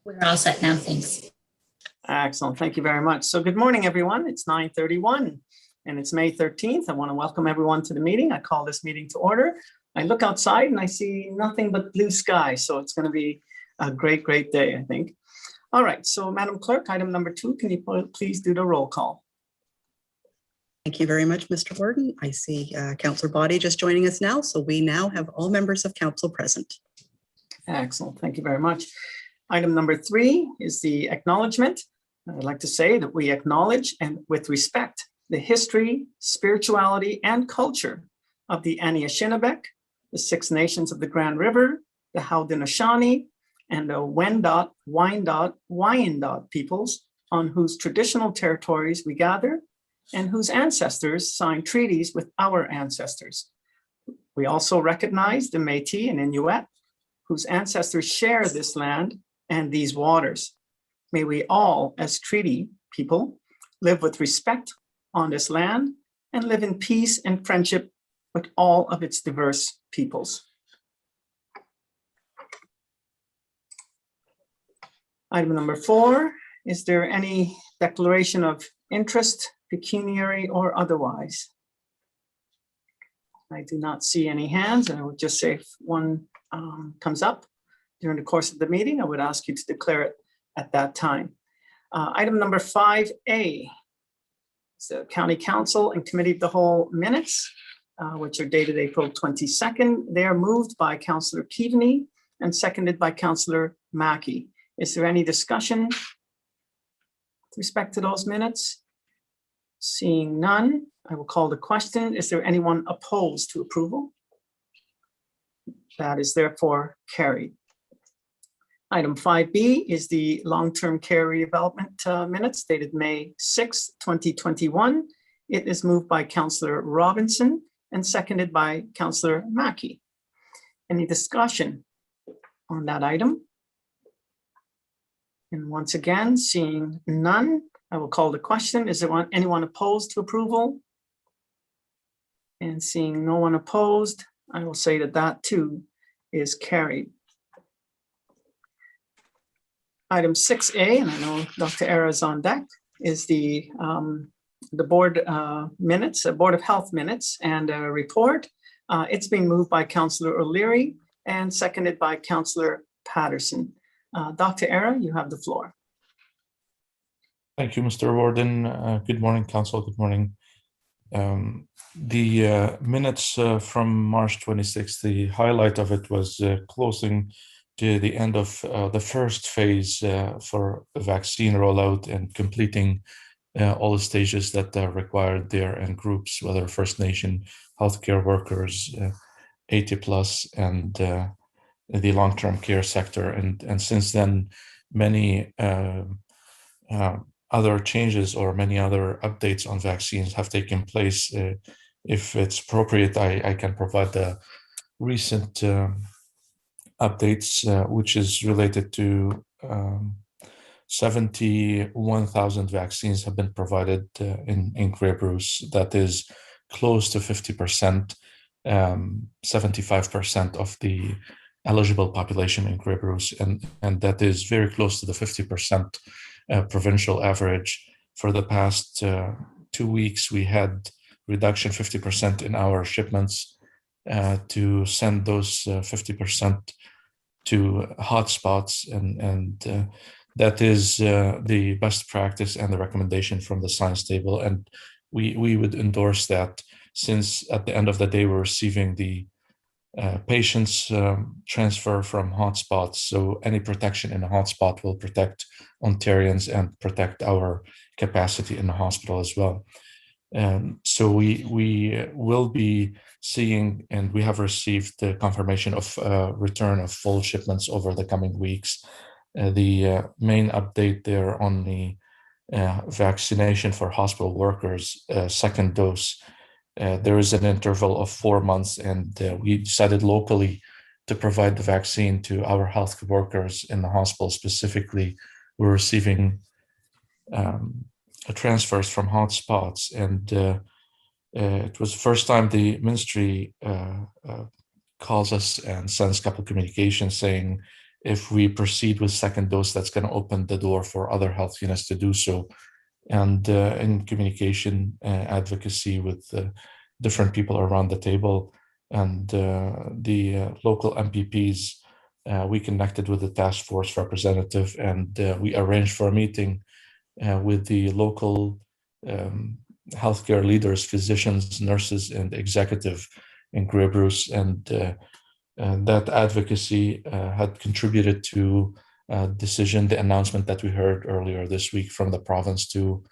We're all set now, thanks. Excellent, thank you very much. So good morning, everyone. It's 9:31 and it's May 13th. I want to welcome everyone to the meeting. I call this meeting to order. I look outside and I see nothing but blue sky. So it's going to be a great day, I think. All right, so Madam Clerk, item number 2, can you please do the roll call? Thank you very much, Mr. Warden. I see Councillor Boddy just joining us now. So we now have all members of council present. Excellent, thank you very much. Item number 3 is the acknowledgement. I'd like to say that we acknowledge and with respect the history, spirituality, and culture of the Anishinaabeg, the Six Nations of the Grand River, the Haudenosaunee, and the Wendat, Wyandot, Wyandot peoples on whose traditional territories we gather and whose ancestors signed treaties with our ancestors. We also recognize the Métis and Inuit, whose ancestors share this land and these waters. May we all, as treaty people, live with respect on this land and live in peace and friendship with all of its diverse peoples. Item number 4, is there any declaration of interest, pecuniary or otherwise? I do not see any hands, and I would just say if one comes up during the course of the meeting, I would ask you to declare it at that time. Item number 5A is the County Council and Committee of the Whole minutes, which are dated April 22nd. They are moved by Councillor Keaveney and seconded by Councillor Mackey. Is there any discussion with respect to those minutes? Seeing none, I will call the question. Is there anyone opposed to approval? That is therefore carried. Item 5B is the long-term care redevelopment minutes dated May 6, 2021. It is moved by Councillor Robinson and seconded by Councillor Mackey. Any discussion on that item? And once again, seeing none, I will call the question. Is there anyone opposed to approval? And seeing no one opposed, I will say that that too is carried. Item 6A, and I know Dr. Era is on deck, is the board minutes, Board of Health minutes and a report. It's being moved by Councillor O'Leary and seconded by Councillor Patterson. Dr. Era, you have the floor. Thank you, Mr. Warden. Good morning, Council. Good morning. The minutes from March 26th, the highlight of it was closing to the end of the first phase for the vaccine rollout and completing all the stages that are required there and groups, whether First Nation, healthcare workers, 80+, and the long-term care sector. And since then, many other changes or many other updates on vaccines have taken place. If it's appropriate, I can provide the recent updates, which is related to 71,000 vaccines have been provided in Grey Bruce. That is close to 50%, 75% of the eligible population in Grey Bruce, and that is very close to the 50% provincial average. For the past 2 weeks, we had reduction 50% in our shipments to send those 50% to hotspots, and that is the best practice and the recommendation from the science table, and we would endorse that, since at the end of the day we're receiving the patients transfer from hotspots, so any protection in a hotspot will protect Ontarians and protect our capacity in the hospital as well. So we will be seeing, and we have received the confirmation of return of full shipments over the coming weeks. The main update there on the vaccination for hospital workers, second dose, there is an interval of 4 months, and we decided locally to provide the vaccine to our health workers in the hospital. Specifically, we're receiving transfers from hotspots, and it was the first time the ministry calls us and sends a couple of communications saying if we proceed with second dose, that's going to open the door for other health units to do so. And in communication, advocacy with different people around the table and the local MPPs, we connected with the task force representative, and we arranged for a meeting with the local healthcare leaders, physicians, nurses, and executive in Grey Bruce. And that advocacy had contributed to the announcement that we heard earlier this week from the province to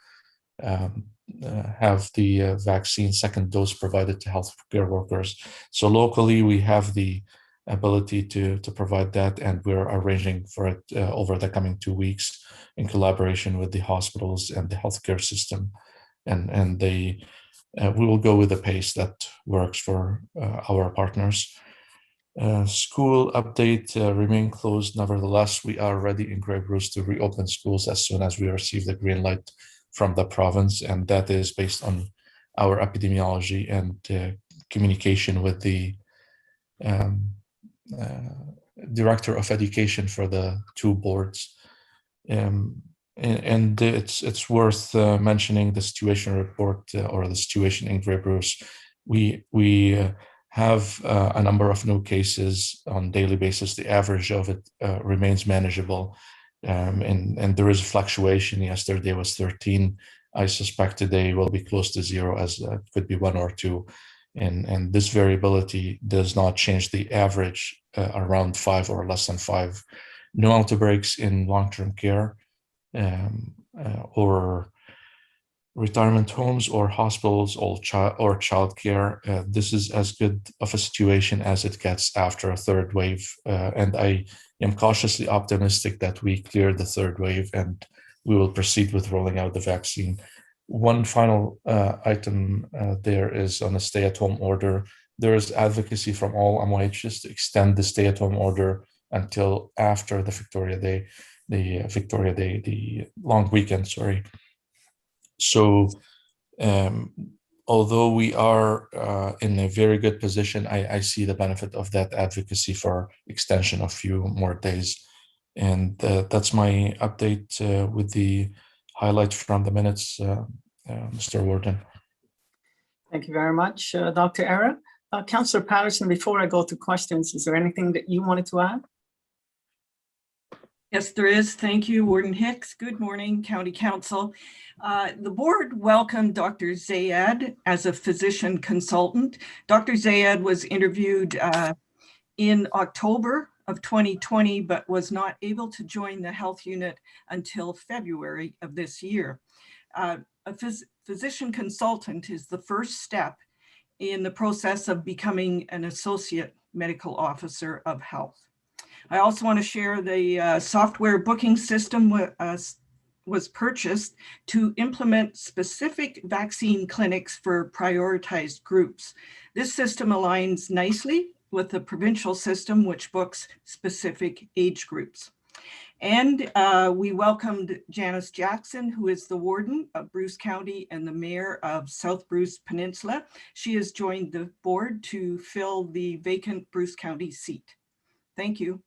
have the vaccine second dose provided to healthcare workers. So locally, we have the ability to provide that, and we're arranging for it over the coming 2 weeks in collaboration with the hospitals and the healthcare system. And we will go with the pace that works for our partners. School update remain closed. Nevertheless, we are ready in Grey Bruce to reopen schools as soon as we receive the green light from the province, and that is based on our epidemiology and communication with the Director of Education for the 2 boards. And it's worth mentioning the situation report or the situation in Grey Bruce. We have a number of new cases on a daily basis. The average of it remains manageable, and there is fluctuation. Yesterday was 13. I suspect today will be close to 0, as it could be 1 or 2. And this variability does not change the average around 5 or less than 5. No outbreaks in long-term care or retirement homes or hospitals or childcare. This is as good of a situation as it gets after a third wave. And I am cautiously optimistic that we cleared the third wave and we will proceed with rolling out the vaccine. One final item there is on the stay-at-home order. There is advocacy from all MOHs to extend the stay-at-home order until after the the long weekend, sorry. So although we are in a very good position, I see the benefit of that advocacy for extension of a few more days. And that's my update with the highlights from the minutes, Mr. Warden. Thank you very much, Dr. Era. Councillor Patterson, before I go to questions, is there anything that you wanted to add? Yes, there is. Thank you, Warden Hicks. Good morning, County Council. The board welcomed Dr. Zayed as a physician consultant. Dr. Zayed was interviewed in October of 2020, but was not able to join the health unit until February of this year. A physician consultant is the first step in the process of becoming an associate medical officer of health. I also want to share the software booking system was purchased to implement specific vaccine clinics for prioritized groups. This system aligns nicely with the provincial system, which books specific age groups. And we welcomed Janice Jackson, who is the warden of Bruce County and the mayor of South Bruce Peninsula. She has joined the board to fill the vacant Bruce County seat. Thank you.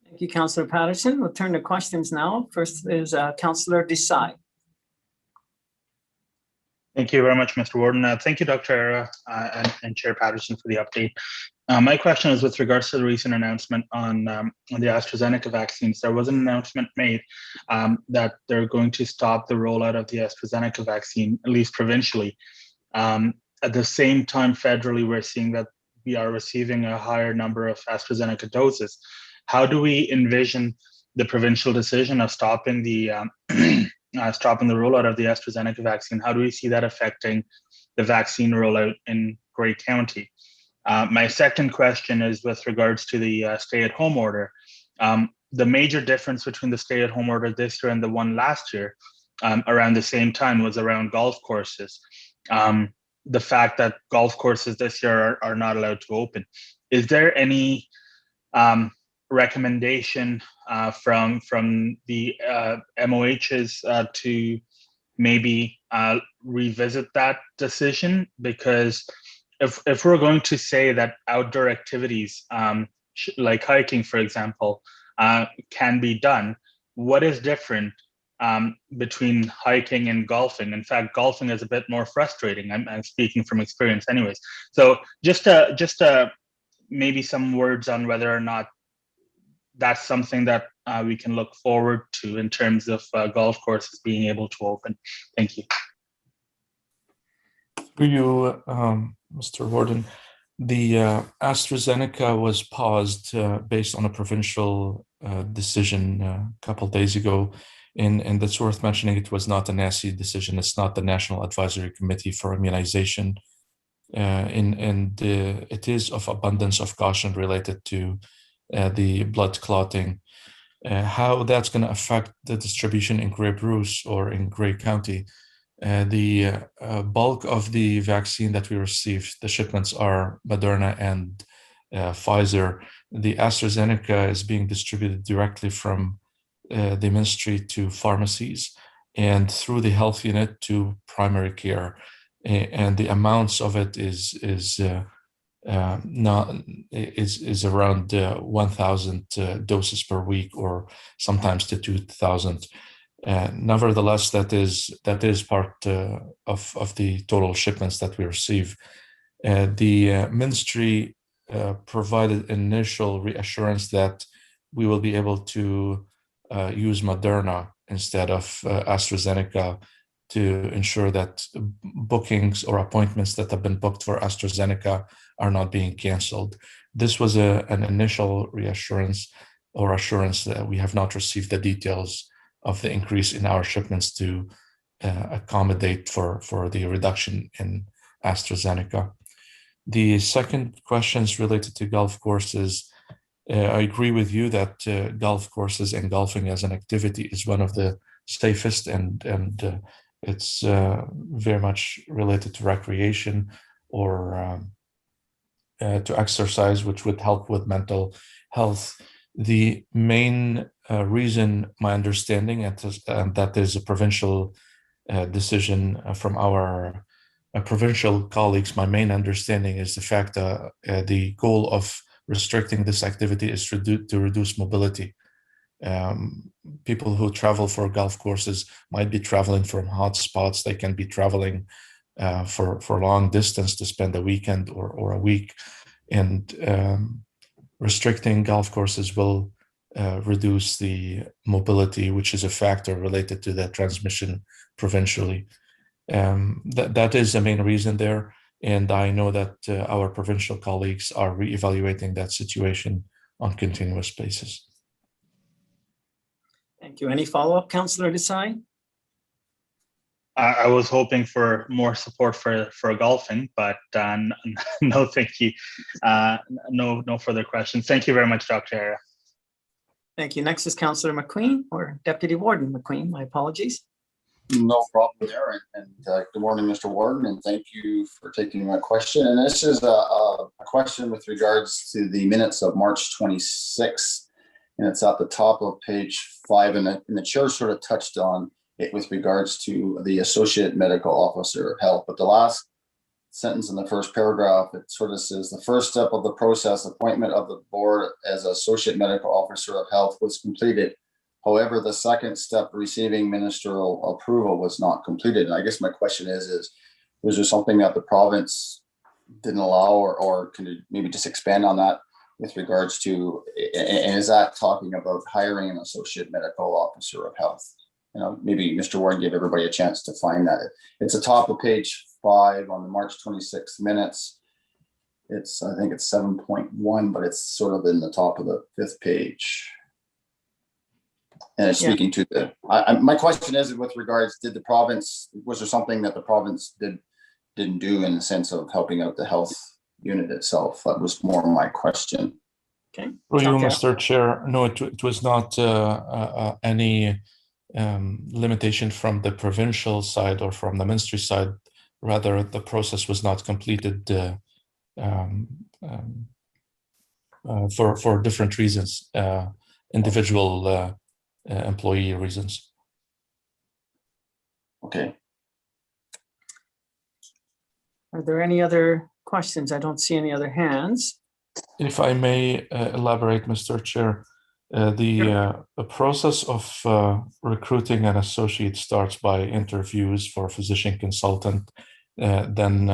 Thank you, Councillor Patterson. We'll turn to questions now. First is Councillor Desai. Thank you very much, Mr. Warden. Thank you, Dr. Era and Chair Patterson for the update. My question is with regards to the recent announcement on the AstraZeneca vaccines. There was an announcement made that they're going to stop the rollout of the AstraZeneca vaccine, at least provincially. At the same time, federally, we're seeing that we are receiving a higher number of AstraZeneca doses. How do we envision the provincial decision of stopping the rollout of the AstraZeneca vaccine? How do we see that affecting the vaccine rollout in Grey County? My second question is with regards to the stay-at-home order. The major difference between the stay-at-home order this year and the one last year around the same time was around golf courses. The fact that golf courses this year are not allowed to open. Is there any recommendation from the MOHs to maybe revisit that decision? Because if we're going to say that outdoor activities like hiking, for example, can be done. What is different between hiking and golfing? In fact, golfing is a bit more frustrating. I'm speaking from experience anyways. So just maybe some words on whether or not that's something that we can look forward to in terms of golf courses being able to open. Thank you. Through you, Mr. Warden, the AstraZeneca was paused based on a provincial decision a couple of days ago. And that's worth mentioning. It was not a NACI decision. It's not the National Advisory Committee for Immunization. It is of abundance of caution related to the blood clotting. How that's going to affect the distribution in Grey Bruce or in Grey County. The bulk of the vaccine that we received, the shipments are Moderna and Pfizer. The AstraZeneca is being distributed directly from the ministry to pharmacies and through the health unit to primary care. And the amounts of it is around 1,000 doses per week, or sometimes to 2,000. Nevertheless, that is part of the total shipments that we receive. The ministry provided initial reassurance that we will be able to use Moderna instead of AstraZeneca to ensure that bookings or appointments that have been booked for AstraZeneca are not being canceled. This was an initial reassurance or assurance that we have not received the details of the increase in our shipments to accommodate for the reduction in AstraZeneca. The second question is related to golf courses. I agree with you that golf courses and golfing as an activity is one of the safest, and it's very much related to recreation or to exercise, which would help with mental health. The main reason, my understanding, and that is a provincial decision from our provincial colleagues, my main understanding is the fact that the goal of restricting this activity is to reduce mobility. People who travel for golf courses might be traveling from hot spots. They can be traveling for long distance to spend a weekend or a week. And restricting golf courses will reduce the mobility, which is a factor related to that transmission provincially. That is the main reason there. And I know that our provincial colleagues are reevaluating that situation on a continuous basis. Thank you. Any follow-up, Councillor Desai? I was hoping for more support for golfing, but no, thank you. No further questions. Thank you very much, Dr. Era. Thank you. Next is Councillor McQueen, or Deputy Warden McQueen. My apologies. No problem there. And good morning, Mr. Warden, and thank you for taking my question. And this is a question with regards to the minutes of March 26th, and it's at the top of page 5, and the chair sort of touched on it with regards to the Associate Medical Officer of Health. But the last sentence in the first paragraph, it sort of says, the first step of the process, appointment of the board as Associate Medical Officer of Health, was completed. However, the second step, receiving ministerial approval, was not completed. And I guess my question is was there something that the province didn't allow, or can you maybe just expand on that with regards to, and is that talking about hiring an Associate Medical Officer of Health? You know, maybe Mr. Warden give everybody a chance to find that. It's the top of page 5 on the March 26th minutes. I think it's 7.1, but it's sort of in the top of the 5th page. And it's speaking to the, my question is with regards, was there something that the province didn't do in the sense of helping out the health unit itself? That was more my question. Okay. For you, Mr. Chair, no, it was not any limitation from the provincial side or from the ministry side. Rather, the process was not completed for different reasons, individual employee reasons. Okay. Are there any other questions? I don't see any other hands. If I may elaborate, Mr. Chair, the process of recruiting an associate starts by interviews for a physician consultant. Then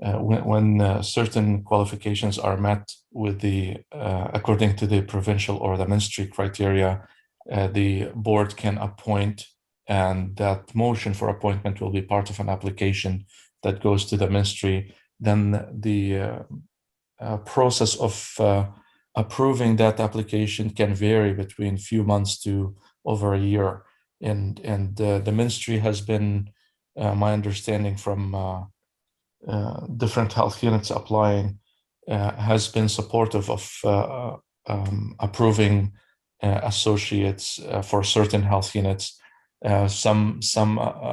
when certain qualifications are met with according to the provincial or the ministry criteria, the board can appoint, and that motion for appointment will be part of an application that goes to the ministry. Then the process of approving that application can vary between few months to over a year. And the ministry has been, my understanding from different health units applying, has been supportive of approving associates for certain health units. Some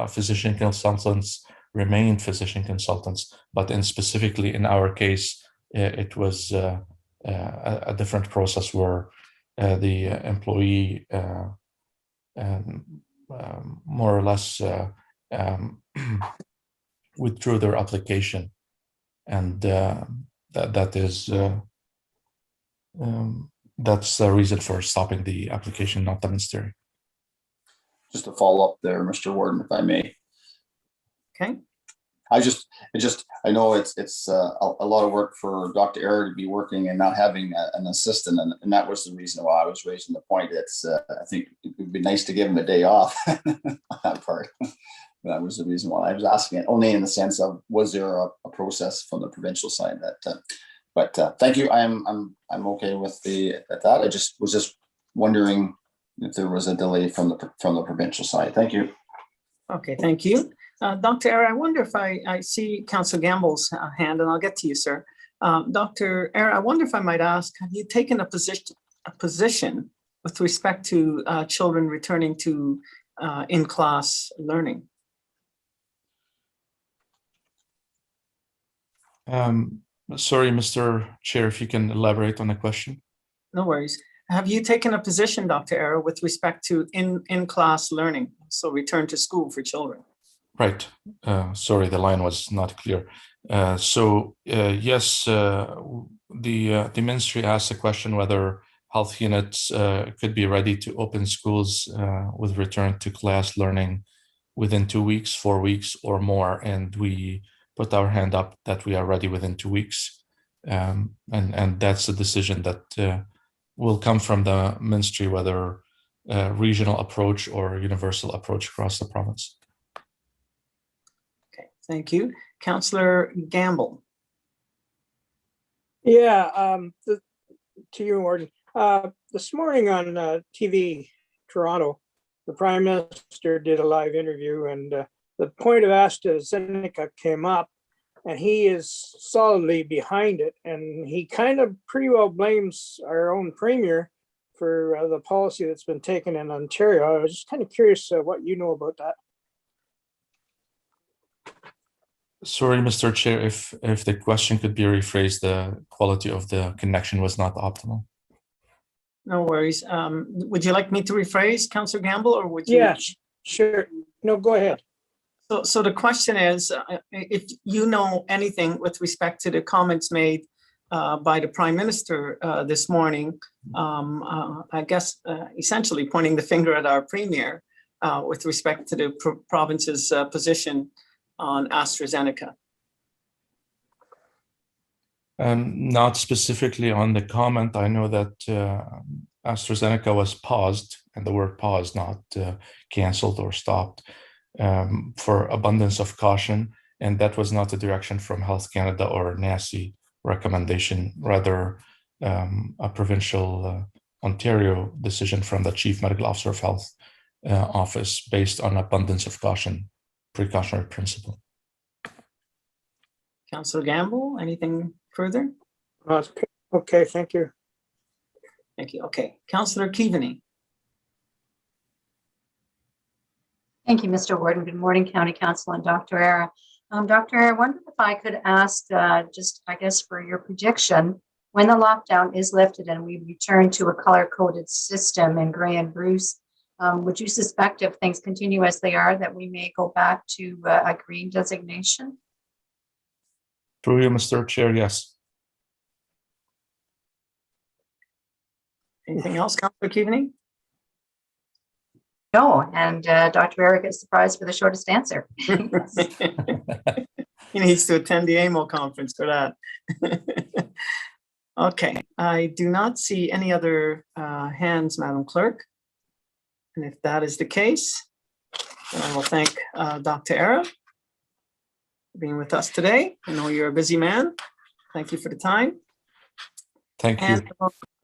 physician consultants remain physician consultants, but specifically in our case, it was a different process where the employee more or less withdrew their application, and that's the reason for stopping the application, not the ministry. Just to follow up there, Mr. Warden, if I may. Okay. I know it's a lot of work for Dr. Era to be working and not having an assistant, and that was the reason why I was raising the point. It's I think it would be nice to give him a day off on that part. That was the reason why I was asking it, only in the sense of, was there a process from the provincial side that? But thank you. I'm okay with that. I was just wondering if there was a delay from the provincial side. Thank you. Okay, thank you. Dr. Era, I wonder if I see Councillor Gamble's hand, and I'll get to you, sir. Dr. Era, I wonder if I might ask, have you taken a position with respect to children returning to in-class learning? Sorry, Mr. Chair, if you can elaborate on the question. No worries. Have you taken a position, Dr. Era, with respect to in-class learning, so return to school for children? Right. Sorry, the line was not clear. Yes, the ministry asked the question whether health units could be ready to open schools with return to class learning within 2 weeks, 4 weeks, or more, and we put our hand up that we are ready within 2 weeks, and that's a decision that will come from the ministry, whether regional approach or universal approach across the province. Okay, thank you. Councillor Gamble. Yeah, to you, Warden. This morning on TV Toronto, the Prime Minister did a live interview, and the point of AstraZeneca came up, and he is solidly behind it. And he kind of pretty well blames our own Premier for the policy that's been taken in Ontario. I was just kind of curious what you know about that. Sorry, Mr. Chair, if the question could be rephrased, the quality of the connection was not optimal. No worries. Would you like me to rephrase, Councillor Gamble, or would you? Yeah, sure. No, go ahead. So the question is, if you know anything with respect to the comments made by the Prime Minister this morning, I guess essentially pointing the finger at our Premier with respect to the province's position on AstraZeneca. Not specifically on the comment. I know that AstraZeneca was paused, and the word paused, not canceled or stopped, for abundance of caution, and that was not a direction from Health Canada or NACI recommendation, rather a provincial Ontario decision from the Chief Medical Officer of Health Office based on abundance of caution, precautionary principle. Councillor Gamble, anything further? Okay, thank you. Thank you. Okay, Councillor Keaveney. Thank you, Mr. Warden. Good morning, County Council and Dr. Era. Dr. Era, I wondered if I could ask just, I guess, for your prediction, when the lockdown is lifted and we return to a color-coded system in Grey and Bruce, would you suspect if things continue as they are that we may go back to a green designation? Through you, Mr. Chair, yes. Anything else, Councillor Keaveney? No, and Dr. Eric is surprised for the shortest answer. He needs to attend the AMO conference for that. Okay, I do not see any other hands, Madam Clerk. And if that is the case, then I will thank Dr. Era for being with us today. I know you're a busy man. Thank you for the time. Thank you. And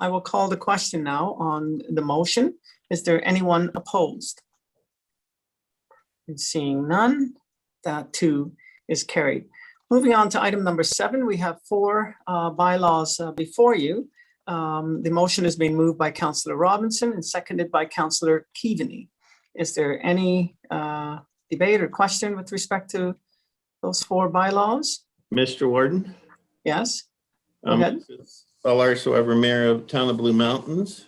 I will call the question now on the motion. Is there anyone opposed? And seeing none, that too is carried. Moving on to item number 7, we have 4 bylaws before you. The motion is being moved by Councillor Robinson and seconded by Councillor Keaveney. Is there any debate or question with respect to those 4 bylaws? Mr. Warden? Yes, go ahead. Ever Mayor of Town of Blue Mountains.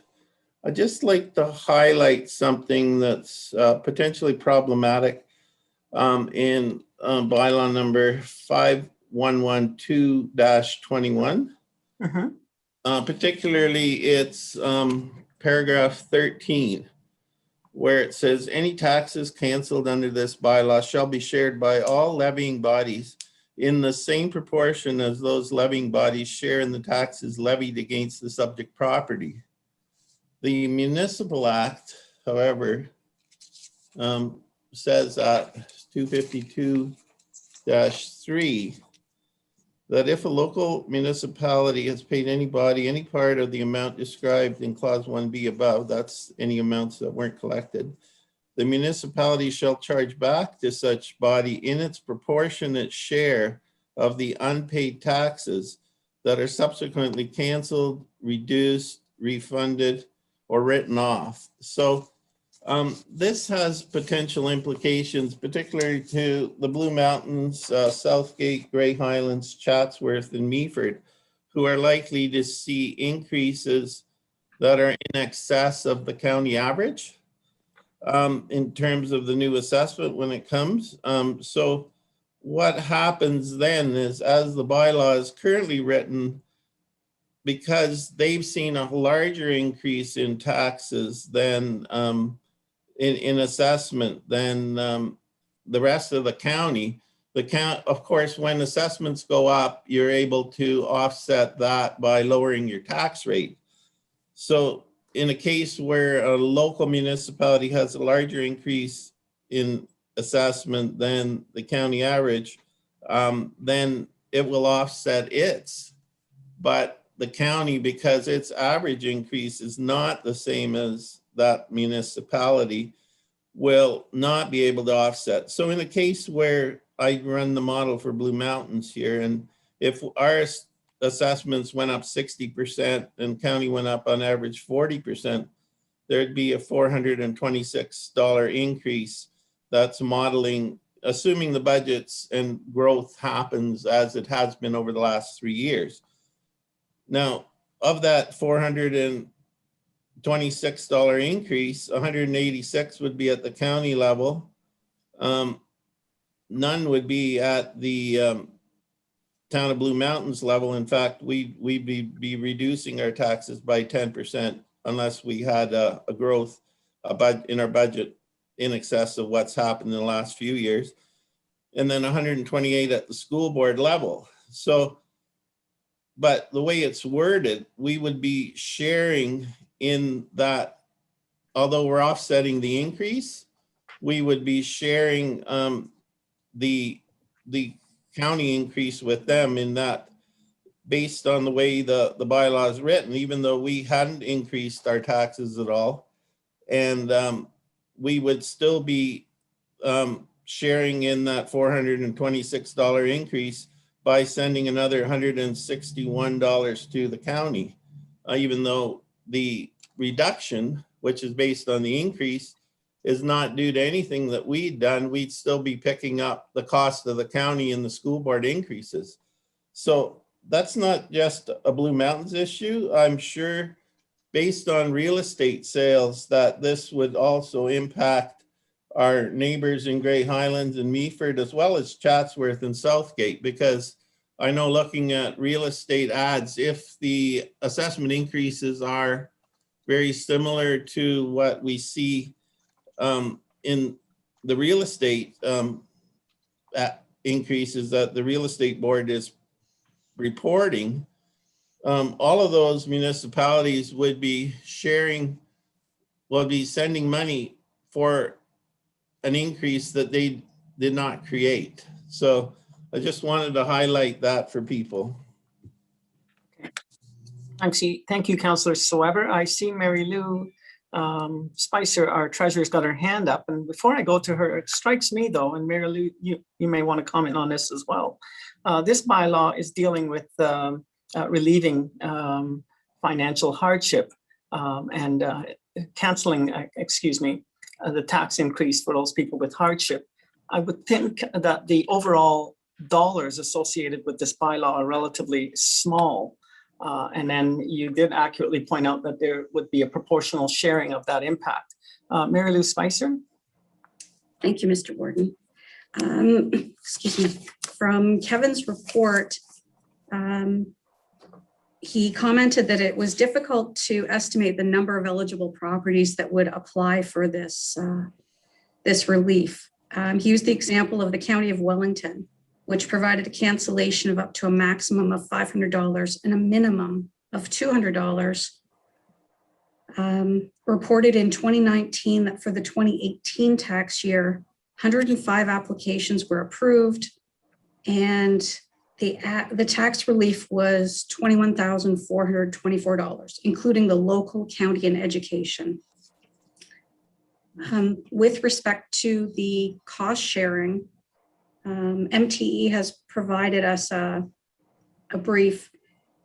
I'd just like to highlight something that's potentially problematic in bylaw number 5112-21. Particularly it's paragraph 13, where it says any taxes canceled under this bylaw shall be shared by all levying bodies in the same proportion as those levying bodies share in the taxes levied against the subject property. The Municipal Act, however, says at 252-3 that if a local municipality has paid any body any part of the amount described in clause 1B above, that's any amounts that weren't collected, the municipality shall charge back to such body in its proportionate share of the unpaid taxes that are subsequently canceled, reduced, refunded, or written off. So this has potential implications, particularly to the Blue Mountains, Southgate, Grey Highlands, Chatsworth, and Meaford, who are likely to see increases that are in excess of the county average in terms of the new assessment when it comes. So what happens then is, as the bylaw is currently written, because they've seen a larger increase in taxes than in assessment than the rest of the county. Of course, when assessments go up, you're able to offset that by lowering your tax rate. So in a case where a local municipality has a larger increase in assessment than the county average, then it will offset its. But the county, because its average increase is not the same as that municipality, will not be able to offset. So in a case where I run the model for Blue Mountains here, and if our assessments went up 60% and county went up on average 40%, there'd be a $426 increase. That's modeling, assuming the budgets and growth happens as it has been over the last 3 years. Now, of that $426 increase, 186 would be at the county level. None would be at the Town of Blue Mountains level. In fact, we'd be reducing our taxes by 10% unless we had a growth in our budget in excess of what's happened in the last few years. And then 128 at the school board level. So, but the way it's worded, we would be sharing in that, although we're offsetting the increase, we would be sharing the county increase with them in that, based on the way the bylaw is written, even though we hadn't increased our taxes at all. And we would still be sharing in that $426 increase by sending another $161 to the county, even though the reduction, which is based on the increase, is not due to anything that we'd done. We'd still be picking up the cost of the county and the school board increases. So that's not just a Blue Mountains issue. I'm sure, based on real estate sales, that this would also impact our neighbors in Grey Highlands and Meaford, as well as Chatsworth and Southgate, because I know, looking at real estate ads, if the assessment increases are very similar to what we see in the real estate increases that the real estate board is reporting. All of those municipalities would be sending money for an increase that they did not create. So I just wanted to highlight that for people. Thank you, Councillor Soever. I see Mary Lou Spicer, our treasurer's got her hand up. And before I go to her, it strikes me though, and Mary Lou, you may want to comment on this as well. This bylaw is dealing with relieving financial hardship and canceling, the tax increase for those people with hardship. I would think that the overall dollars associated with this bylaw are relatively small. And then you did accurately point out that there would be a proportional sharing of that impact. Mary Lou Spicer. Thank you, Mr. Warden. Excuse me. From Kevin's report, he commented that it was difficult to estimate the number of eligible properties that would apply for this, this relief. He used the example of the County of Wellington, which provided a cancellation of up to a maximum of $500 and a minimum of $200. Reported in 2019 that for the 2018 tax year, 105 applications were approved, and the tax relief was $21,424, including the local, county, and education. With respect to the cost sharing, MTE has provided us a brief,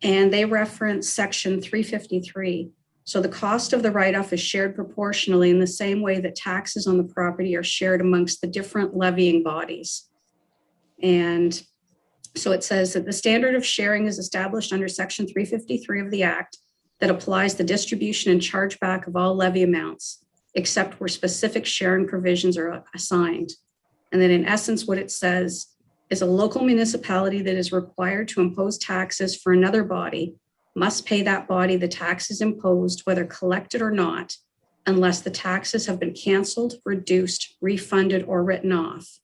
and they reference section 353. So the cost of the write-off is shared proportionally in the same way that taxes on the property are shared amongst the different levying bodies. And so it says that the standard of sharing is established under section 353 of the Act that applies the distribution and chargeback of all levy amounts, except where specific sharing provisions are assigned. And then in essence, what it says is a local municipality that is required to impose taxes for another body must pay that body the taxes imposed, whether collected or not, unless the taxes have been canceled, reduced, refunded, or written off.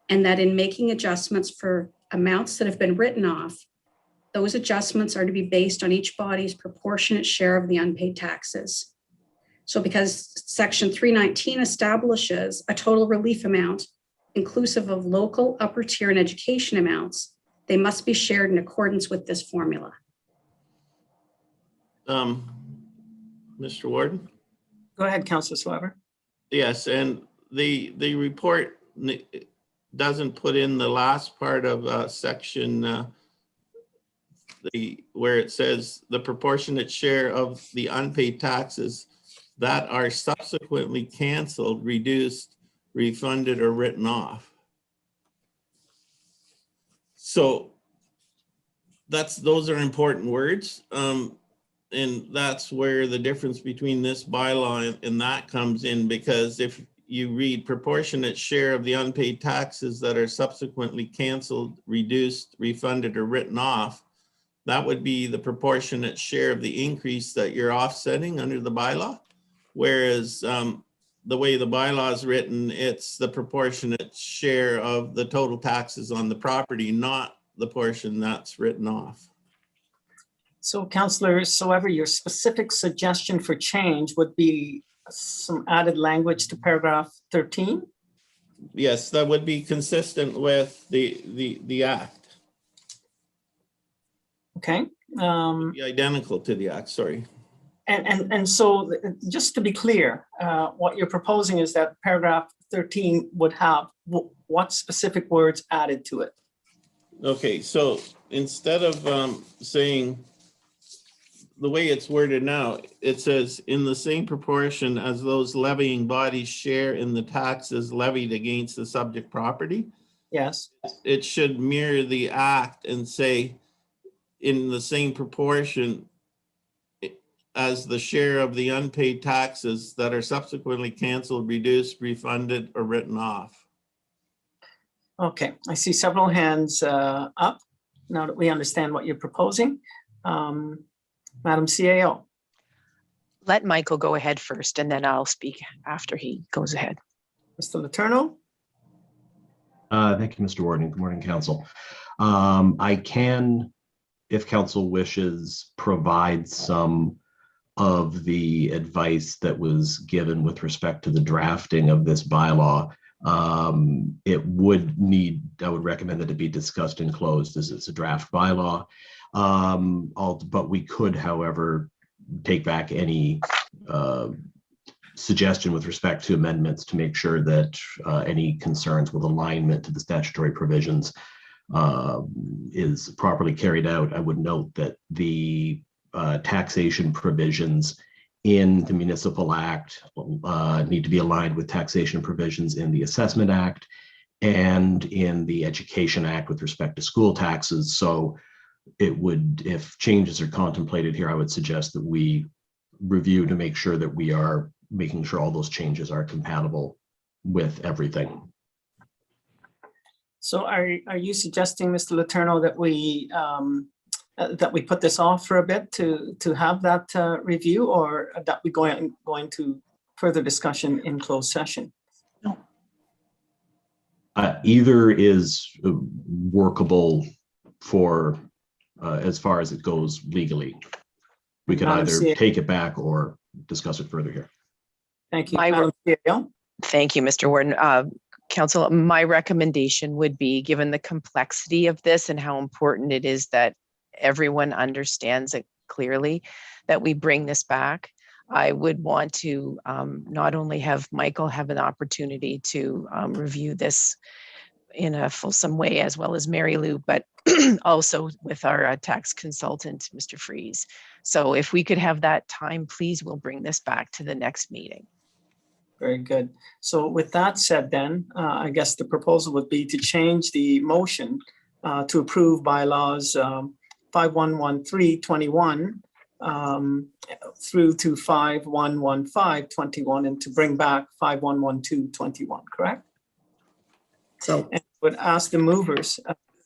And that in making adjustments for amounts that have been written off, those adjustments are to be based on each body's proportionate share of the unpaid taxes. So because section 319 establishes a total relief amount inclusive of local, upper tier, and education amounts, they must be shared in accordance with this formula. Mr. Warden? Go ahead, Councillor Soever. Yes, and the report doesn't put in the last part of section where it says the proportionate share of the unpaid taxes that are subsequently canceled, reduced, refunded, or written off. So those are important words. And that's where the difference between this bylaw and that comes in, because if you read proportionate share of the unpaid taxes that are subsequently canceled, reduced, refunded, or written off, that would be the proportionate share of the increase that you're offsetting under the bylaw. Whereas the way the bylaw is written, it's the proportionate share of the total taxes on the property, not the portion that's written off. So Councillor Soever, your specific suggestion for change would be some added language to paragraph 13? Yes, that would be consistent with the Act. Okay. Be identical to the Act, sorry. And so just to be clear, what you're proposing is that paragraph 13 would have what specific words added to it? Okay, so instead of saying, the way it's worded now, it says in the same proportion as those levying bodies share in the taxes levied against the subject property. Yes. It should mirror the Act and say in the same proportion as the share of the unpaid taxes that are subsequently canceled, reduced, refunded, or written off. Okay, I see several hands up now that we understand what you're proposing. Madam CAO. let Michael go ahead first, and then I'll speak after he goes ahead. Mr. Letourneau? Thank you, Mr. Warden. Good morning, Council. I can, if Council wishes, provide some of the advice that was given with respect to the drafting of this bylaw. It would need, I would recommend that it be discussed in closed as it's a draft bylaw. But we could, however, take back any suggestion with respect to amendments to make sure that any concerns with alignment to the statutory provisions is properly carried out. I would note that the taxation provisions in the Municipal Act need to be aligned with taxation provisions in the Assessment Act and in the Education Act with respect to school taxes. So it would, if changes are contemplated here, I would suggest that we review to make sure that we are making sure all those changes are compatible with everything. So are you suggesting, Mr. Letourneau, that we put this off for a bit to have that review, or that we going to further discussion in closed session? Either is workable for as far as it goes legally. We could either take it back or discuss it further here. Thank you. Thank you, Mr. Warden. Council, my recommendation would be, given the complexity of this and how important it is that everyone understands it clearly, that we bring this back. I would want to not only have Michael have an opportunity to review this in a fulsome way, as well as Mary Lou, but also with our tax consultant, Mr. Freeze. So if we could have that time, please, we'll bring this back to the next meeting. Very good. So with that said, then I guess the proposal would be to change the motion to approve bylaws 511321 through to 511521, and to bring back 511221, correct? So and would ask the movers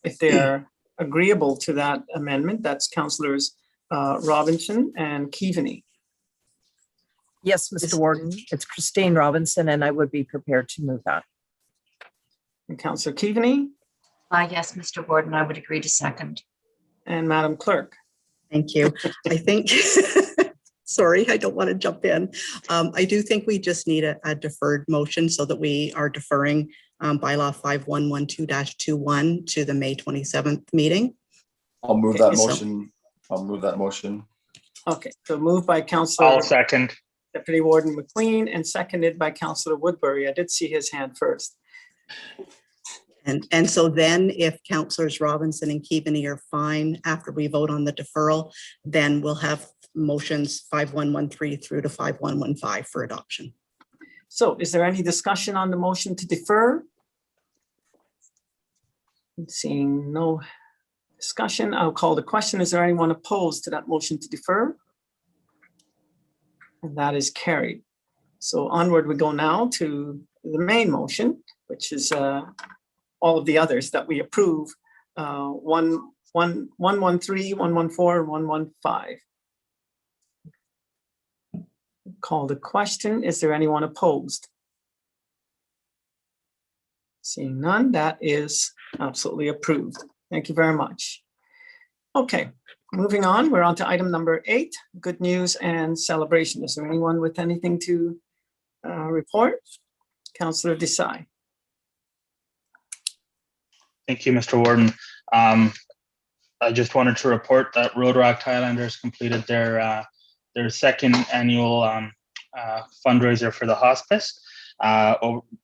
if they're agreeable to that amendment. That's Councillors Robinson and Keaveney. Yes, Mr. Warden, it's Christine Robinson, and I would be prepared to move that. And Councillor Keaveney? Yes, Mr. Warden, I would agree to second. And Madam Clerk? thank you. I think, sorry, I don't want to jump in. I do think we just need a deferred motion so that we are deferring bylaw 5112-21 to the May 27th meeting. I'll move that motion. I'll move that motion. Okay, so moved by Councillor. I'll second. Deputy Warden McQueen, and seconded by Councillor Woodbury. I did see his hand first. And so then if Councillors Robinson and Keaveney are fine after we vote on the deferral, then we'll have motions 5113 through to 5115 for adoption. So is there any discussion on the motion to defer? Seeing no discussion, I'll call the question. Is there anyone opposed to that motion to defer? And that is carried. So onward we go now to the main motion, which is all of the others that we approve, 113, 114, and 115. Call the question. Is there anyone opposed? Seeing none, that is absolutely approved. Thank you very much. Okay, moving on. We're on to item number 8, good news and celebration. Is there anyone with anything to report? Councillor Desai. Thank you, Mr. Warden. I just wanted to report that Road Rock Highlanders completed their second annual fundraiser for the hospice.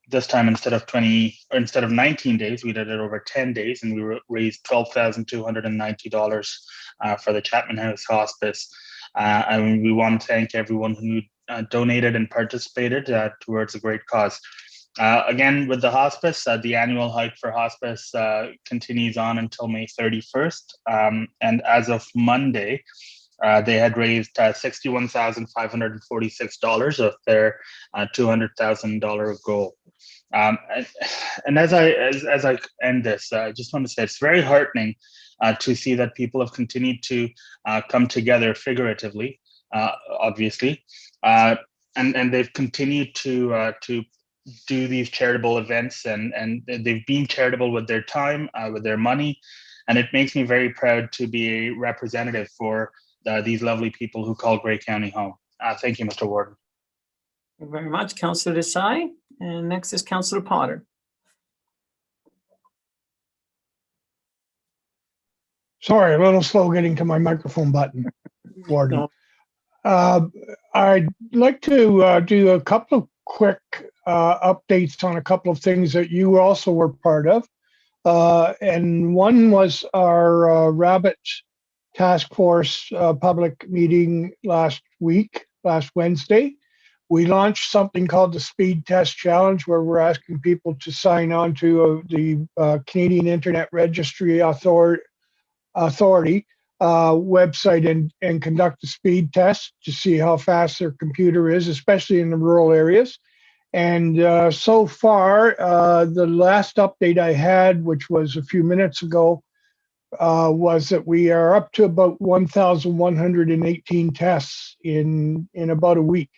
This time, instead of 19 days, we did it over 10 days, and we raised $12,290 for the Chapman House Hospice. And we want to thank everyone who donated and participated towards a great cause. Again, with the hospice, the annual hike for hospice continues on until May 31st. And as of Monday, they had raised $61,546 of their $200,000 goal. And as I end this, I just want to say it's very heartening to see that people have continued to come together figuratively obviously, and they've continued to do these charitable events, and they've been charitable with their time, with their money, and it makes me very proud to be a representative for these lovely people who call Grey County home. Thank you, Mr. Warden. Thank you very much, Councillor Desai. And next is Councillor Potter. Sorry, a little slow getting to my microphone button, Warden. I'd like to do a couple of quick updates on a couple of things that you also were part of. And one was our Rabbit Task Force public meeting last Wednesday. We launched something called the Speed Test Challenge, where we're asking people to sign on to the Canadian Internet Registry Authority website and conduct a speed test to see how fast their computer is, especially in the rural areas. And so far, the last update I had, which was a few minutes ago, was that we are up to about 1,118 tests in about a week.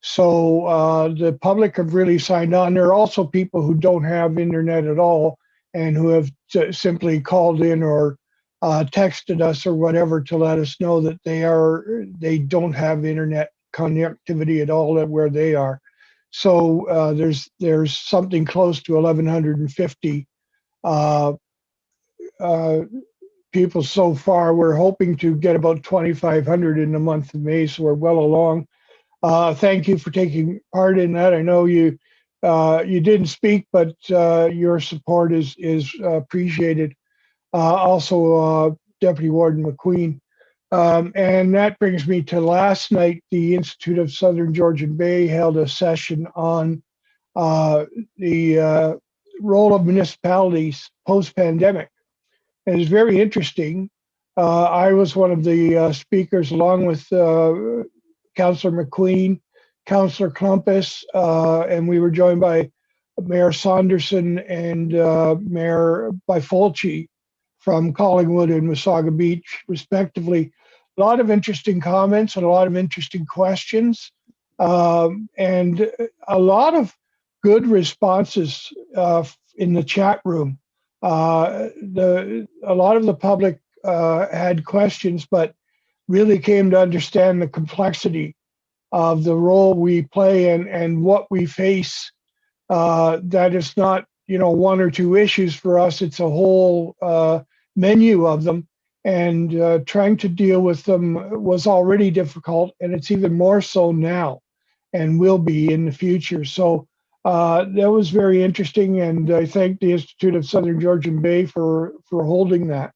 So the public have really signed on. There are also people who don't have internet at all and who have simply called in or texted us or whatever to let us know that they don't have internet connectivity at all at where they are. So there's something close to 1,150 people so far. We're hoping to get about 2,500 in the month of May, so we're well along. Thank you for taking part in that. I know you didn't speak, but your support is appreciated. Also, Deputy Warden McQueen. And that brings me to last night. The Institute of Southern Georgian Bay held a session on the role of municipalities post-pandemic. It was very interesting. I was one of the speakers, along with Councillor McQueen, Councillor Klumpus, and we were joined by Mayor Saunderson and Mayor Bifulci from Collingwood and Wasaga Beach, respectively. A lot of interesting comments and a lot of interesting questions, and a lot of good responses in the chat room. A lot of the public had questions, but really came to understand the complexity of the role we play and what we face. That is not, one or two issues for us. It's a whole menu of them, and trying to deal with them was already difficult, and it's even more so now and will be in the future. So that was very interesting, and I thank the Institute of Southern Georgian Bay for holding that.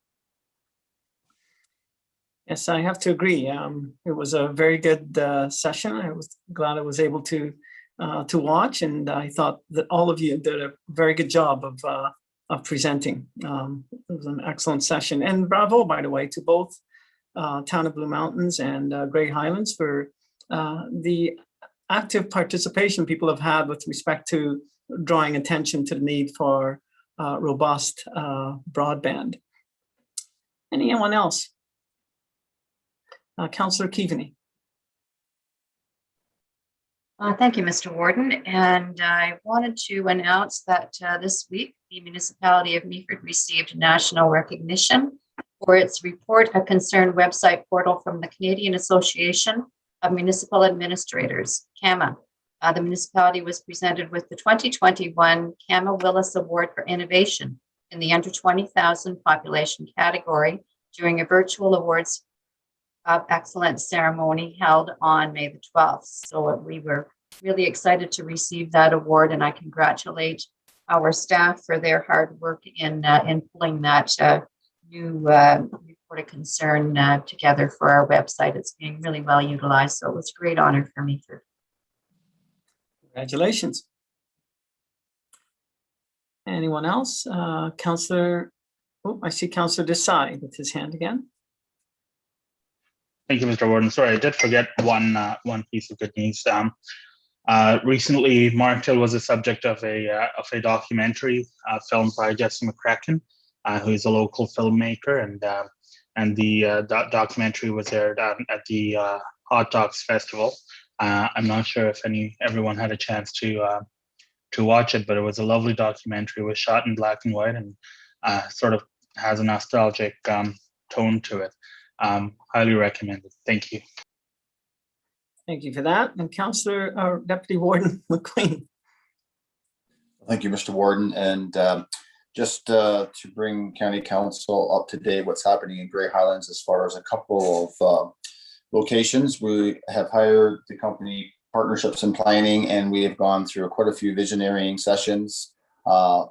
Yes, I have to agree. It was a very good session. I was glad I was able to watch, and I thought that all of you did a very good job of presenting. It was an excellent session, and bravo, by the way, to both Town of Blue Mountains and Grey Highlands for the active participation people have had with respect to drawing attention to the need for robust broadband. Anyone else? Councillor Keaveney. Thank you, Mr. Warden. And I wanted to announce that this week, the municipality of Meaford received national recognition for its Report a Concern website portal from the Canadian Association of Municipal Administrators, CAMA. The municipality was presented with the 2021 CAMA Willis Award for Innovation in the under 20,000 population category during a virtual awards of excellence ceremony held on May the 12th. So we were really excited to receive that award, and I congratulate our staff for their hard work in pulling that new report of concern together for our website. It's being really well utilized, so it was a great honor for me. Congratulations. Anyone else? Councillor, I see Councillor Desai with his hand again. Thank you, Mr. Warden. Sorry, I did forget one piece of good news. Recently, Markdale was the subject of a documentary filmed by Jesse McCracken, who is a local filmmaker, and the documentary was aired at the Hot Dogs Festival. I'm not sure if everyone had a chance to watch it, but it was a lovely documentary. It was shot in black and white and sort of has a nostalgic tone to it. Highly recommended. Thank you. Thank you for that. And Councillor or Deputy Warden McQueen. Thank you, Mr. Warden. And just to bring County Council up to date, what's happening in Grey Highlands as far as a couple of locations. We have hired the company Partnerships and Planning, and we have gone through quite a few visionarying sessions.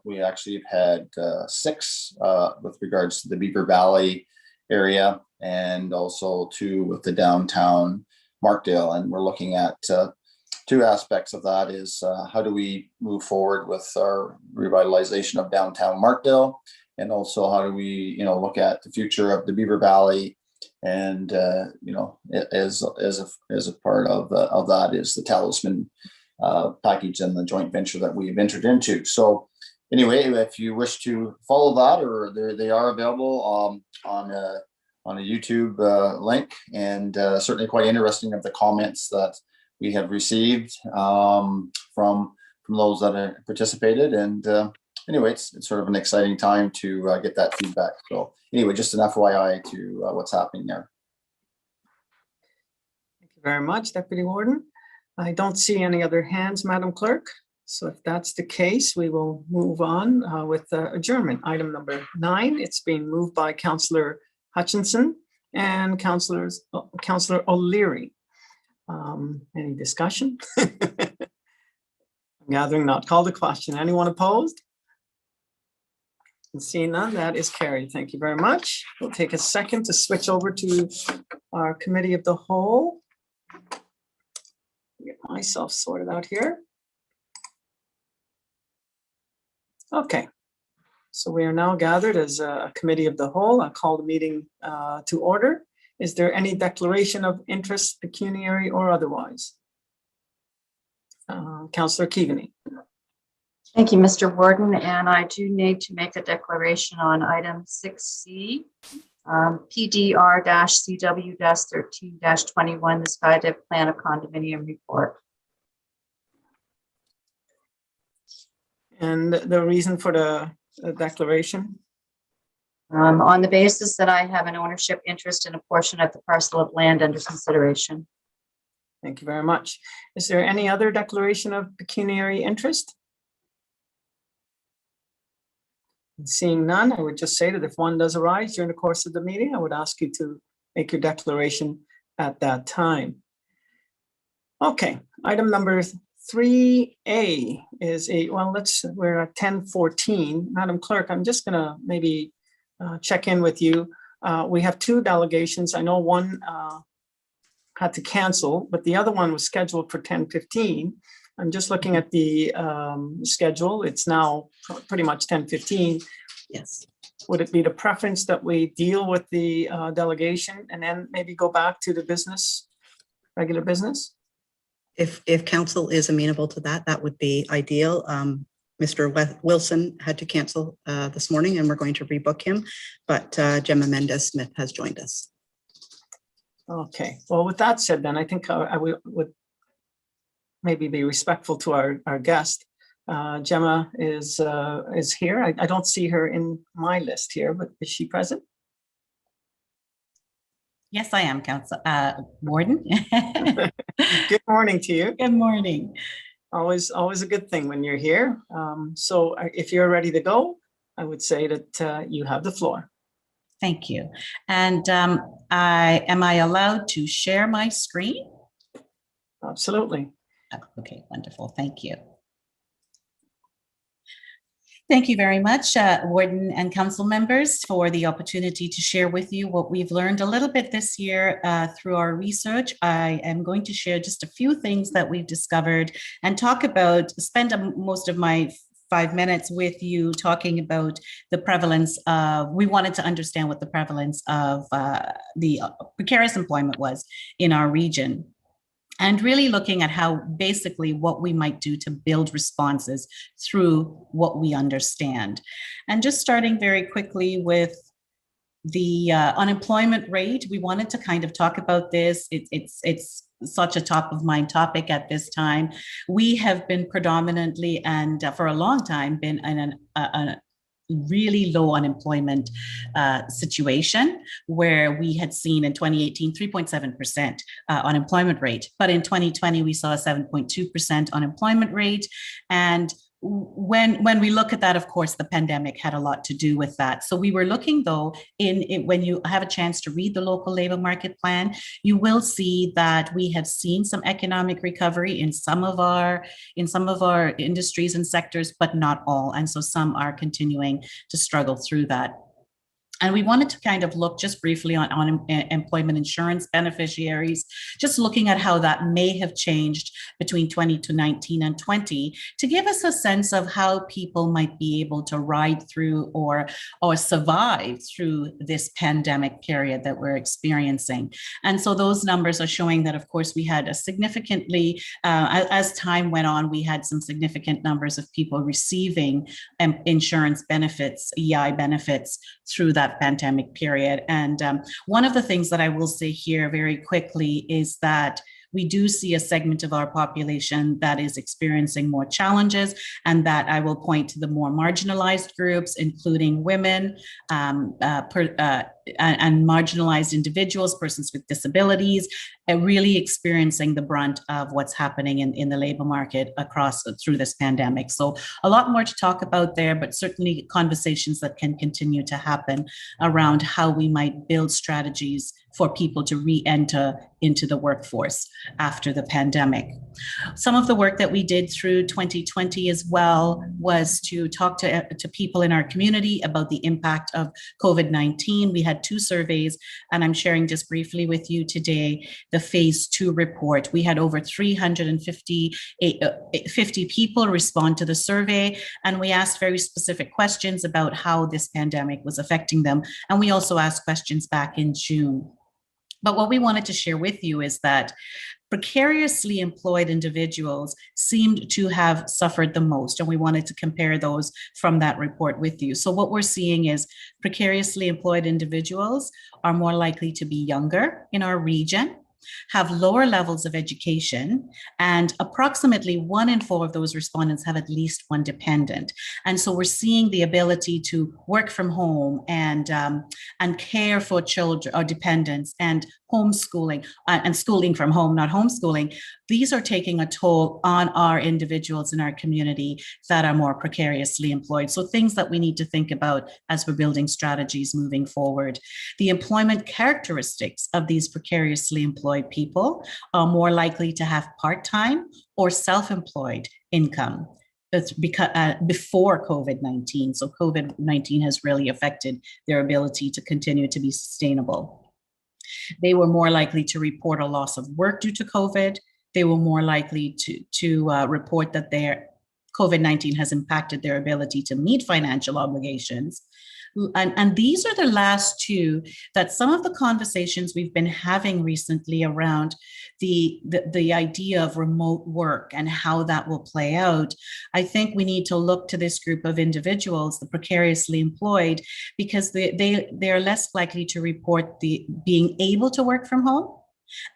We actually have had 6 with regards to the Beaver Valley area, and also 2 with the downtown Markdale. And we're looking at 2 aspects of that is how do we move forward with our revitalization of downtown Markdale, and also how do we look at the future of the Beaver Valley, and as a part of that is the Talisman package and the joint venture that we've entered into. So anyway, if you wish to follow that, or they are available on a YouTube link, and certainly quite interesting of the comments that we have received from those that have participated. And anyway, it's sort of an exciting time to get that feedback. So anyway, just an FYI to what's happening there. Thank you very much, Deputy Warden. I don't see any other hands, Madam Clerk. So if that's the case, we will move on with adjournment. Item number 9, it's being moved by Councillor Hutchinson and Councillor O'Leary. Any discussion? I'm gathering not called a question. Anyone opposed? And seeing none, that is carried. Thank you very much. We'll take a second to switch over to our Committee of the Whole. Get myself sorted out here. Okay, so we are now gathered as a Committee of the Whole. I call the meeting to order. Is there any declaration of interest, pecuniary or otherwise? Councillor Keaveney. Thank you, Mr. Warden. And I do need to make a declaration on item 6C, PDR-CW-13-21, the SkyDeck Plan of Condominium Report. And the reason for the declaration? On the basis that I have an ownership interest in a portion of the parcel of land under consideration. Thank you very much. Is there any other declaration of pecuniary interest? Seeing none, I would just say that if one does arise during the course of the meeting, I would ask you to make your declaration at that time. Okay, item number 3A is we're at 10:14. Madam Clerk, I'm just gonna maybe check in with you. We have 2 delegations. I know one had to cancel, but the other one was scheduled for 10:15. I'm just looking at the schedule. It's now pretty much 10:15. Yes. Would it be the preference that we deal with the delegation and then maybe go back to the business, regular business? If council is amenable to that, that would be ideal. Mr. Wilson had to cancel this morning, and we're going to rebook him, but Gemma Mendes-Smith has joined us. Okay, well, with that said, then I think I would maybe be respectful to our guest. Gemma is here. I don't see her in my list here, but is she present? Yes, I am, Council Warden. Good morning to you. Good morning. Always a good thing when you're here. So if you're ready to go, I would say that you have the floor. Thank you. And am I allowed to share my screen? Absolutely. Oh, okay, wonderful. Thank you. Thank you very much, Warden and Council members, for the opportunity to share with you what we've learned a little bit this year through our research. I am going to share just a few things that we've discovered and spend most of my 5 minutes with you talking about the prevalence of, we wanted to understand what the prevalence of the precarious employment was in our region. And really looking at how basically what we might do to build responses through what we understand. And just starting very quickly with The unemployment rate, we wanted to kind of talk about this. It's such a top of mind topic at this time. We have been predominantly and for a long time been in a really low unemployment situation, where we had seen in 2018 3.7% unemployment rate, but in 2020 we saw a 7.2% unemployment rate. And when we look at that, of course, the pandemic had a lot to do with that. So we were looking, though, when you have a chance to read the local labor market plan, you will see that we have seen some economic recovery in some of our industries and sectors, but not all. And so some are continuing to struggle through that. And we wanted to kind of look just briefly on employment insurance beneficiaries, just looking at how that may have changed between 2019 and 20, to give us a sense of how people might be able to ride through or survive through this pandemic period that we're experiencing. And so those numbers are showing that, of course, we had a significantly, as time went on, we had some significant numbers of people receiving insurance benefits, EI benefits, through that pandemic period. And one of the things that I will say here very quickly is that we do see a segment of our population that is experiencing more challenges, and that I will point to the more marginalized groups, including women and marginalized individuals, persons with disabilities, really experiencing the brunt of what's happening in the labor market through this pandemic. So a lot more to talk about there, but certainly conversations that can continue to happen around how we might build strategies for people to re-enter into the workforce after the pandemic. Some of the work that we did through 2020 as well was to talk to people in our community about the impact of COVID-19. We had 2 surveys, and I'm sharing just briefly with you today the phase 2 report. We had over 350 people respond to the survey, and we asked very specific questions about how this pandemic was affecting them. And we also asked questions back in June. But what we wanted to share with you is that precariously employed individuals seemed to have suffered the most, and we wanted to compare those from that report with you. So what we're seeing is precariously employed individuals are more likely to be younger in our region, have lower levels of education, and approximately 1 in 4 of those respondents have at least one dependent. And so we're seeing the ability to work from home and care for children or dependents, and homeschooling and schooling from home, not homeschooling. These are taking a toll on our individuals in our community that are more precariously employed. So things that we need to think about as we're building strategies moving forward. The employment characteristics of these precariously employed people are more likely to have part-time or self-employed income. That's because before COVID-19. So COVID-19 has really affected their ability to continue to be sustainable. They were more likely to report a loss of work due to COVID. They were more likely to report that their COVID-19 has impacted their ability to meet financial obligations. And these are the last 2 that some of the conversations we've been having recently around the idea of remote work and how that will play out. I think we need to look to this group of individuals, the precariously employed, because they're less likely to report being able to work from home,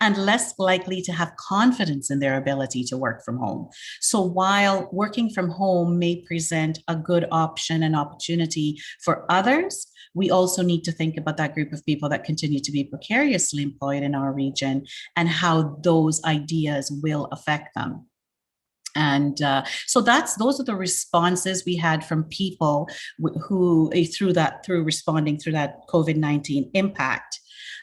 and less likely to have confidence in their ability to work from home. So while working from home may present a good option and opportunity for others, we also need to think about that group of people that continue to be precariously employed in our region and how those ideas will affect them. And so those are the responses we had from people who through responding through that COVID-19 impact.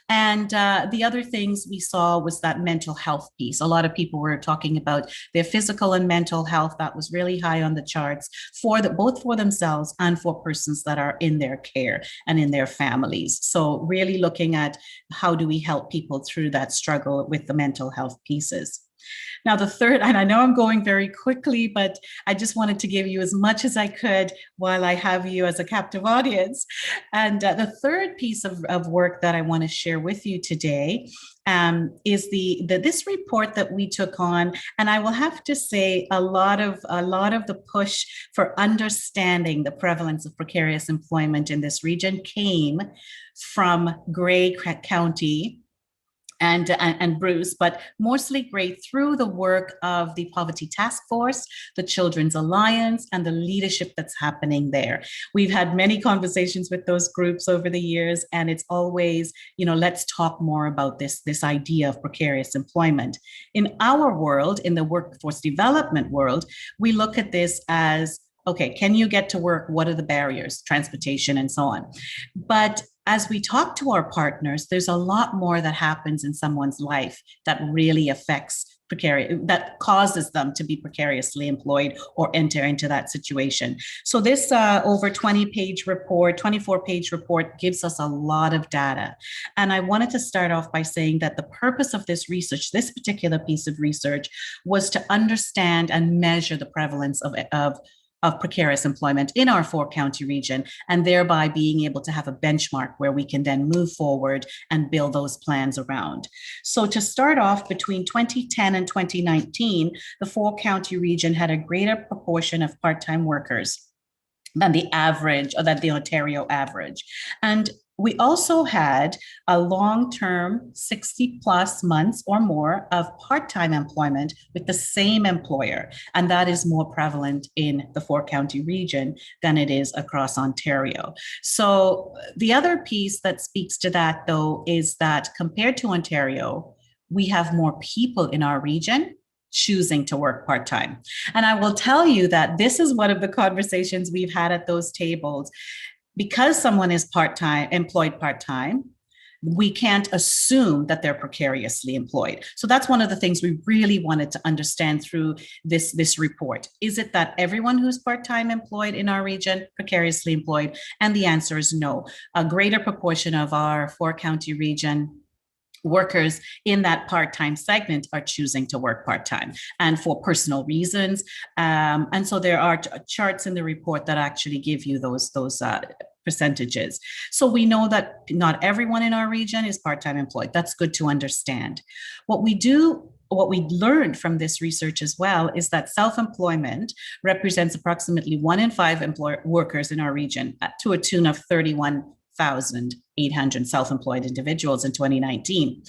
And the other things we saw was that mental health piece. A lot of people were talking about their physical and mental health. That was really high on the charts both for themselves and for persons that are in their care and in their families. So really looking at how do we help people through that struggle with the mental health pieces. Now, the third, and I know I'm going very quickly, but I just wanted to give you as much as I could while I have you as a captive audience. And the third piece of work that I want to share with you today is this report that we took on. And I will have to say a lot of the push for understanding the prevalence of precarious employment in this region came from Grey County and Bruce, but mostly great through the work of the Poverty Task Force, the Children's Alliance, and the leadership that's happening there. We've had many conversations with those groups over the years, and it's always, let's talk more about this idea of precarious employment. In our world, in the workforce development world, we look at this as, okay, can you get to work? What are the barriers? Transportation and so on. But as we talk to our partners, there's a lot more that happens in someone's life that really affects that causes them to be precariously employed or enter into that situation. So this over 24-page report gives us a lot of data. And I wanted to start off by saying that the purpose of this research, this particular piece of research, was to understand and measure the prevalence of precarious employment in our 4-county region, and thereby being able to have a benchmark where we can then move forward and build those plans around. So to start off, between 2010 and 2019, the 4-county region had a greater proportion of part-time workers than the average, or than the Ontario average. And we also had a long-term 60+ months or more of part-time employment with the same employer. And that is more prevalent in the 4-county region than it is across Ontario. So the other piece that speaks to that, though, is that compared to Ontario, we have more people in our region choosing to work part-time. And I will tell you that this is one of the conversations we've had at those tables. Because someone is employed part-time, we can't assume that they're precariously employed. So that's one of the things we really wanted to understand through this report. Is it that everyone who's part-time employed in our region precariously employed? And the answer is no. A greater proportion of our 4-county region workers in that part-time segment are choosing to work part-time and for personal reasons. And so there are charts in the report that actually give you those percentages. So we know that not everyone in our region is part-time employed. That's good to understand. What we learned from this research as well is that self-employment represents approximately 1 in 5 workers in our region, to a tune of 31,800 self-employed individuals in 2019.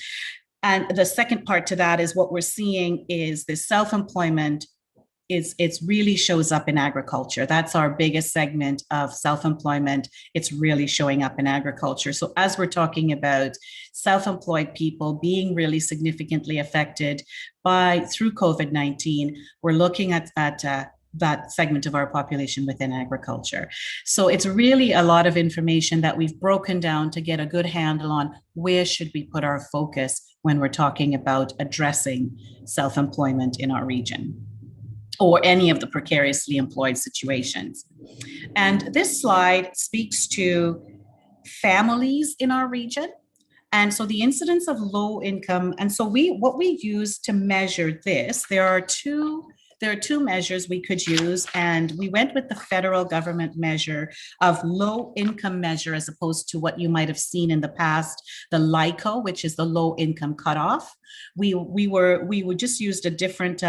And the second part to that is what we're seeing is this self-employment it really shows up in agriculture. That's our biggest segment of self-employment. It's really showing up in agriculture. So as we're talking about self-employed people being really significantly affected through COVID-19, we're looking at that segment of our population within agriculture. So it's really a lot of information that we've broken down to get a good handle on where should we put our focus when we're talking about addressing self-employment in our region, or any of the precariously employed situations. And this slide speaks to families in our region. And so the incidence of low income, and so what we use to measure this, there are two measures we could use, and we went with the federal government measure of low income measure as opposed to what you might have seen in the past, the LICO, which is the low income cutoff. We just used a different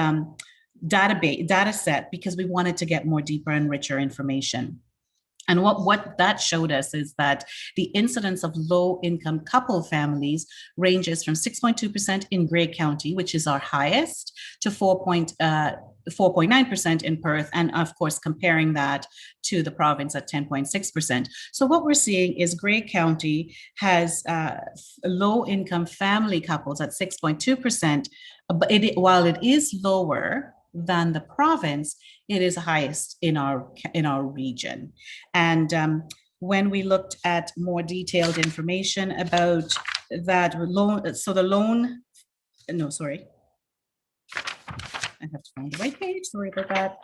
data set because we wanted to get more deeper and richer information. And what that showed us is that the incidence of low-income couple families ranges from 6.2% in Grey County, which is our highest, to 4.9% in Perth, and of course, comparing that to the province at 10.6%. So what we're seeing is Grey County has low-income family couples at 6.2%, but while it is lower than the province, it is highest in our region. And when we looked at more detailed information about that loan, I have to find the right page, sorry about that.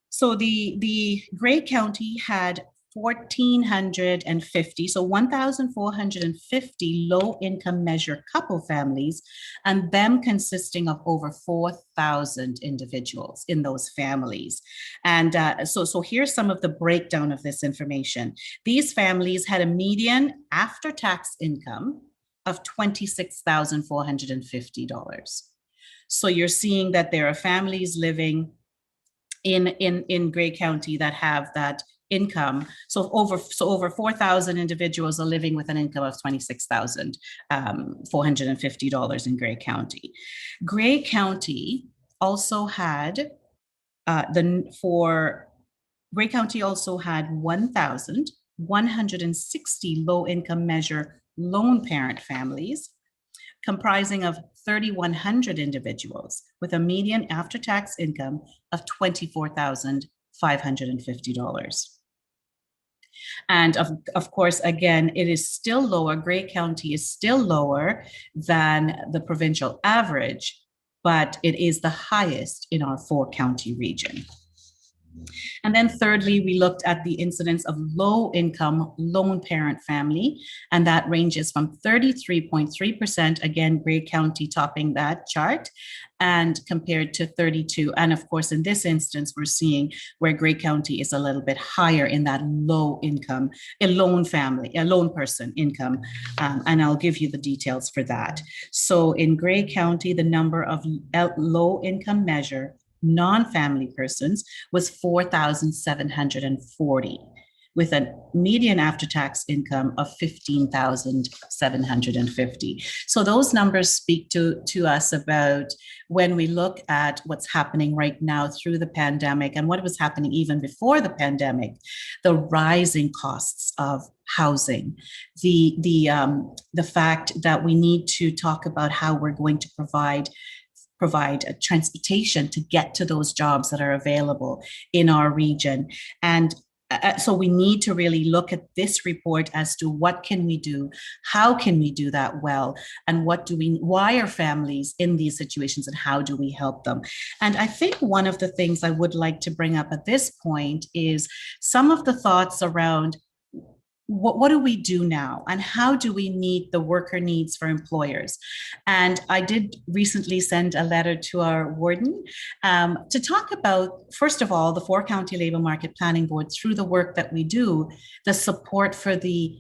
So the Grey County had 1,450, so 1,450 low-income measure couple families, and them consisting of over 4,000 individuals in those families. And so here's some of the breakdown of this information. These families had a median after-tax income of $26,450. So you're seeing that there are families living in Grey County that have that income. So over 4,000 individuals are living with an income of $26,450 in Grey County. Grey County also had Grey County also had 1,160 low-income measure lone parent families, comprising of 3,100 individuals with a median after-tax income of $24,550. And of course, again, it is still lower. Grey County is still lower than the provincial average, but it is the highest in our 4-county region. And then thirdly, we looked at the incidence of low-income lone parent family, and that ranges from 33.3%, again, Grey County topping that chart, and compared to 32. And of course, in this instance, we're seeing where Grey County is a little bit higher in that low income, a lone family, a lone person income. And I'll give you the details for that. So in Grey County, the number of low income measure non-family persons was 4,740, with a median after-tax income of 15,750. So those numbers speak to us about when we look at what's happening right now through the pandemic and what was happening even before the pandemic, the rising costs of housing, the fact that we need to talk about how we're going to provide transportation to get to those jobs that are available in our region. And so we need to really look at this report as to what can we do, how can we do that well, and why are families in these situations and how do we help them? And I think one of the things I would like to bring up at this point is some of the thoughts around what do we do now and how do we meet the worker needs for employers? And I did recently send a letter to our warden to talk about, first of all, the 4-county labor market planning board through the work that we do, the support for the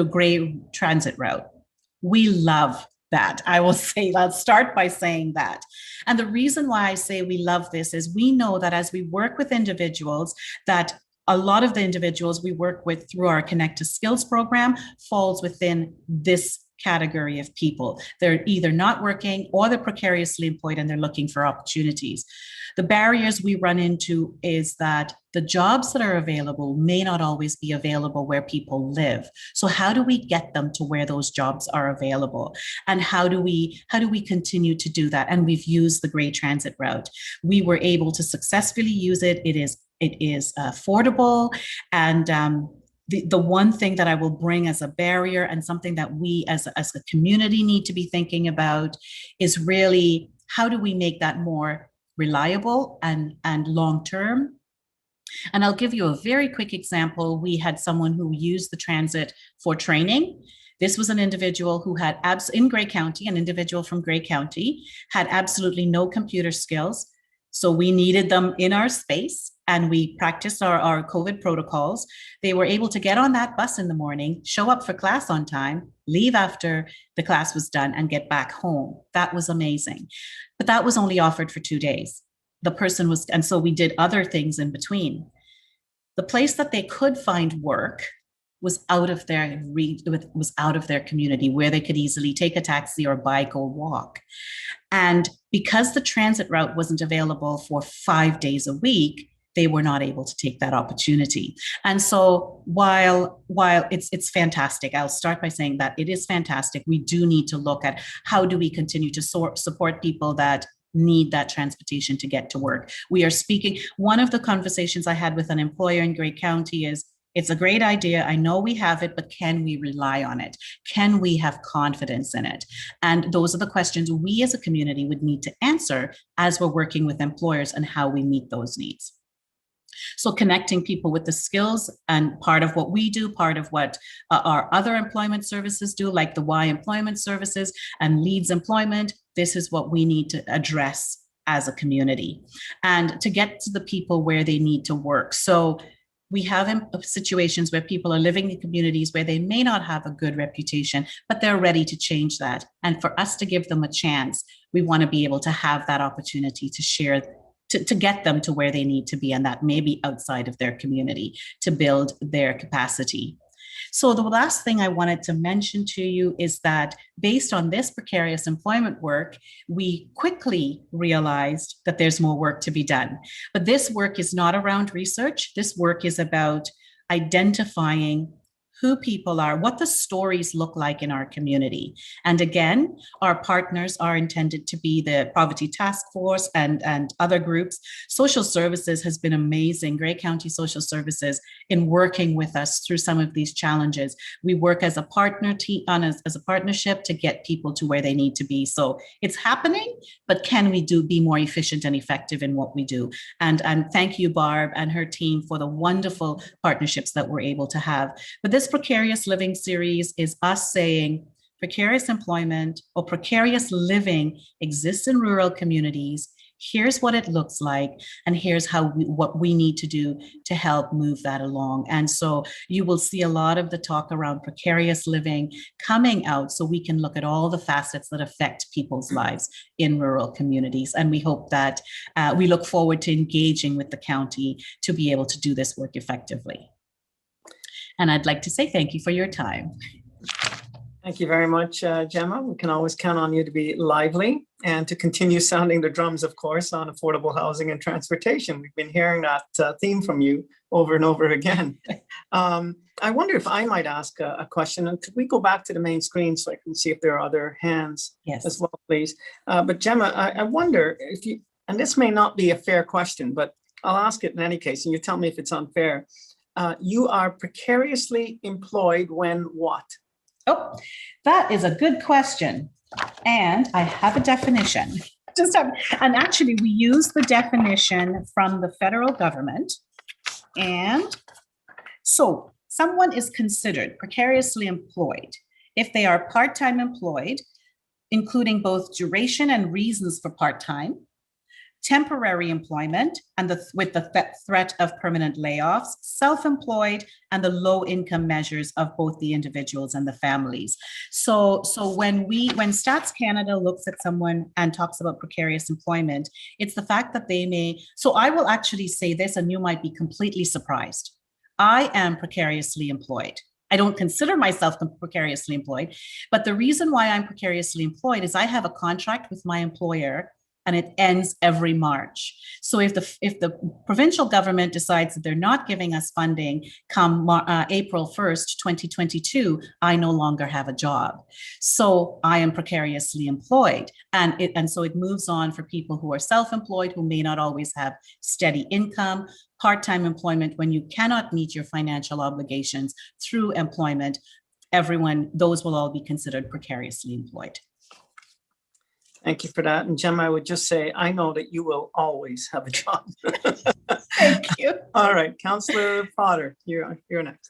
Grey transit route. We love that. I'll start by saying that. And the reason why I say we love this is we know that as we work with individuals, that a lot of the individuals we work with through our Connect to Skills program falls within this category of people. They're either not working or they're precariously employed and they're looking for opportunities. The barriers we run into is that the jobs that are available may not always be available where people live. So how do we get them to where those jobs are available? And how do we continue to do that? And we've used the Grey Transit route. We were able to successfully use it. It is affordable. And the one thing that I will bring as a barrier and something that we as a community need to be thinking about is really how do we make that more reliable and long-term? And I'll give you a very quick example. We had someone who used the transit for training. This was an individual who had in Grey County, an individual from Grey County, had absolutely no computer skills. So we needed them in our space and we practiced our COVID protocols. They were able to get on that bus in the morning, show up for class on time, leave after the class was done and get back home. That was amazing. But that was only offered for 2 days. And so we did other things in between. The place that they could find work was out of their community where they could easily take a taxi or bike or walk. And because the transit route wasn't available for 5 days a week, they were not able to take that opportunity. And so while it's fantastic, I'll start by saying that it is fantastic. We do need to look at how do we continue to support people that need that transportation to get to work. One of the conversations I had with an employer in Grey County is, it's a great idea. I know we have it, but can we rely on it? Can we have confidence in it? And those are the questions we as a community would need to answer as we're working with employers and how we meet those needs. So connecting people with the skills, and part of what we do, part of what our other employment services do, like the Y employment services and Leeds employment, this is what we need to address as a community and to get to the people where they need to work. So we have situations where people are living in communities where they may not have a good reputation, but they're ready to change that. And for us to give them a chance, we want to be able to have that opportunity to share, to get them to where they need to be, and that may be outside of their community, to build their capacity. So the last thing I wanted to mention to you is that based on this precarious employment work, we quickly realized that there's more work to be done. But this work is not around research. This work is about identifying who people are, what the stories look like in our community. And again, our partners are intended to be the Poverty Task Force and other groups. Social Services has been amazing, Grey County Social Services, in working with us through some of these challenges. We work as a partner as a partnership to get people to where they need to be. So it's happening, but can we be more efficient and effective in what we do? And thank you, Barb and her team, for the wonderful partnerships that we're able to have. But this precarious living series is us saying precarious employment or precarious living exists in rural communities. Here's what it looks like, and here's what we need to do to help move that along. And so you will see a lot of the talk around precarious living coming out, so we can look at all the facets that affect people's lives in rural communities. And we hope that we look forward to engaging with the county to be able to do this work effectively. And I'd like to say thank you for your time. Thank you very much, Gemma. We can always count on you to be lively and to continue sounding the drums, of course, on affordable housing and transportation. We've been hearing that theme from you over and over again. I wonder if I might ask a question, and could we go back to the main screen so I can see if there are other hands as well, please? But Gemma, I wonder if you, and this may not be a fair question, but I'll ask it in any case, and you tell me if it's unfair. You are precariously employed when what? Oh, that is a good question. And I have a definition. And actually we use the definition from the federal government. And so someone is considered precariously employed if they are part-time employed, including both duration and reasons for part-time, temporary employment, and with the threat of permanent layoffs, self-employed, and the low income measures of both the individuals and the families. So when Stats Canada looks at someone and talks about precarious employment, it's the fact that they may, so I will actually say this, and you might be completely surprised. I am precariously employed. I don't consider myself precariously employed, but the reason why I'm precariously employed is I have a contract with my employer and it ends every March. So if the provincial government decides that they're not giving us funding come April 1st, 2022, I no longer have a job. So I am precariously employed. And so it moves on for people who are self-employed, who may not always have steady income, part-time employment when you cannot meet your financial obligations through employment. Those will all be considered precariously employed. Thank you for that. And Gemma, I would just say, I know that you will always have a job. Thank you. All right, Councillor Potter, you're next.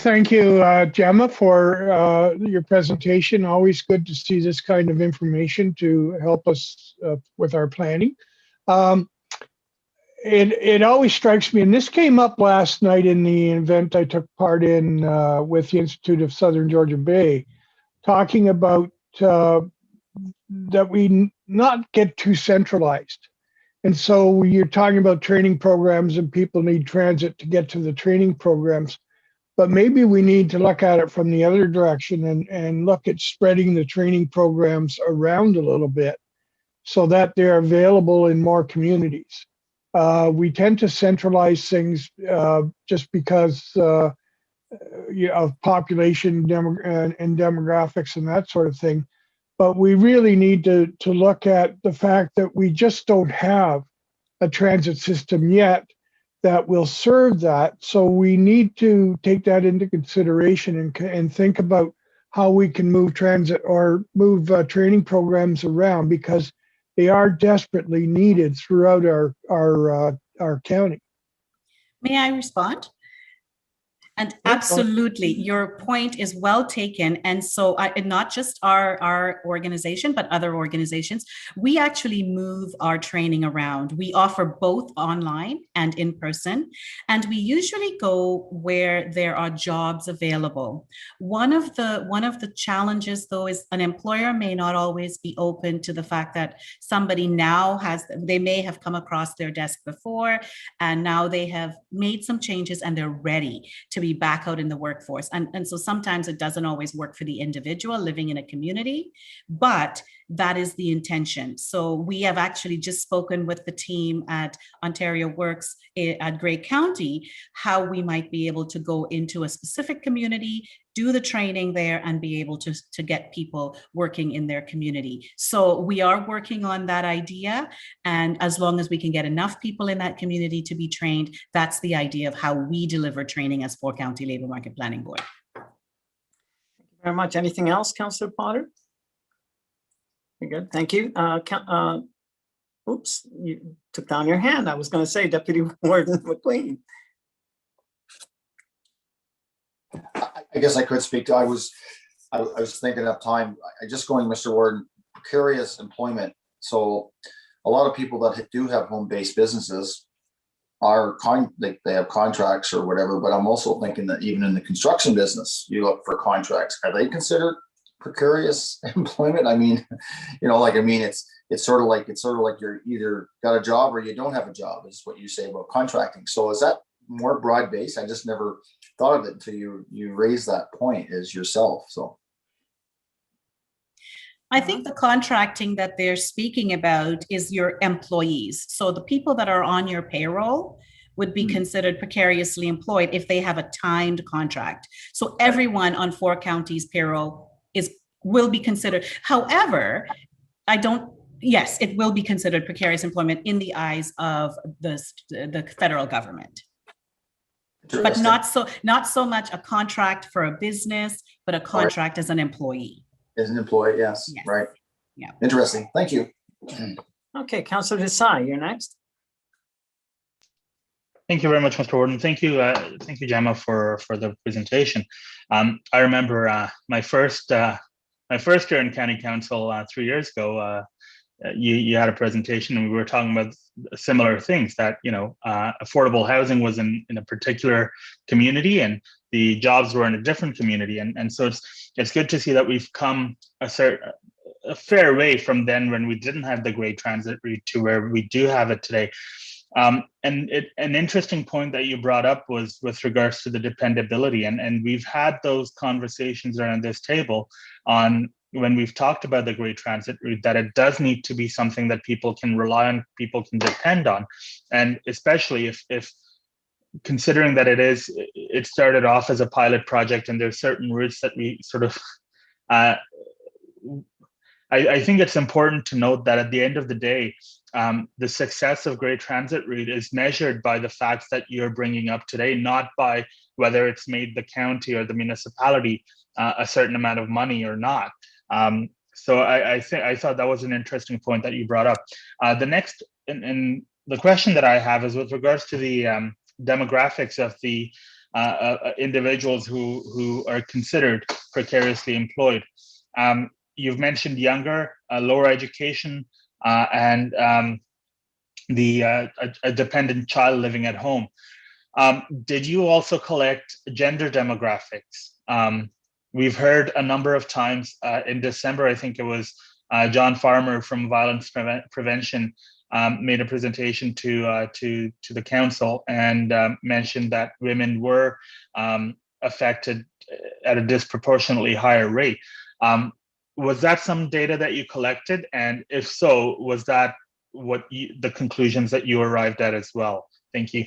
Thank you, Gemma, for your presentation. Always good to see this kind of information to help us with our planning. It always strikes me, and this came up last night in the event I took part in with the Institute of Southern Georgia Bay, talking about that we not get too centralized. And so you're talking about training programs and people need transit to get to the training programs, but maybe we need to look at it from the other direction and look at spreading the training programs around a little bit so that they're available in more communities. We tend to centralize things just because of population and demographics and that sort of thing. But we really need to look at the fact that we just don't have a transit system yet that will serve that. So we need to take that into consideration and think about how we can move transit or move training programs around, because they are desperately needed throughout our county. May I respond? And absolutely, your point is well taken. And so not just our organization, but other organizations, we actually move our training around. We offer both online and in person, and we usually go where there are jobs available. One of the challenges, though, is an employer may not always be open to the fact that somebody now they may have come across their desk before, and now they have made some changes and they're ready to be back out in the workforce. And so sometimes it doesn't always work for the individual living in a community, but that is the intention. So we have actually just spoken with the team at Ontario Works at Grey County, how we might be able to go into a specific community, do the training there, and be able to get people working in their community. So we are working on that idea. And as long as we can get enough people in that community to be trained, that's the idea of how we deliver training as 4 County Labour Market Planning Board. Thank you very much. Anything else, Councillor Potter? Very good, thank you. Oops, you took down your hand. I was going to say Deputy Warden McQueen. I guess I could speak to, I was thinking of time, I just going, Mr. Warden, precarious employment. So a lot of people that do have home-based businesses are they have contracts or whatever, but I'm also thinking that even in the construction business, you look for contracts. Are they considered precarious employment? I mean, it's sort of like you're either got a job or you don't have a job, is what you say about contracting. So is that more broad-based? I just never thought of it until you raised that point as yourself. So I think the contracting that they're speaking about is your employees. So the people that are on your payroll would be considered precariously employed if they have a timed contract. So everyone on 4 counties payroll will be considered. However, yes, it will be considered precarious employment in the eyes of the federal government. But not so much a contract for a business, but a contract as an employee. As an employee, yes. Right. Yeah. Interesting. Thank you. Okay, Councillor Desai, you're next. Thank you very much, Mr. Warden. Thank you, Gemma, for the presentation. I remember my first year in County Council 3 years ago. You had a presentation, and we were talking about similar things, that affordable housing was in a particular community, and the jobs were in a different community, and so it's good to see that we've come a fair way from then, when we didn't have the great transit route, to where we do have it today. And an interesting point that you brought up was with regards to the dependability, and we've had those conversations around this table on when we've talked about the great transit route, that it does need to be something that people can rely on, people can depend on, and especially if considering that it started off as a pilot project, and there's certain routes that we sort of I think it's important to note that at the end of the day, the success of Great Transit Route is measured by the facts that you're bringing up today, not by whether it's made the county or the municipality a certain amount of money or not. So I thought that was an interesting point that you brought up. The next, and the question that I have is with regards to the demographics of the individuals who are considered precariously employed. You've mentioned younger, lower education, and a dependent child living at home. Did you also collect gender demographics? We've heard a number of times in December, I think it was John Farmer from Violence Prevention made a presentation to the council and mentioned that women were affected at a disproportionately higher rate. Was that some data that you collected? And if so, was that the conclusions that you arrived at as well? Thank you.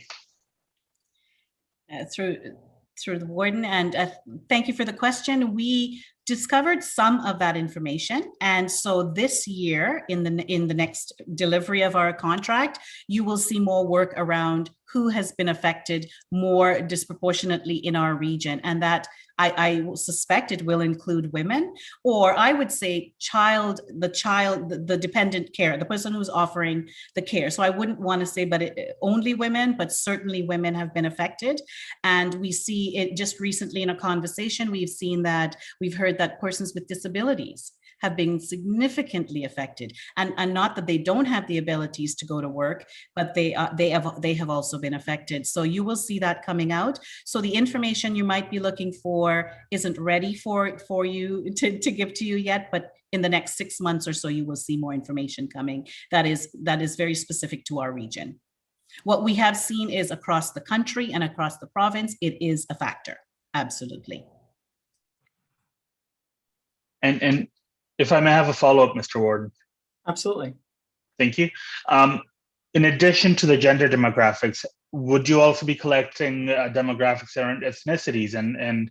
Through the warden, and thank you for the question. We discovered some of that information, and so this year, in the next delivery of our contract, you will see more work around who has been affected more disproportionately in our region, and that I suspect it will include women, or I would say the dependent care, the person who's offering the care. So I wouldn't want to say, but only women, but certainly women have been affected. And we see it just recently in a conversation, we've heard that persons with disabilities have been significantly affected, and not that they don't have the abilities to go to work, but they have also been affected. So you will see that coming out. So the information you might be looking for isn't ready for you to give to you yet, but in the next 6 months or so, you will see more information coming that is very specific to our region. What we have seen is across the country and across the province, it is a factor. Absolutely. And if I may have a follow-up, Mr. Warden. Absolutely. Thank you. In addition to the gender demographics, would you also be collecting demographics around ethnicities and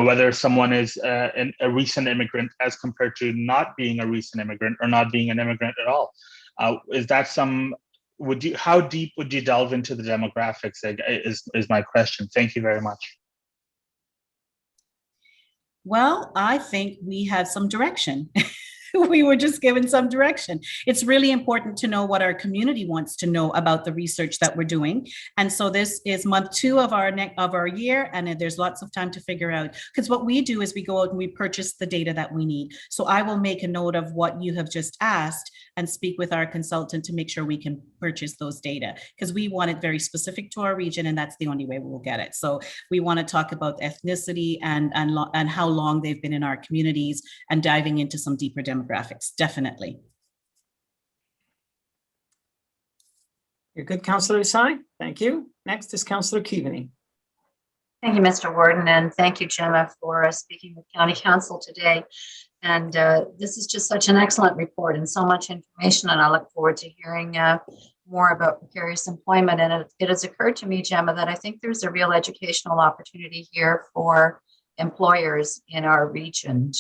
whether someone is a recent immigrant as compared to not being a recent immigrant or not being an immigrant at all? Is that how deep would you delve into the demographics is my question. Thank you very much. Well, I think we have some direction. We were just given some direction. It's really important to know what our community wants to know about the research that we're doing. And so this is month 2 of our year, and there's lots of time to figure out, because what we do is we go out and we purchase the data that we need. So I will make a note of what you have just asked and speak with our consultant to make sure we can purchase those data, because we want it very specific to our region, and that's the only way we will get it. So we want to talk about ethnicity and how long they've been in our communities, and diving into some deeper demographics, definitely. You're good, Councillor Isai. Thank you. Next is Councillor Keaveney. Thank you, Mr. Warden, and thank you, Gemma, for speaking with County Council today. And this is just such an excellent report and so much information, and I look forward to hearing more about precarious employment. And it has occurred to me, Gemma, that I think there's a real educational opportunity here for employers in our region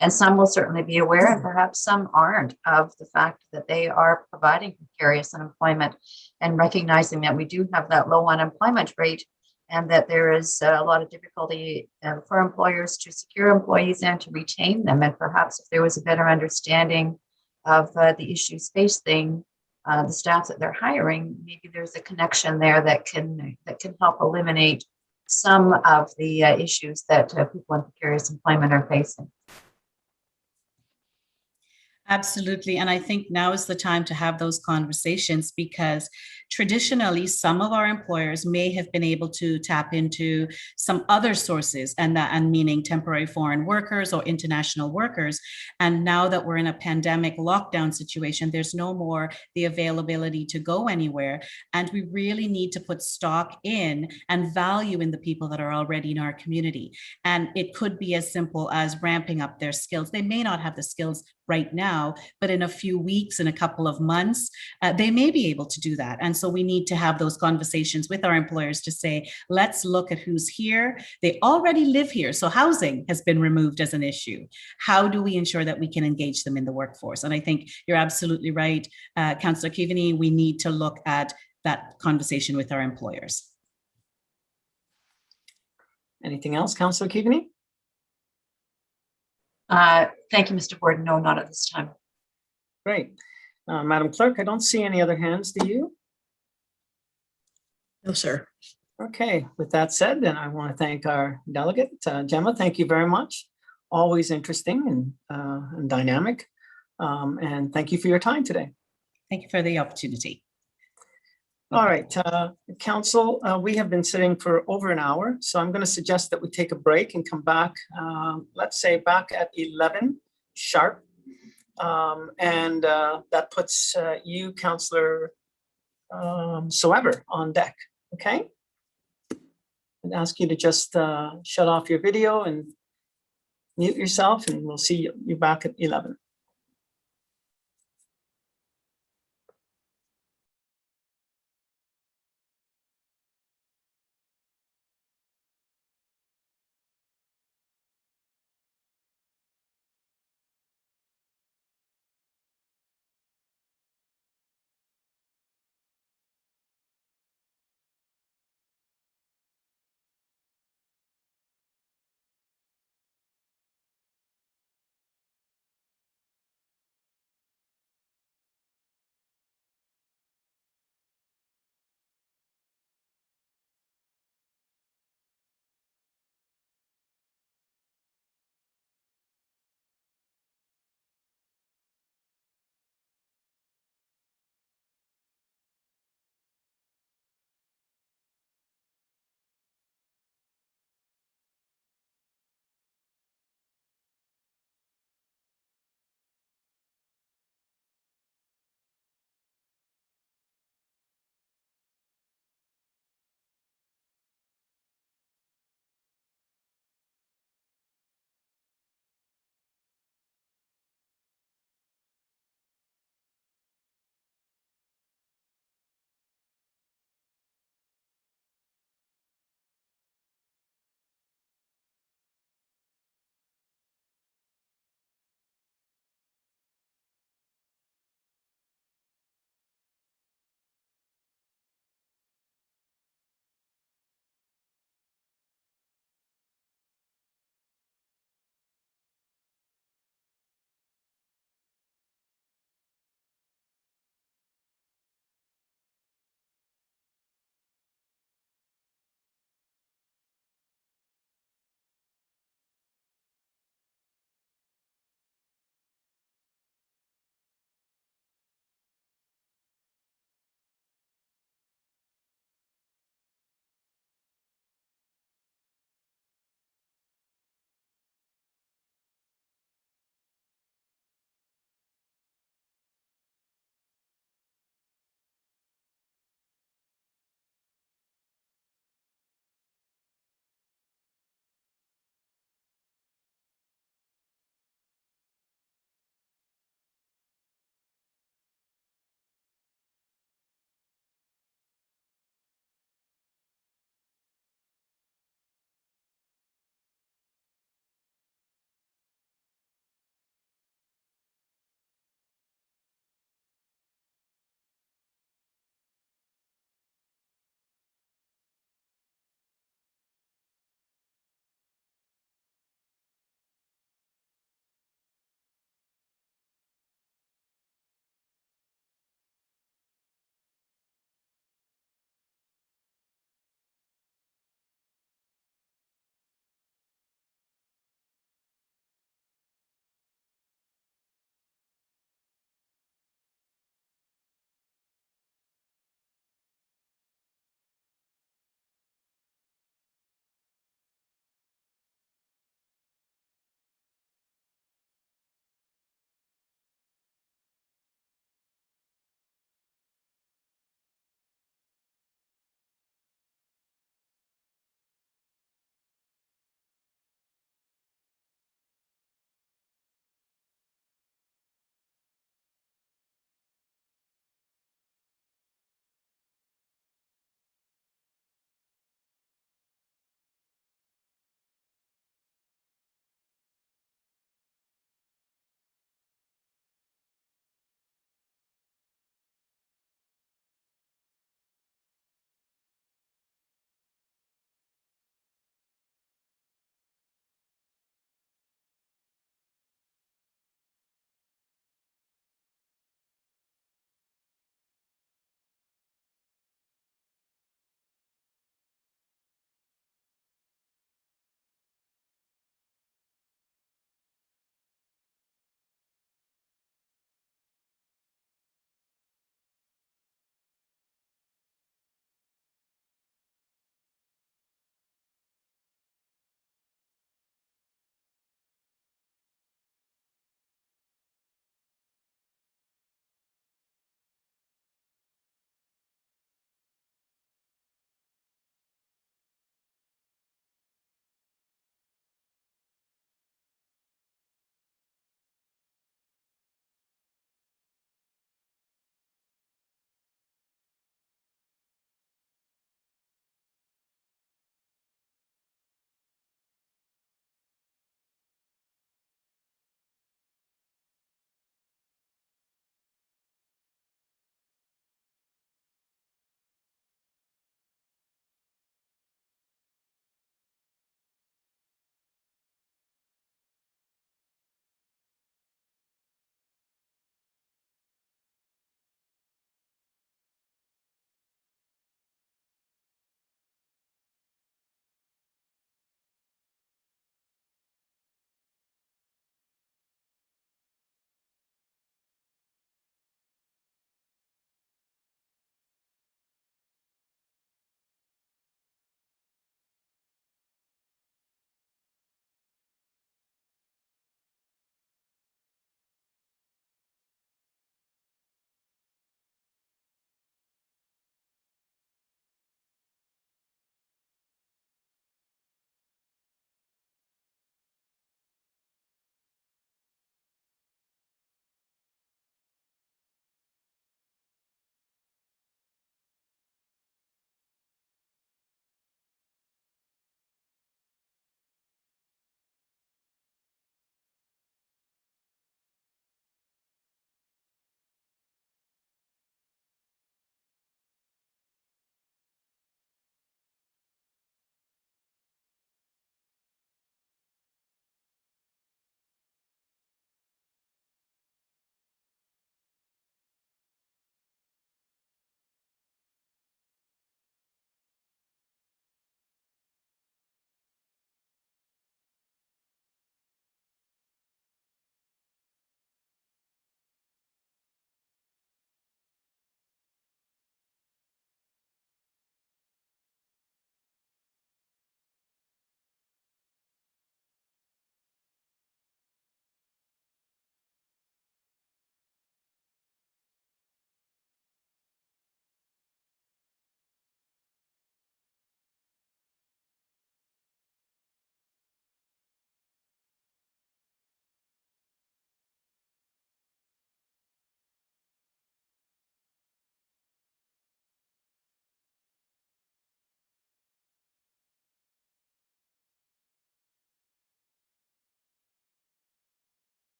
and some will certainly be aware, and perhaps some aren't, of the fact that they are providing precarious unemployment, and recognizing that we do have that low unemployment rate, and that there is a lot of difficulty for employers to secure employees and to retain them. And perhaps if there was a better understanding of the issues facing the staff that they're hiring, maybe there's a connection there that can help eliminate some of the issues that people in precarious employment are facing. Absolutely. And I think now is the time to have those conversations, because traditionally some of our employers may have been able to tap into some other sources, and meaning temporary foreign workers or international workers. And now that we're in a pandemic lockdown situation, there's no more the availability to go anywhere. And we really need to put stock in and value in the people that are already in our community. And it could be as simple as ramping up their skills. They may not have the skills right now, but in a few weeks, in a couple of months, they may be able to do that. And so we need to have those conversations with our employers to say, let's look at who's here. They already live here. So housing has been removed as an issue. How do we ensure that we can engage them in the workforce? And I think you're absolutely right, Councillor Keaveney, we need to look at that conversation with our employers. Anything else, Councillor Keaveney? Thank you, Mr. Warden. No, not at this time. Great. Madam Clerk, I don't see any other hands. Do you? No, sir. Okay. With that said, then I want to thank our delegate, Gemma. Thank you very much. Always interesting and dynamic. And thank you for your time today. Thank you for the opportunity. All right, Council, we have been sitting for over an hour, so I'm going to suggest that we take a break and come back, let's say back at 11 sharp. And that puts you, Councillor Soever, on deck, okay? I'd ask you to just shut off your video and mute yourself, and we'll see you back at 11.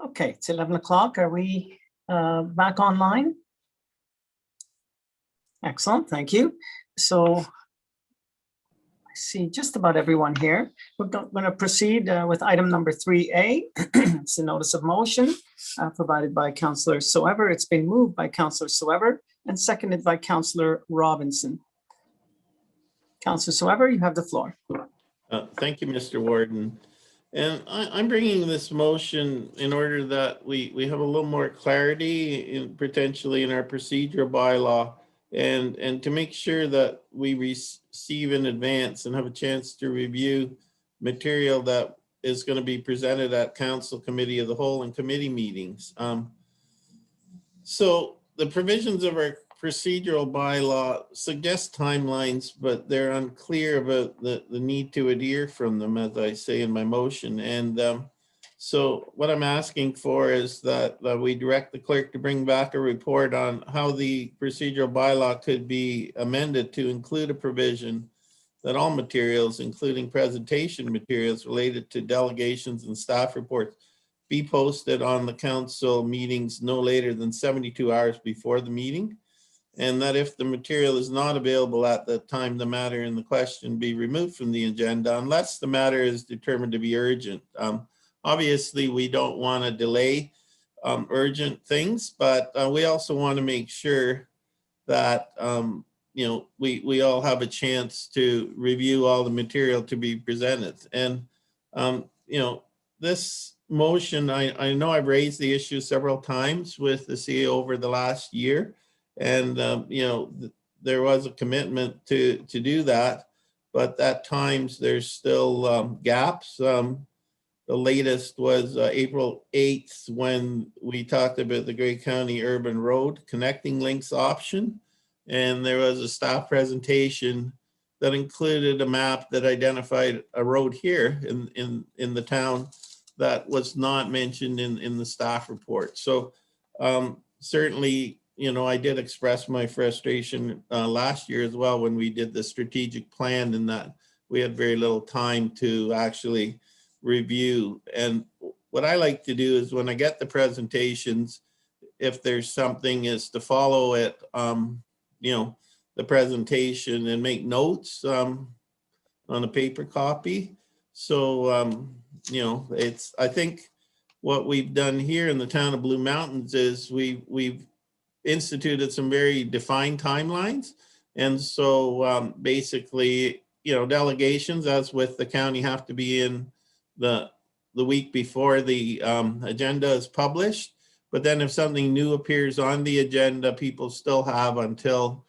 Okay, it's 11 o'clock. Are we back online? Excellent, thank you. So I see just about everyone here. We're going to proceed with item number 3A. It's a notice of motion provided by Councillor Soever. It's been moved by Councillor Soever and seconded by Councillor Robinson. Councillor Soever, you have the floor. Thank you, Mr. Warden. And I'm bringing this motion in order that we have a little more clarity potentially in our procedural bylaw and to make sure that we receive in advance and have a chance to review material that is going to be presented at Council Committee of the Whole and committee meetings. So the provisions of our procedural bylaw suggest timelines, but they're unclear about the need to adhere from them, as I say in my motion. And so what I'm asking for is that we direct the clerk to bring back a report on how the procedural bylaw could be amended to include a provision that all materials, including presentation materials related to delegations and staff reports, be posted on the council meetings no later than 72 hours before the meeting. And that if the material is not available at the time the matter in the question be removed from the agenda unless the matter is determined to be urgent. Obviously, we don't want to delay urgent things, but we also want to make sure that you know, we all have a chance to review all the material to be presented. And you know, this motion, I know I've raised the issue several times with the CEO over the last year. And, you know, there was a commitment to do that, but at times there's still gaps. The latest was April 8th when we talked about the Grey County Urban Road Connecting Links option. And there was a staff presentation that included a map that identified a road here in the town that was not mentioned in the staff report. So certainly, you know, I did express my frustration last year as well when we did the strategic plan, in that we had very little time to actually review. And what I like to do is when I get the presentations, if there's something, is to follow it, you know, the presentation and make notes on a paper copy. So, you know, I think what we've done here in the town of Blue Mountains is we've instituted some very defined timelines. And so basically, you know, delegations, as with the county, have to be in the week before the agenda is published. But then if something new appears on the agenda, people still have until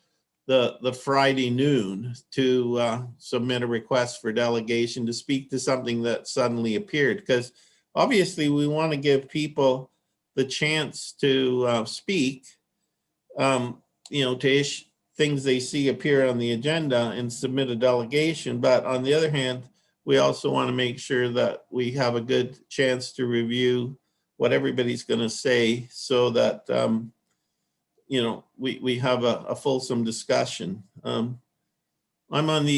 the Friday noon to submit a request for delegation to speak to something that suddenly appeared. Because obviously we want to give people the chance to speak, you know, to things they see appear on the agenda and submit a delegation. But on the other hand, we also want to make sure that we have a good chance to review what everybody's going to say, so that, you know, we have a fulsome discussion. I'm on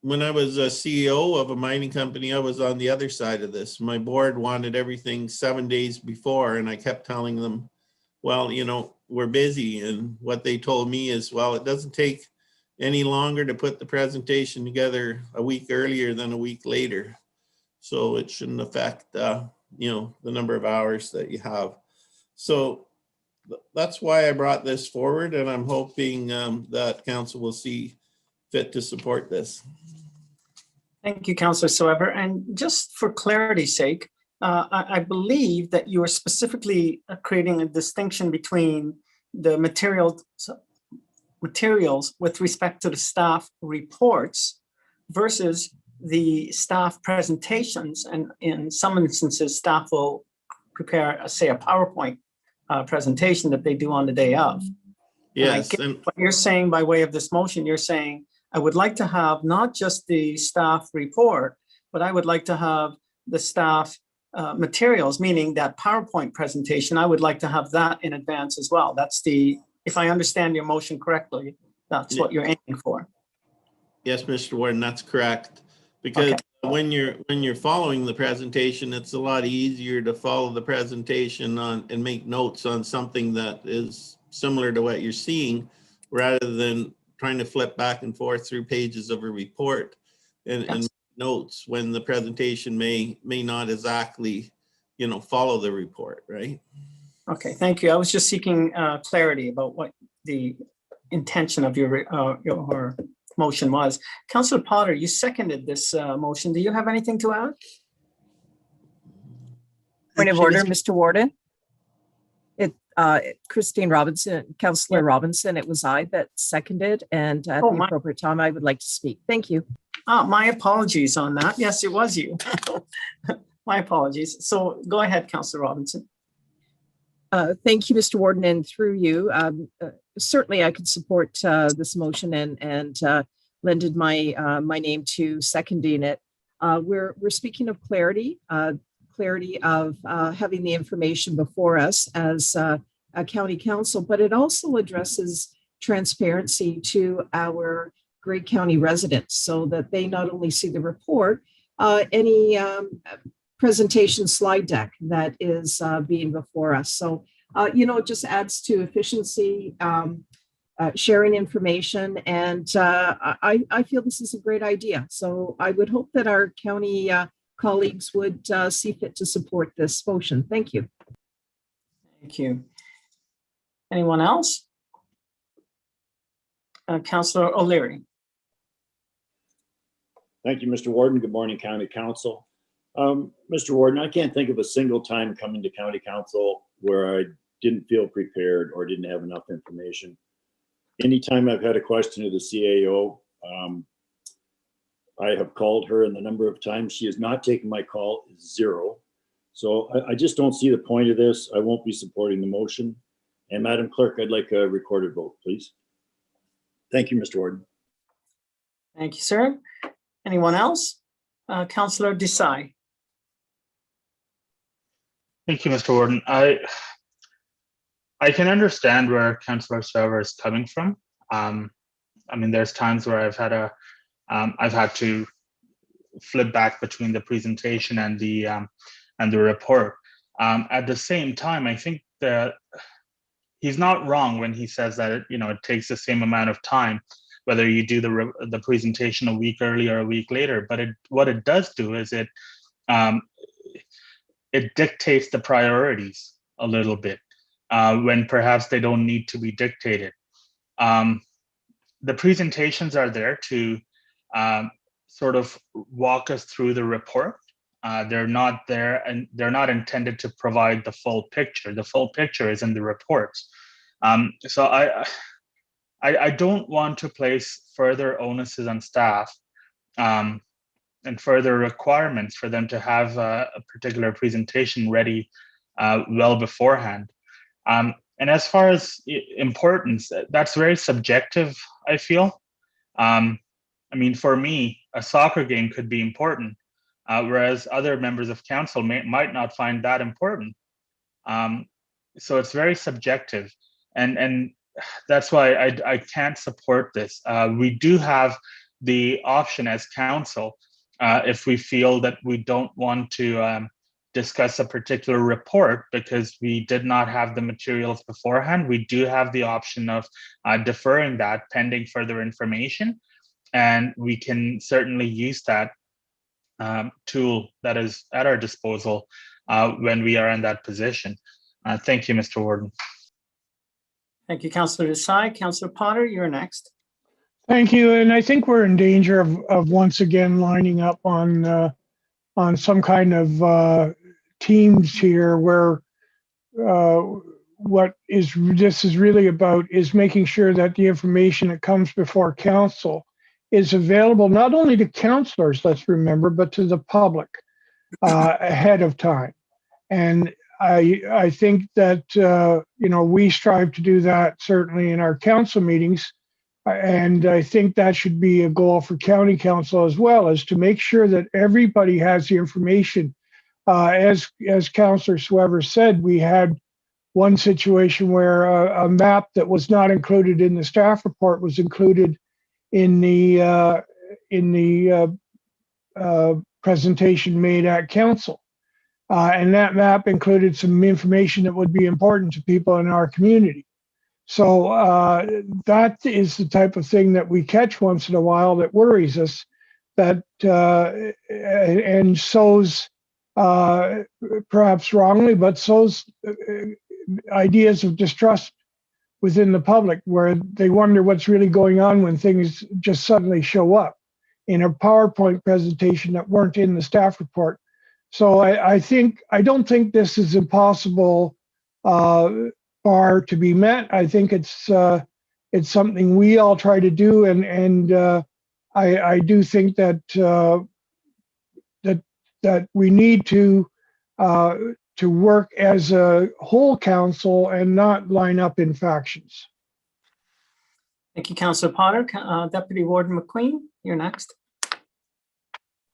when I was a CEO of a mining company, I was on the other side of this. My board wanted everything 7 days before, and I kept telling them, well, you know, we're busy. And what they told me is, well, it doesn't take any longer to put the presentation together a week earlier than a week later. So it shouldn't affect, you know, the number of hours that you have. So that's why I brought this forward, and I'm hoping that council will see fit to support this. Thank you, Councillor Soever. And just for clarity's sake, I believe that you are specifically creating a distinction between the material materials with respect to the staff reports versus the staff presentations. And in some instances, staff will prepare, say, a PowerPoint presentation that they do on the day of. Yes. And what you're saying by way of this motion, you're saying, I would like to have not just the staff report, but I would like to have the staff materials, meaning that PowerPoint presentation, I would like to have that in advance as well. That's if I understand your motion correctly, that's what you're aiming for. Yes, Mr. Warden, that's correct. Because when you're following the presentation, it's a lot easier to follow the presentation and make notes on something that is similar to what you're seeing, rather than trying to flip back and forth through pages of a report and notes when the presentation may not exactly, follow the report, right? Okay, thank you. I was just seeking clarity about what the intention of your motion was. Councillor Potter, you seconded this motion. Do you have anything to add? Point of order, Mr. Warden. Christine Robinson, Councillor Robinson, it was I that seconded, and at the appropriate time, I would like to speak. Thank you. My apologies on that. Yes, it was you. My apologies. So go ahead, Councillor Robinson. Thank you, Mr. Warden, and through you. Certainly, I could support this motion and lended my name to seconding it. We're speaking of clarity of having the information before us as a county council, but it also addresses transparency to our Grey County residents so that they not only see the report, any presentation slide deck that is being before us. So, it just adds to efficiency, sharing information, and I feel this is a great idea. So I would hope that our county colleagues would see fit to support this motion. Thank you. Thank you. Anyone else? Councillor O'Leary. Thank you, Mr. Warden. Good morning, County Council. Mr. Warden, I can't think of a single time coming to County Council where I didn't feel prepared or didn't have enough information. Anytime I've had a question to the CAO, I have called her, and the number of times she has not taken my call is 0. So I just don't see the point of this. I won't be supporting the motion. And Madam Clerk, I'd like a recorded vote, please. Thank you, Mr. Warden. Thank you, sir. Anyone else? Councillor Desai. Thank you, Mr. Warden. I can understand where Councillor Server is coming from. I mean, there's times where I've had to flip back between the presentation and the report. At the same time, I think that he's not wrong when he says that it takes the same amount of time whether you do the presentation a week early or a week later. But what it does do is it dictates the priorities a little bit when perhaps they don't need to be dictated. The presentations are there to sort of walk us through the report. They're not there, and they're not intended to provide the full picture. The full picture is in the reports. So I don't want to place further onuses on staff and further requirements for them to have a particular presentation ready well beforehand. And as far as importance, that's very subjective, I feel. I mean, for me, a soccer game could be important, whereas other members of council might not find that important. So it's very subjective. And that's why I can't support this. We do have the option as council, if we feel that we don't want to discuss a particular report because we did not have the materials beforehand, we do have the option of deferring that pending further information. And we can certainly use that tool that is at our disposal when we are in that position. Thank you, Mr. Warden. Thank you, Councillor Desai. Councillor Potter, you're next. Thank you. And I think we're in danger of once again lining up on some kind of teams here where what this is really about is making sure that the information that comes before council is available not only to councillors, let's remember, but to the public ahead of time. And I think that, we strive to do that certainly in our council meetings. And I think that should be a goal for county council as well, is to make sure that everybody has the information. As Councillor Swever said, we had one situation where a map that was not included in the staff report was included in the presentation made at council. And that map included some information that would be important to people in our community. So that is the type of thing that we catch once in a while that worries us, that and sows, perhaps wrongly, but sows ideas of distrust within the public, where they wonder what's really going on when things just suddenly show up in a PowerPoint presentation that weren't in the staff report. So I don't think this is impossible bar to be met. I think it's something we all try to do, and I do think that that we need to work as a whole council and not line up in factions. Thank you, Councillor Potter. Deputy Warden McQueen, you're next.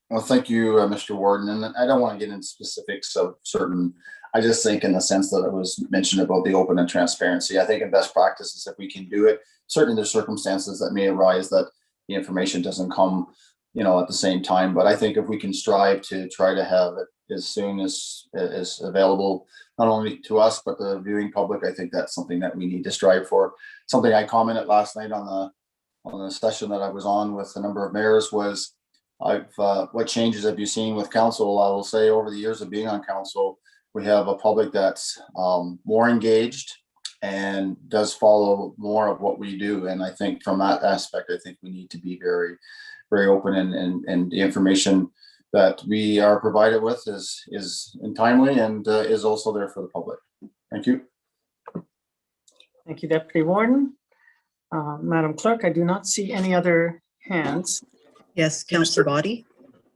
Well, thank you, Mr. Warden. And I don't want to get into specifics of certain, I just think in the sense that it was mentioned about the open and transparency, I think in best practices, if we can do it, certainly there's circumstances that may arise that the information doesn't come, at the same time. But I think if we can strive to try to have it as soon as available, not only to us, but the viewing public, I think that's something that we need to strive for. Something I commented last night on the session that I was on with a number of mayors was, what changes have you seen with council? I will say over the years of being on council, we have a public that's more engaged and does follow more of what we do. And I think from that aspect, I think we need to be very, very open, and the information that we are provided with is timely and is also there for the public. Thank you. Thank you, Deputy Warden. Madam Clerk, I do not see any other hands. Yes, Councillor Body.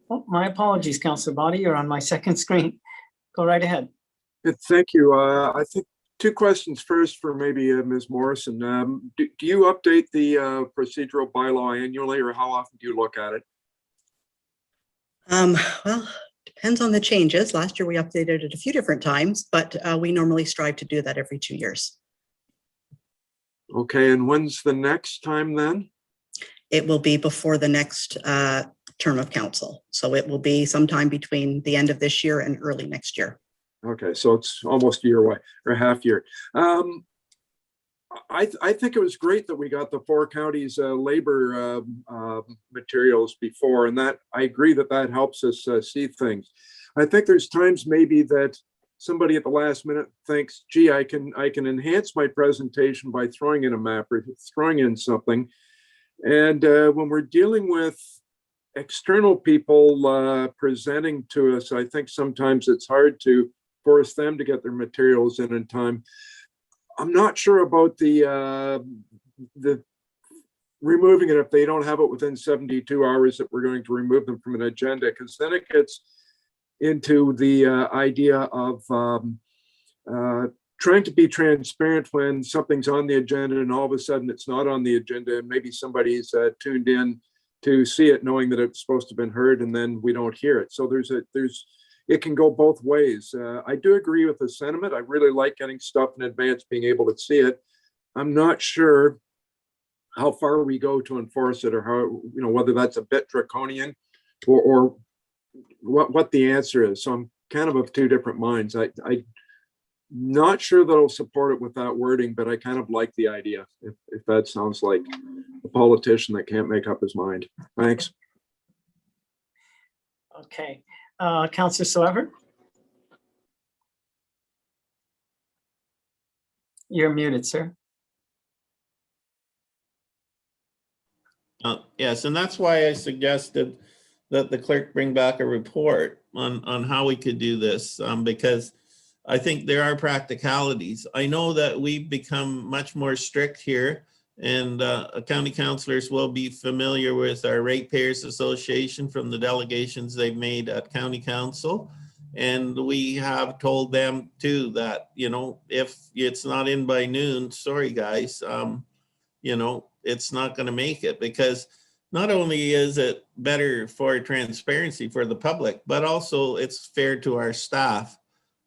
Oh, my apologies, Councillor Body. You're on my second screen. Go right ahead. Thank you. I think two questions. First, for maybe Ms. Morrison. Do you update the procedural bylaw annually, or how often do you look at it? Well, depends on the changes. Last year we updated it a few different times, but we normally strive to do that every 2 years. Okay, and when's the next time then? It will be before the next term of council. So it will be sometime between the end of this year and early next year. Okay, so it's almost a year away, or a half year. I think it was great that we got the 4 counties labor materials before, and that I agree that helps us see things. I think there's times maybe that somebody at the last minute thinks, gee, I can enhance my presentation by throwing in a map or throwing in something. And when we're dealing with external people presenting to us, I think sometimes it's hard to force them to get their materials in time. I'm not sure about the removing it if they don't have it within 72 hours that we're going to remove them from an agenda, because then it gets into the idea of trying to be transparent when something's on the agenda and all of a sudden it's not on the agenda, and maybe somebody's tuned in to see it knowing that it's supposed to have been heard, and then we don't hear it. So it can go both ways. I do agree with the sentiment. I really like getting stuff in advance, being able to see it. I'm not sure how far we go to enforce it, or how, whether that's a bit draconian or what the answer is. So I'm kind of two different minds. I'm not sure that I'll support it with that wording, but I kind of like the idea, if that sounds like a politician that can't make up his mind. Thanks. Okay. Councillor Swever? You're muted, sir. Yes, and that's why I suggested that the clerk bring back a report on how we could do this, because I think there are practicalities. I know that we've become much more strict here, and county councillors will be familiar with our Ratepayers Association from the delegations they've made at county council. And we have told them too that, you know, if it's not in by noon, sorry guys, you know, it's not going to make it, because not only is it better for transparency for the public, but also it's fair to our staff.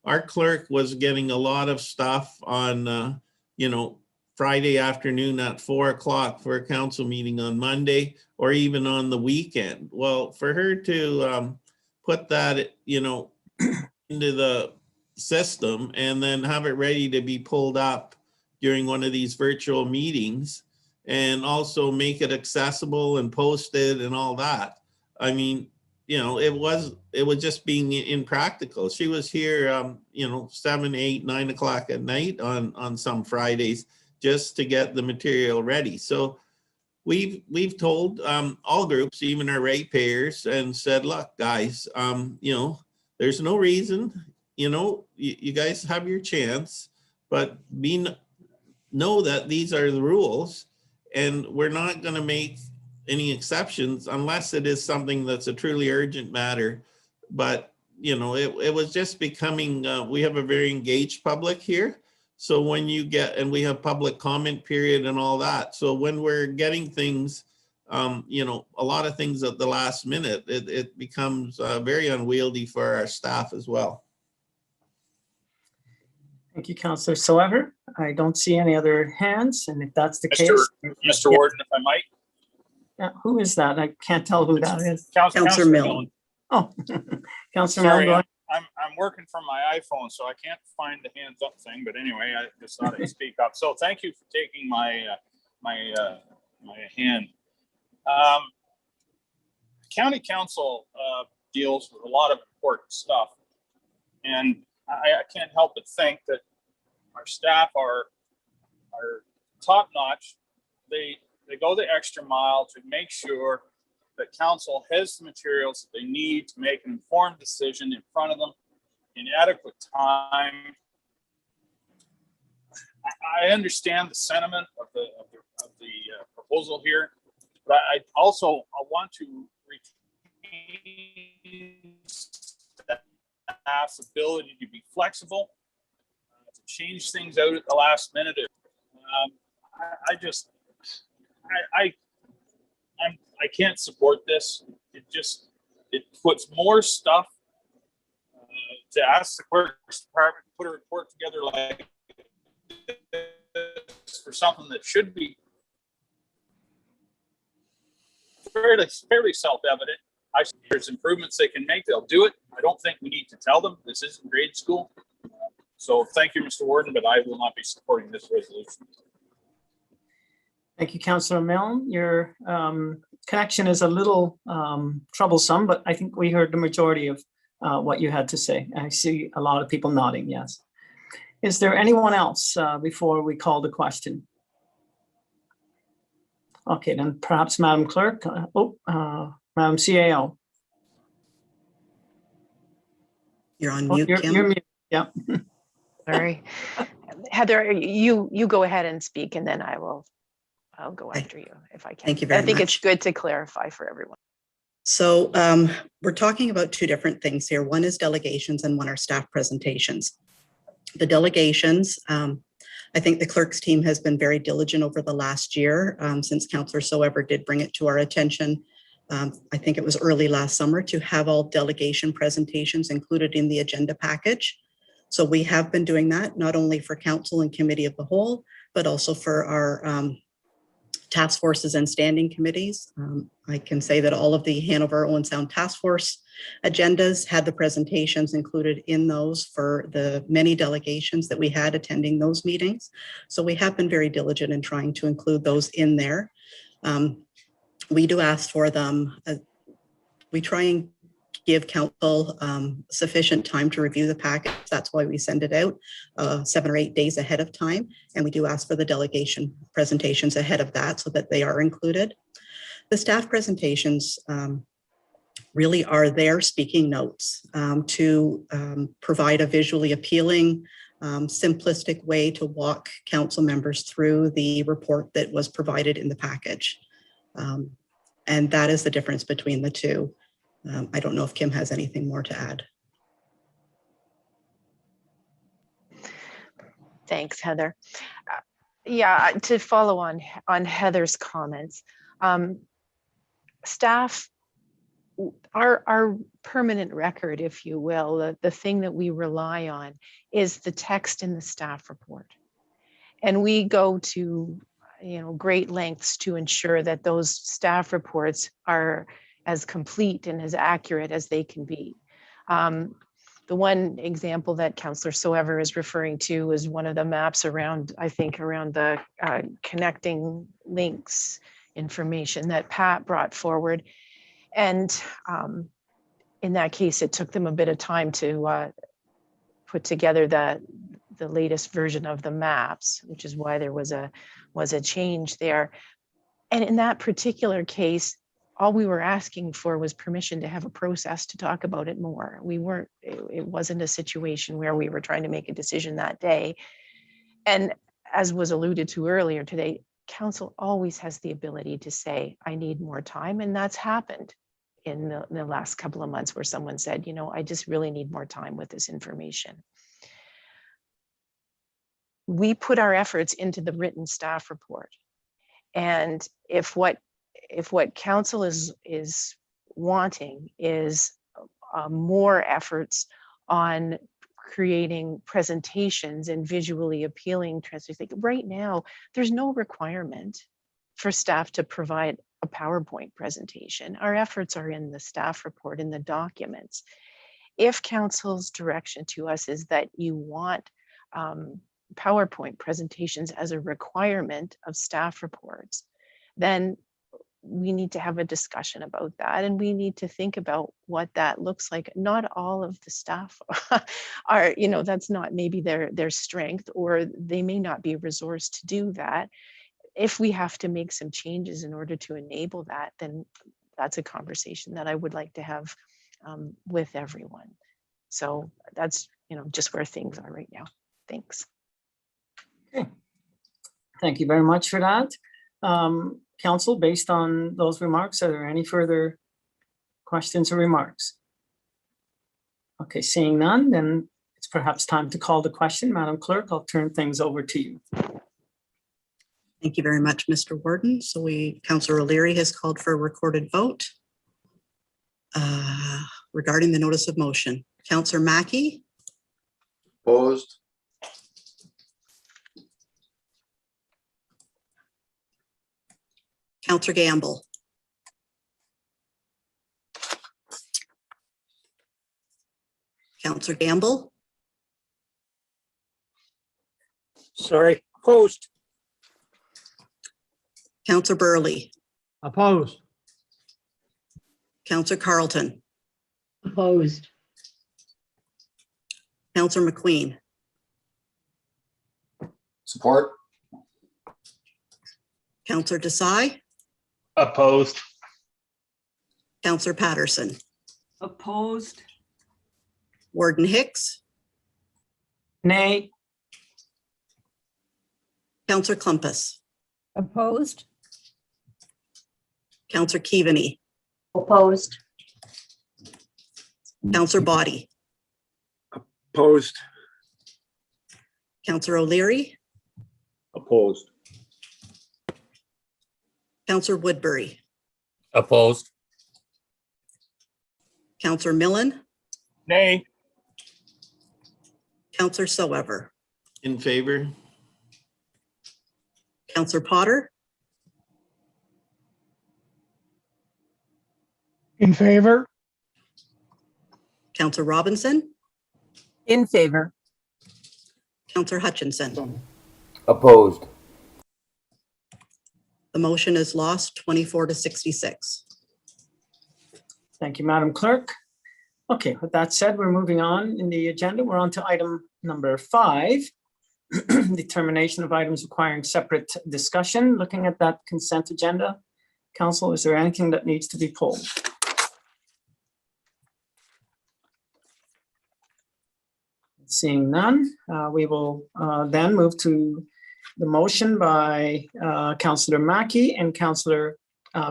Our clerk was getting a lot of stuff on, you know, Friday afternoon at 4 o'clock for a council meeting on Monday, or even on the weekend. Well, for her to put that, you know, into the system and then have it ready to be pulled up during one of these virtual meetings, and also make it accessible and posted and all that. I mean, you know, it was just being impractical. She was here, you know, 7, 8, 9 o'clock at night on some Fridays just to get the material ready. So we've told all groups, even our ratepayers, and said, look, guys, you know, there's no reason, you know, you guys have your chance, but know that these are the rules, and we're not going to make any exceptions unless it is something that's a truly urgent matter. But, you know, it was just becoming, we have a very engaged public here. So when you get, and we have public comment period and all that. So when we're getting things, you know, a lot of things at the last minute, it becomes very unwieldy for our staff as well. Thank you, Councillor Soever. I don't see any other hands, and if that's the case. Mr. Warden, if I might. Yeah, who is that? I can't tell who that is. Councillor Milne. Oh, Councillor Milne, go ahead. I'm working from my iPhone, so I can't find the hands up thing. But anyway, I just thought I'd speak up. So thank you for taking my hand. County Council deals with a lot of important stuff, and I can't help but think that our staff are top notch. They go the extra mile to make sure that council has the materials that they need to make an informed decision in front of them in adequate time. I understand the sentiment of the proposal here, but I want to retain staff's ability to be flexible, to change things out at the last minute. I can't support this. It puts more stuff to ask the clerk's department to put a report together like this for something that should be fairly self-evident. There's improvements they can make, they'll do it. I don't think we need to tell them this isn't grade school. So thank you, Mr. Warden, but I will not be supporting this resolution. Thank you, Councillor Milne. Your connection is a little troublesome, but I think we heard the majority of what you had to say. I see a lot of people nodding, yes. Is there anyone else before we call the question? Okay, then perhaps Madam Clerk. Madam CAO. You're on mute, Kim. You're mute. Yeah. Sorry. Heather, you go ahead and speak, and then I'll go after you if I can. Thank you very much. I think it's good to clarify for everyone. So we're talking about two different things here. One is delegations and one are staff presentations. The delegations, I think the clerk's team has been very diligent over the last year since Councillor Soever did bring it to our attention. I think it was early last summer to have all delegation presentations included in the agenda package. So we have been doing that, not only for council and committee of the whole, but also for our task forces and standing committees. I can say that all of the Hanover Owen Sound Task Force agendas had the presentations included in those for the many delegations that we had attending those meetings. So we have been very diligent in trying to include those in there. We do ask for them. We try and give council sufficient time to review the package. That's why we send it out 7 or 8 days ahead of time. And we do ask for the delegation presentations ahead of that so that they are included. The staff presentations, really are their speaking notes to provide a visually appealing, simplistic way to walk council members through the report that was provided in the package. And that is the difference between the two. I don't know if Kim has anything more to add. Thanks, Heather. Yeah, to follow on Heather's comments, staff, our permanent record, if you will, the thing that we rely on is the text in the staff report. And we go to great lengths to ensure that those staff reports are as complete and as accurate as they can be. The one example that Councillor Soever is referring to is one of the maps around, I think, around the connecting links information that Pat brought forward. And in that case, it took them a bit of time to put together the latest version of the maps, which is why there was a change there. And in that particular case, all we were asking for was permission to have a process to talk about it more. It wasn't a situation where we were trying to make a decision that day. And as was alluded to earlier today, council always has the ability to say, I need more time. And that's happened in the last couple of months where someone said, I just really need more time with this information. We put our efforts into the written staff report. And if what council is wanting is more efforts on creating presentations and visually appealing transcripts, right now, there's no requirement for staff to provide a PowerPoint presentation. Our efforts are in the staff report, in the documents. If council's direction to us is that you want PowerPoint presentations as a requirement of staff reports, then we need to have a discussion about that, and we need to think about what that looks like. Not all of the staff are, that's not maybe their strength, or they may not be resourced to do that. If we have to make some changes in order to enable that, then that's a conversation that I would like to have with everyone. So that's, just where things are right now. Thanks. Okay. Thank you very much for that. Council, based on those remarks, are there any further questions or remarks? Okay, seeing none, then it's perhaps time to call the question. Madam Clerk, I'll turn things over to you. Thank you very much, Mr. Warden. So Councillor O'Leary has called for a recorded vote regarding the notice of motion. Councillor Mackey? Opposed. Councillor Gamble? Councillor Gamble? Sorry, opposed. Councillor Burley? Opposed. Councillor Carlton? Opposed. Councillor McQueen? Support. Councillor Desai? Opposed. Councillor Patterson? Opposed. Warden Hicks? Nay. Councillor Clumpus? Opposed. Councillor Keaveney? Opposed. Councillor Body? Opposed. Councillor O'Leary? Opposed. Councillor Woodbury? Opposed. Councillor Millen? Nay. Councillor Soever? In favor. Councillor Potter? In favor? Councillor Robinson? In favor. Councillor Hutchinson? Opposed. The motion is lost 24 to 66. Thank you, Madam Clerk. Okay, with that said, we're moving on in the agenda. We're on to item number 5, determination of items requiring separate discussion. Looking at that consent agenda, Council, is there anything that needs to be pulled? Seeing none, we will then move to the motion by Councillor Mackey and Councillor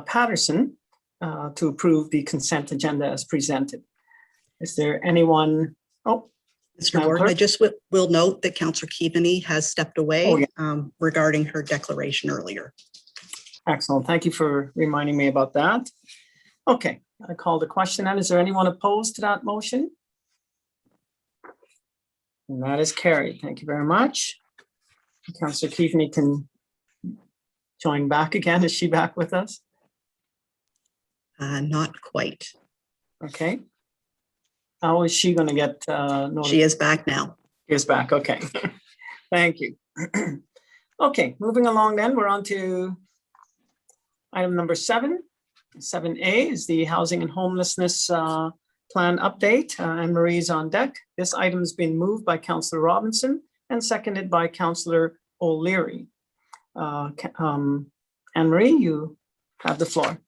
Patterson to approve the consent agenda as presented. Is there anyone? Oh, Mr. Madam Gordon, I Clerk? just will note that Councillor Keaveney has stepped away Oh, yeah. Regarding her declaration earlier. Excellent. Thank you for reminding me about that. Okay, I call the question out. Is there anyone opposed to that motion? And that is carried. Thank you very much. Councillor Keaveney can join back again. Is she back with us? Not quite. Okay. How is she going to get notified? She is back now. She is back. Okay. Thank you. Okay, moving along then, we're on to item number 7. 7A is the Housing and Homelessness Plan Update. Anne-Marie's on deck. This item has been moved by Councillor Robinson and seconded by Councillor O'Leary. Anne-Marie, you have the floor.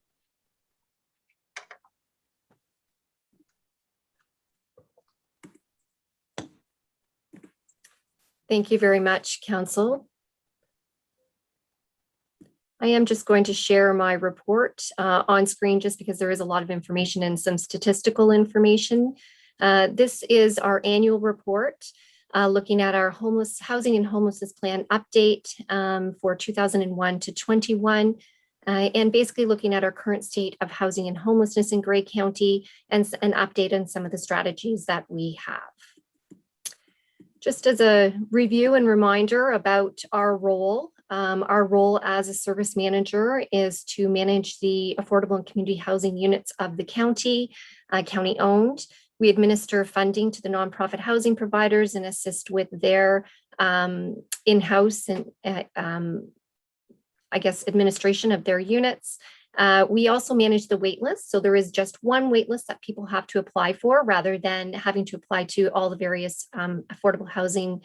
Thank you very much, Council. I am just going to share my report on screen just because there is a lot of information and some statistical information. This is our annual report looking at our housing and homelessness plan update for 2001 to 21, and basically looking at our current state of housing and homelessness in Grey County and an update on some of the strategies that we have. Just as a review and reminder about our role as a service manager is to manage the affordable and community housing units of the county, county owned. We administer funding to the nonprofit housing providers and assist with their in-house and I guess administration of their units. We also manage the wait list. So there is just one wait list that people have to apply for rather than having to apply to all the various affordable housing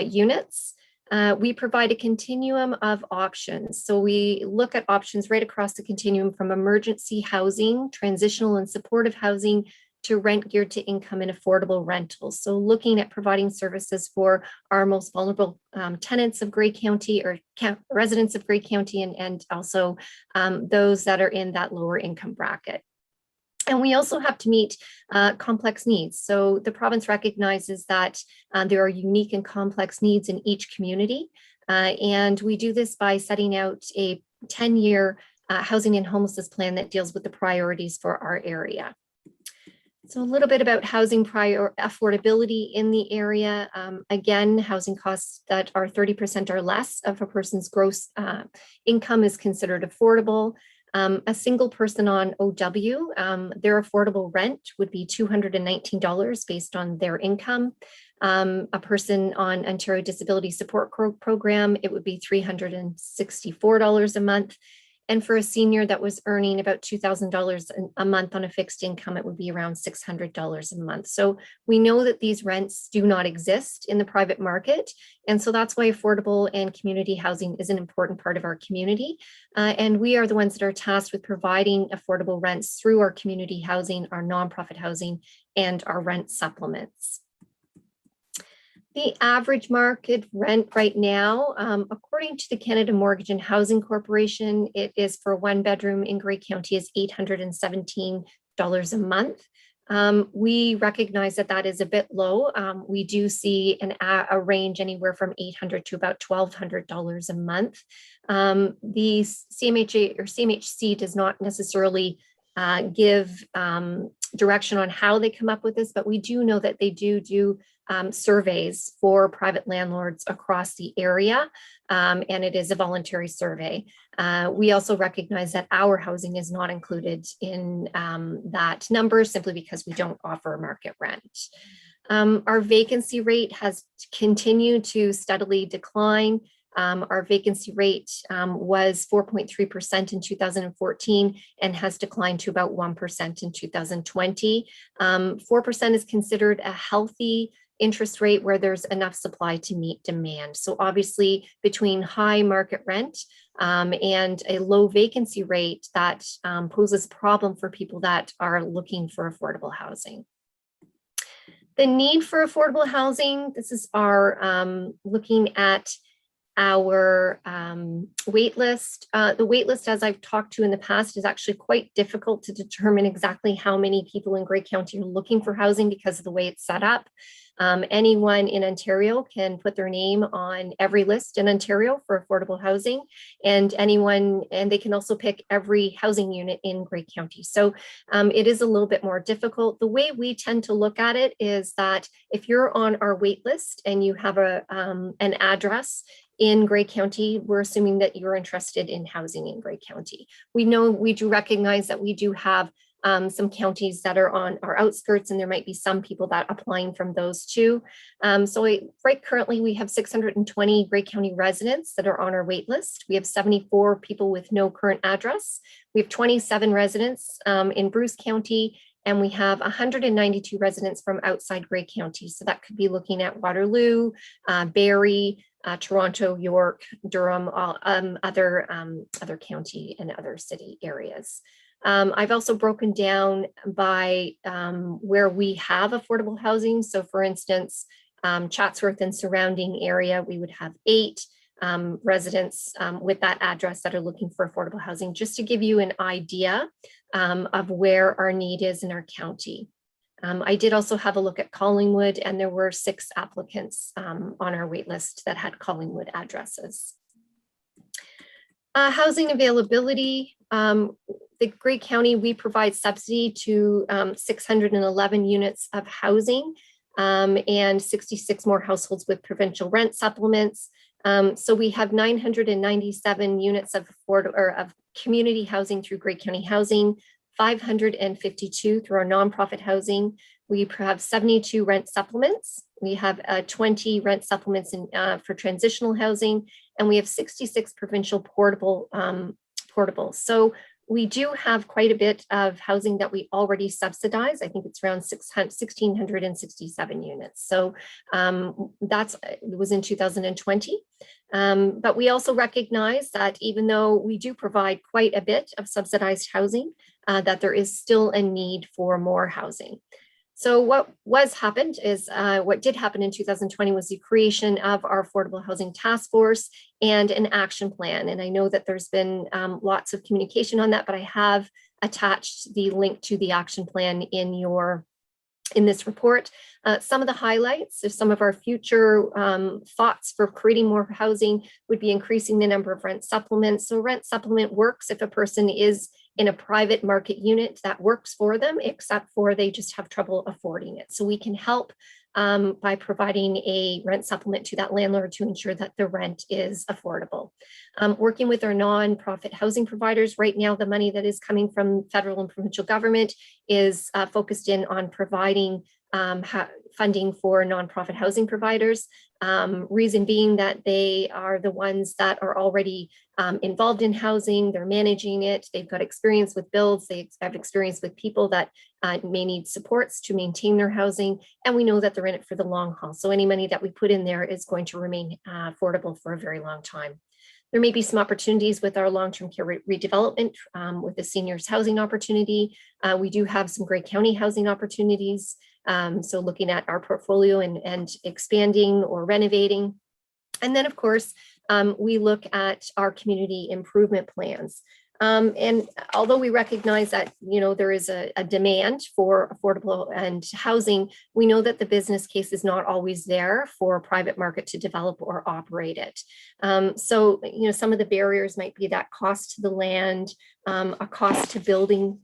units. We provide a continuum of options. So we look at options right across the continuum from emergency housing, transitional and supportive housing, to rent geared to income and affordable rentals. So looking at providing services for our most vulnerable tenants of Grey County or residents of Grey County and also those that are in that lower income bracket. And we also have to meet complex needs. So the province recognizes that there are unique and complex needs in each community. And we do this by setting out a 10-year housing and homelessness plan that deals with the priorities for our area. So a little bit about housing affordability in the area. Again, housing costs that are 30% or less of a person's gross income is considered affordable. A single person on OW, their affordable rent would be $219 based on their income. A person on Ontario Disability Support Program, it would be $364 a month. And for a senior that was earning about $2,000 a month on a fixed income, it would be around $600 a month. So we know that these rents do not exist in the private market. And so that's why affordable and community housing is an important part of our community. And we are the ones that are tasked with providing affordable rents through our community housing, our nonprofit housing, and our rent supplements. The average market rent right now, according to the Canada Mortgage and Housing Corporation, it is for a 1-bedroom in Grey County is $817 a month. We recognize that that is a bit low. We do see a range anywhere from $800 to about $1,200 a month. The CMHA or CMHC does not necessarily give direction on how they come up with this, but we do know that they do surveys for private landlords across the area, and it is a voluntary survey. We also recognize that our housing is not included in that number simply because we don't offer market rent. Our vacancy rate has continued to steadily decline. Our vacancy rate was 4.3% in 2014 and has declined to about 1% in 2020. 4% is considered a healthy interest rate where there's enough supply to meet demand. So obviously between high market rent and a low vacancy rate, that poses a problem for people that are looking for affordable housing. The need for affordable housing, this is our looking at our wait list. The wait list, as I've talked to in the past, is actually quite difficult to determine exactly how many people in Grey County are looking for housing because of the way it's set up. Anyone in Ontario can put their name on every list in Ontario for affordable housing, and they can also pick every housing unit in Grey County. So it is a little bit more difficult. The way we tend to look at it is that if you're on our wait list and you have an address in Grey County, we're assuming that you're interested in housing in Grey County. We do recognize that we do have some counties that are on our outskirts, and there might be some people that are applying from those too. Right currently, we have 620 Grey County residents that are on our wait list. We have 74 people with no current address. We have 27 residents in Bruce County, and we have 192 residents from outside Grey County. So that could be looking at Waterloo, Barrie, Toronto, York, Durham, other county and other city areas. I've also broken down by where we have affordable housing. So for instance, Chatsworth and surrounding area, we would have 8 residents with that address that are looking for affordable housing, just to give you an idea of where our need is in our county. I did also have a look at Collingwood, and there were 6 applicants on our wait list that had Collingwood addresses. Housing availability. The Grey County, we provide subsidy to 611 units of housing and 66 more households with provincial rent supplements. So we have 997 units of community housing through Grey County Housing, 552 through our nonprofit housing. We have 72 rent supplements. We have 20 rent supplements for transitional housing, and we have 66 provincial portables. So we do have quite a bit of housing that we already subsidize. I think it's around 1,667 units. So it was in 2020. But we also recognize that even though we do provide quite a bit of subsidized housing, that there is still a need for more housing. So what did happen in 2020 was the creation of our Affordable Housing Task Force and an action plan. And I know that there's been lots of communication on that, but I have attached the link to the action plan in this report. Some of the highlights of some of our future thoughts for creating more housing would be increasing the number of rent supplements. So rent supplement works if a person is in a private market unit, that works for them, except for they just have trouble affording it. So we can help by providing a rent supplement to that landlord to ensure that the rent is affordable. Working with our nonprofit housing providers, right now the money that is coming from federal and provincial government is focused in on providing funding for nonprofit housing providers. Reason being that they are the ones that are already involved in housing, they're managing it, they've got experience with builds, they have experience with people that may need supports to maintain their housing, and we know that they're in it for the long haul. So any money that we put in there is going to remain affordable for a very long time. There may be some opportunities with our long-term care redevelopment with the seniors housing opportunity. We do have some Grey County housing opportunities. So looking at our portfolio and expanding or renovating. And then of course, we look at our community improvement plans. And although we recognize that, there is a demand for affordable and housing, we know that the business case is not always there for a private market to develop or operate it. So, some of the barriers might be that cost to the land, a cost to building,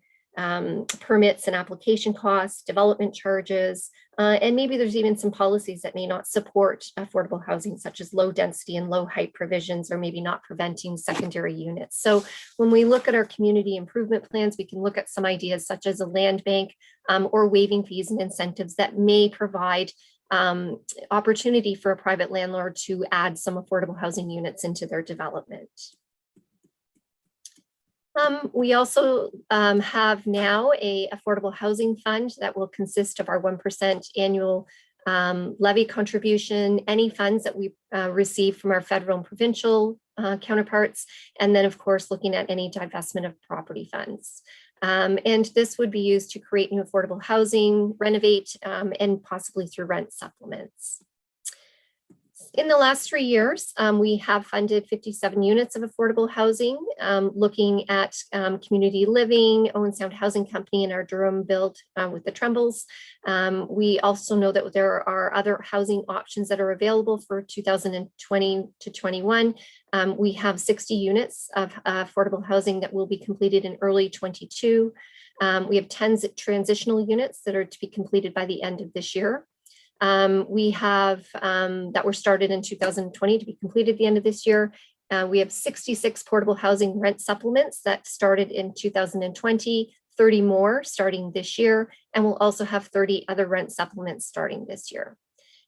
permits and application costs, development charges, and maybe there's even some policies that may not support affordable housing, such as low density and low height provisions, or maybe not preventing secondary units. So when we look at our community improvement plans, we can look at some ideas such as a land bank or waiving fees and incentives that may provide opportunity for a private landlord to add some affordable housing units into their development. We also have now a affordable housing fund that will consist of our 1% annual levy contribution, any funds that we receive from our federal and provincial counterparts, and then of course looking at any divestment of property funds. And this would be used to create new affordable housing, renovate, and possibly through rent supplements. In the last 3 years, we have funded 57 units of affordable housing, looking at community living, Owen Sound Housing Company, and our Durham build with the Trembles. We also know that there are other housing options that are available for 2020 to 21. We have 60 units of affordable housing that will be completed in early 22. We have 10 transitional units that are to be completed by the end of this year. We have that were started in 2020 to be completed at the end of this year. We have 66 portable housing rent supplements that started in 2020, 30 more starting this year, and we'll also have 30 other rent supplements starting this year.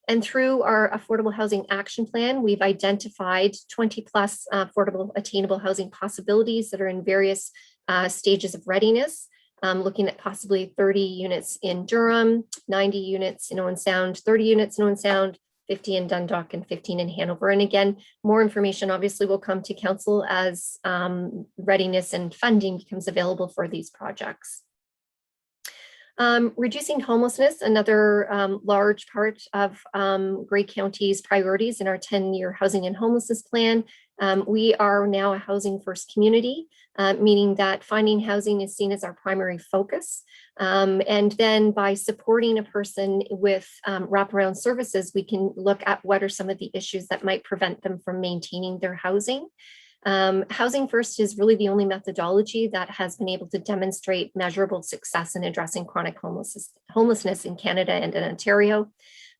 And through our Affordable Housing Action Plan, we've identified 20 plus affordable attainable housing possibilities that are in various stages of readiness. Looking at possibly 30 units in Durham, 90 units in Owen Sound, 30 units in Owen Sound, 50 in Dundalk, and 15 in Hanover. And again, more information obviously will come to council as readiness and funding becomes available for these projects. Reducing homelessness, another large part of Grey County's priorities in our 10-year housing and homelessness plan. We are now a housing first community, meaning that finding housing is seen as our primary focus. And then by supporting a person with wraparound services, we can look at what are some of the issues that might prevent them from maintaining their housing. Housing First is really the only methodology that has been able to demonstrate measurable success in addressing chronic homelessness in Canada and in Ontario.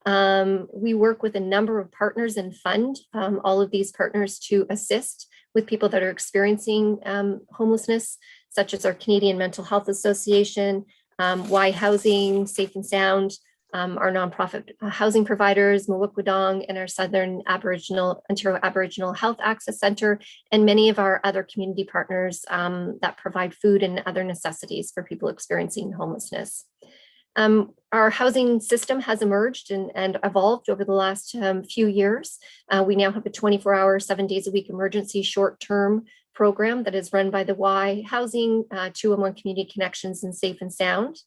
We work with a number of partners and fund all of these partners to assist with people that are experiencing homelessness, such as our Canadian Mental Health Association, Y Housing, Safe and Sound, our nonprofit housing providers, Mwukwadong, and our Southern Ontario Aboriginal Health Access Center, and many of our other community partners that provide food and other necessities for people experiencing homelessness. Our housing system has emerged and evolved over the last few years. We now have a 24-hour, 7 days a week emergency short-term program that is run by the Y Housing, 211 Community Connections, and Safe and Sound.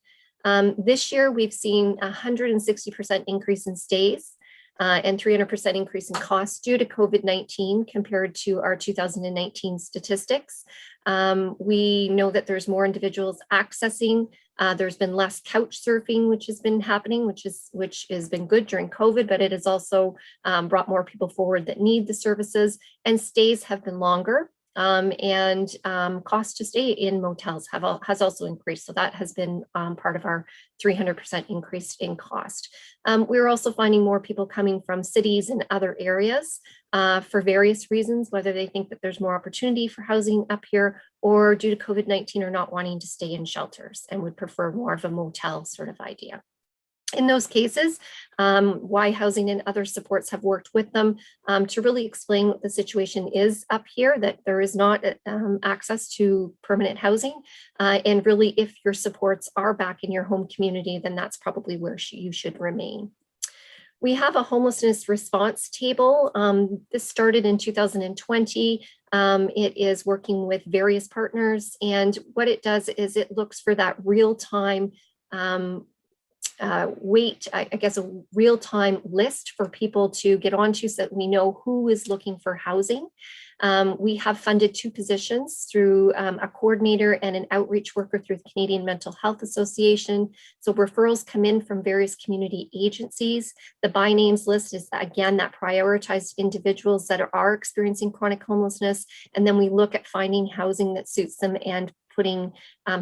This year, we've seen a 160% increase in stays and 300% increase in costs due to COVID-19 compared to our 2019 statistics. We know that there's more individuals accessing. There's been less couch surfing, which has been happening, which has been good during COVID, but it has also brought more people forward that need the services, and stays have been longer. And cost to stay in motels has also increased. So that has been part of our 300% increase in cost. We're also finding more people coming from cities and other areas for various reasons, whether they think that there's more opportunity for housing up here or due to COVID-19 or not wanting to stay in shelters and would prefer more of a motel sort of idea. In those cases, Y Housing and other supports have worked with them to really explain what the situation is up here, that there is not access to permanent housing. And really, if your supports are back in your home community, then that's probably where you should remain. We have a homelessness response table. This started in 2020. It is working with various partners. And what it does is it looks for that real-time a real-time list for people to get onto so that we know who is looking for housing. We have funded 2 positions through a coordinator and an outreach worker through the Canadian Mental Health Association. So referrals come in from various community agencies. The by names list is, again, that prioritized individuals that are experiencing chronic homelessness. And then we look at finding housing that suits them and putting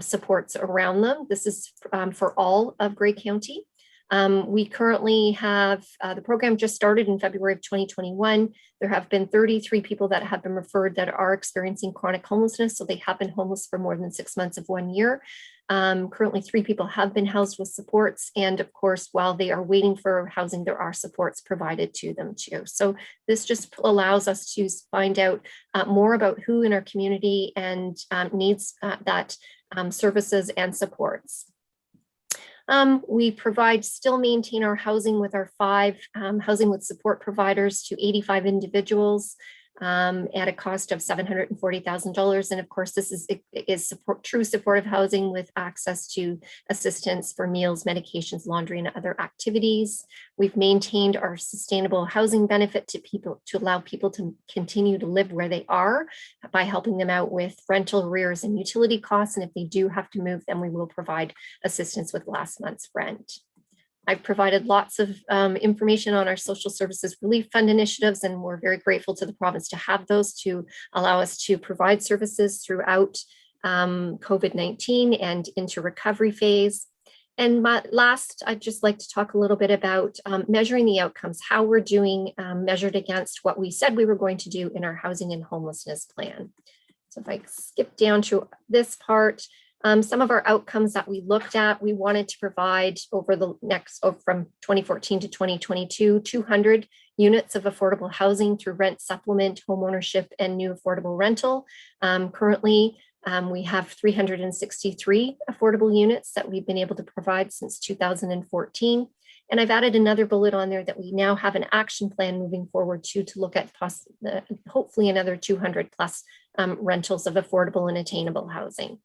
supports around them. This is for all of Grey County. We currently have, the program just started in February of 2021. There have been 33 people that have been referred that are experiencing chronic homelessness. So they have been homeless for more than 6 months of 1 year. Currently 3 people have been housed with supports. And of course, while they are waiting for housing, there are supports provided to them too. So this just allows us to find out more about who in our community and needs that services and supports. We still maintain our housing with our 5 housing with support providers to 85 individuals. at a cost of $740,000. And of course, this is true supportive housing with access to assistance for meals, medications, laundry, and other activities. We've maintained our sustainable housing benefit to people to allow people to continue to live where they are by helping them out with rental arrears and utility costs. And if they do have to move, then we will provide assistance with last month's rent. I've provided lots of information on our social services relief fund initiatives, and we're very grateful to the province to have those to allow us to provide services throughout COVID-19 and into recovery phase. And last, I'd just like to talk a little bit about measuring the outcomes, how we're doing measured against what we said we were going to do in our housing and homelessness plan. So if I skip down to this part, some of our outcomes that we looked at, we wanted to provide over the next, from 2014 to 2022, 200 units of affordable housing through rent supplement, homeownership, and new affordable rental. Currently, we have 363 affordable units that we've been able to provide since 2014. And I've added another bullet on there that we now have an action plan moving forward to look at hopefully another 200 plus rentals of affordable and attainable housing.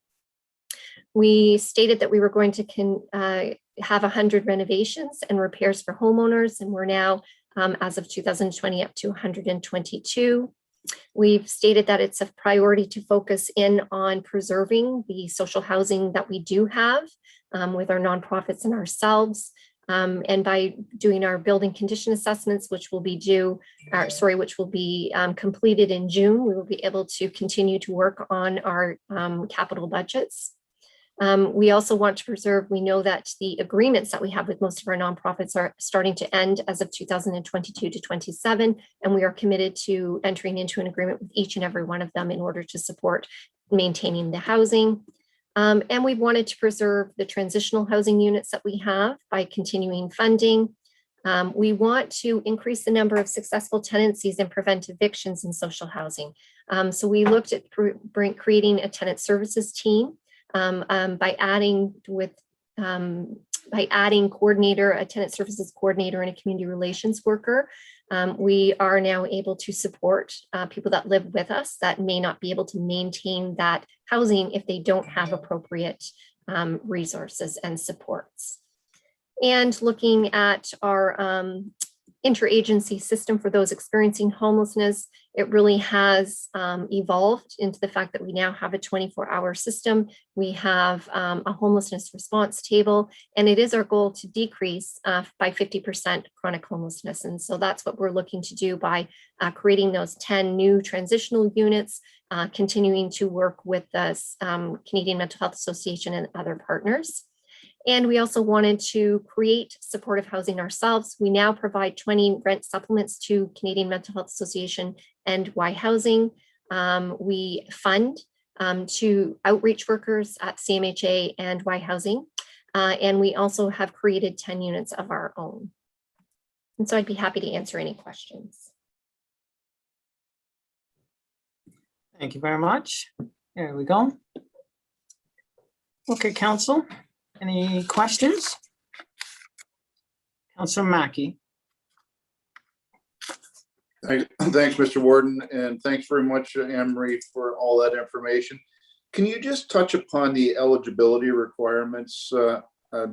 We stated that we were going to have 100 renovations and repairs for homeowners, and we're now, as of 2020, up to 122. We've stated that it's a priority to focus in on preserving the social housing that we do have with our nonprofits and ourselves. And by doing our building condition assessments, which will be completed in June, we will be able to continue to work on our capital budgets. We also want to preserve, we know that the agreements that we have with most of our nonprofits are starting to end as of 2022 to 27, and we are committed to entering into an agreement with each and every one of them in order to support maintaining the housing. And we wanted to preserve the transitional housing units that we have by continuing funding. We want to increase the number of successful tenancies and prevent evictions in social housing. So we looked at creating a tenant services team. By adding coordinator, a tenant services coordinator, and a community relations worker, we are now able to support people that live with us that may not be able to maintain that housing if they don't have appropriate resources and supports. And looking at our interagency system for those experiencing homelessness, it really has evolved into the fact that we now have a 24-hour system. We have a homelessness response table, and it is our goal to decrease by 50% chronic homelessness. And so that's what we're looking to do by creating those 10 new transitional units, continuing to work with the Canadian Mental Health Association and other partners. And we also wanted to create supportive housing ourselves. We now provide 20 rent supplements to Canadian Mental Health Association and Y Housing. We fund to outreach workers at CMHA and Y Housing. And we also have created 10 units of our own. And so I'd be happy to answer any questions. Thank you very much. There we go. Okay, Council. Any questions? Councillor Mackey. Thanks, Mr. Warden, and thanks very much, Anne-Marie, for all that information. Can you just touch upon the eligibility requirements,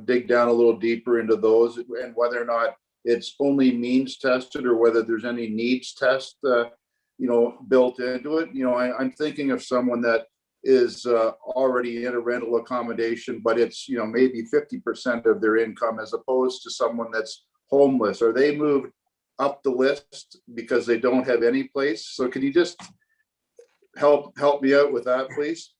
dig down a little deeper into those, and whether or not it's only means tested or whether there's any needs test, built into it? I'm thinking of someone that is already in a rental accommodation, but it's maybe 50% of their income, as opposed to someone that's homeless. Are they moved up the list because they don't have any place? So can you just help me out with that, please?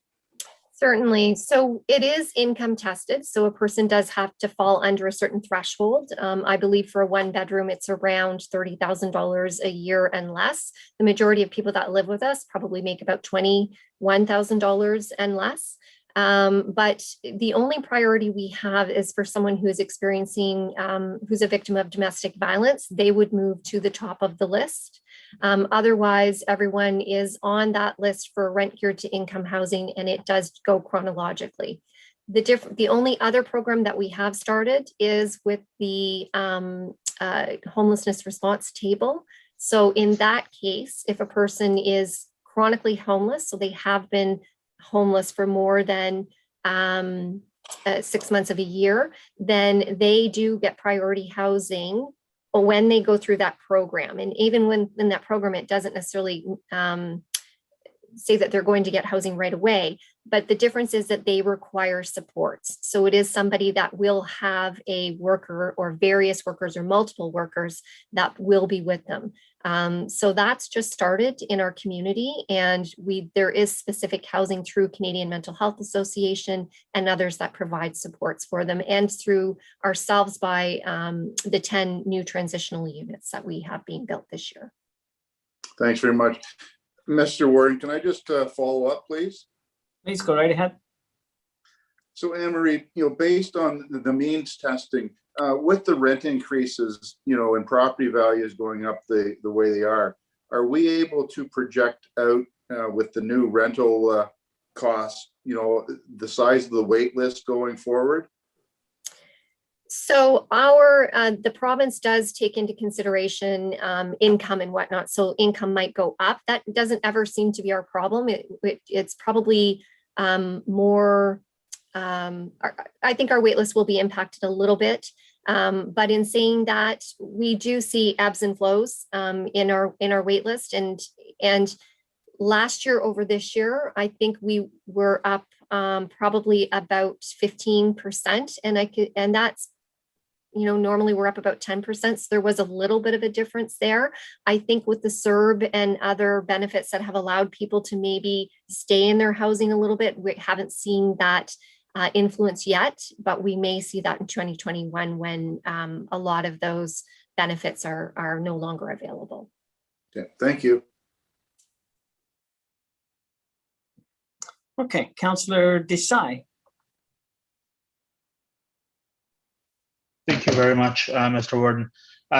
Certainly. So it is income tested. So a person does have to fall under a certain threshold. I believe for a one bedroom, it's around $30,000 a year and less. The majority of people that live with us probably make about $21,000 and less. But the only priority we have is for someone who is experiencing, who's a victim of domestic violence. They would move to the top of the list. Otherwise, everyone is on that list for rent geared to income housing, and it does go chronologically. The only other program that we have started is with the homelessness response table. So in that case, if a person is chronically homeless, so they have been homeless for more than 6 months of a year, then they do get priority housing when they go through that program. And even when in that program, it doesn't necessarily say that they're going to get housing right away, but the difference is that they require supports. So it is somebody that will have a worker or various workers or multiple workers that will be with them. So that's just started in our community, and there is specific housing through Canadian Mental Health Association and others that provide supports for them, and through ourselves by the 10 new transitional units that we have being built this year. Thanks very much. Mr. Warden, can I just follow up, please? Please go right ahead. So Anne-Marie, based on the means testing, with the rent increases, and property values going up the way they are we able to project out with the new rental costs, the size of the wait list going forward? So the province does take into consideration income and whatnot. So income might go up. That doesn't ever seem to be our problem. It's probably more, I think our wait list will be impacted a little bit. But in saying that, we do see ebbs and flows in our wait list. And last year over this year, I think we were up probably about 15%. And that's, normally we're up about 10%. So there was a little bit of a difference there. I think with the CERB and other benefits that have allowed people to maybe stay in their housing a little bit, we haven't seen that influence yet, but we may see that in 2021 when a lot of those benefits are no longer available. Yeah, thank you. Okay, Councillor Desai. Thank you very much, Mr. Warden.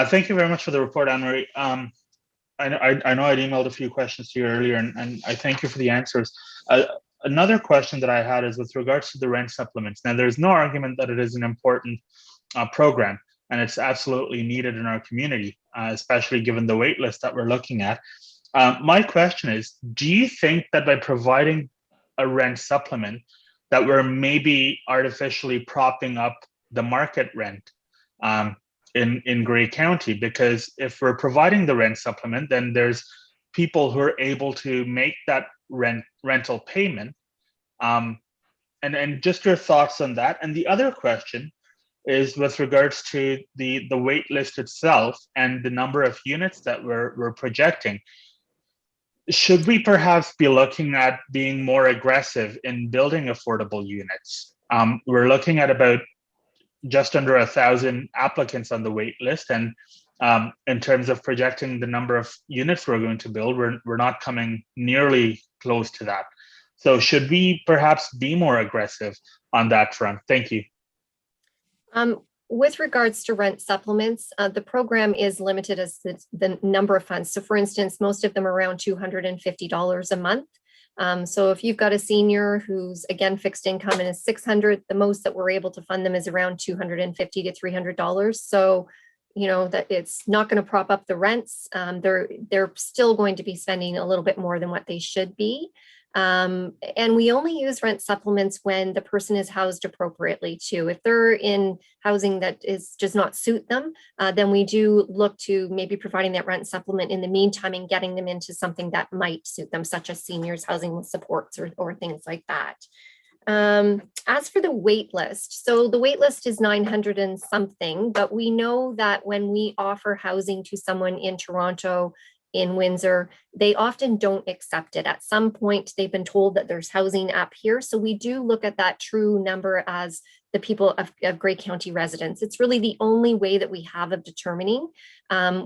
Thank you very much for the report, Anne-Marie. I know I'd emailed a few questions to you earlier, and I thank you for the answers. Another question that I had is with regards to the rent supplements. Now, there's no argument that it is an important program, and it's absolutely needed in our community, especially given the wait list that we're looking at. My question is, do you think that by providing a rent supplement that we're maybe artificially propping up the market rent in Grey County? Because if we're providing the rent supplement, then there's people who are able to make that rental payment. And just your thoughts on that. And the other question is with regards to the wait list itself and the number of units that we're projecting. Should we perhaps be looking at being more aggressive in building affordable units? We're looking at about just under 1,000 applicants on the wait list, and in terms of projecting the number of units we're going to build, we're not coming nearly close to that. So should we perhaps be more aggressive on that front? Thank you. With regards to rent supplements, the program is limited as the number of funds. So for instance, most of them are around $250 a month. So if you've got a senior who's, again, fixed income and is $600, the most that we're able to fund them is around $250 to $300. So, that it's not going to prop up the rents. They're still going to be spending a little bit more than what they should be. And we only use rent supplements when the person is housed appropriately too. If they're in housing that does not suit them, then we do look to maybe providing that rent supplement in the meantime and getting them into something that might suit them, such as seniors housing with supports or things like that. As for the wait list, so the wait list is 900 and something, but we know that when we offer housing to someone in Toronto, in Windsor, they often don't accept it. At some point, they've been told that there's housing up here. So we do look at that true number as the people of Grey County residents. It's really the only way that we have of determining.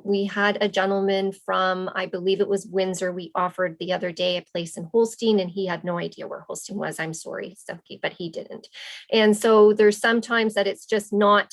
We had a gentleman from, I believe it was Windsor, we offered the other day a place in Holstein, and he had no idea where Holstein was. I'm sorry, Stumpy, but he didn't. And so there's sometimes that it's just not,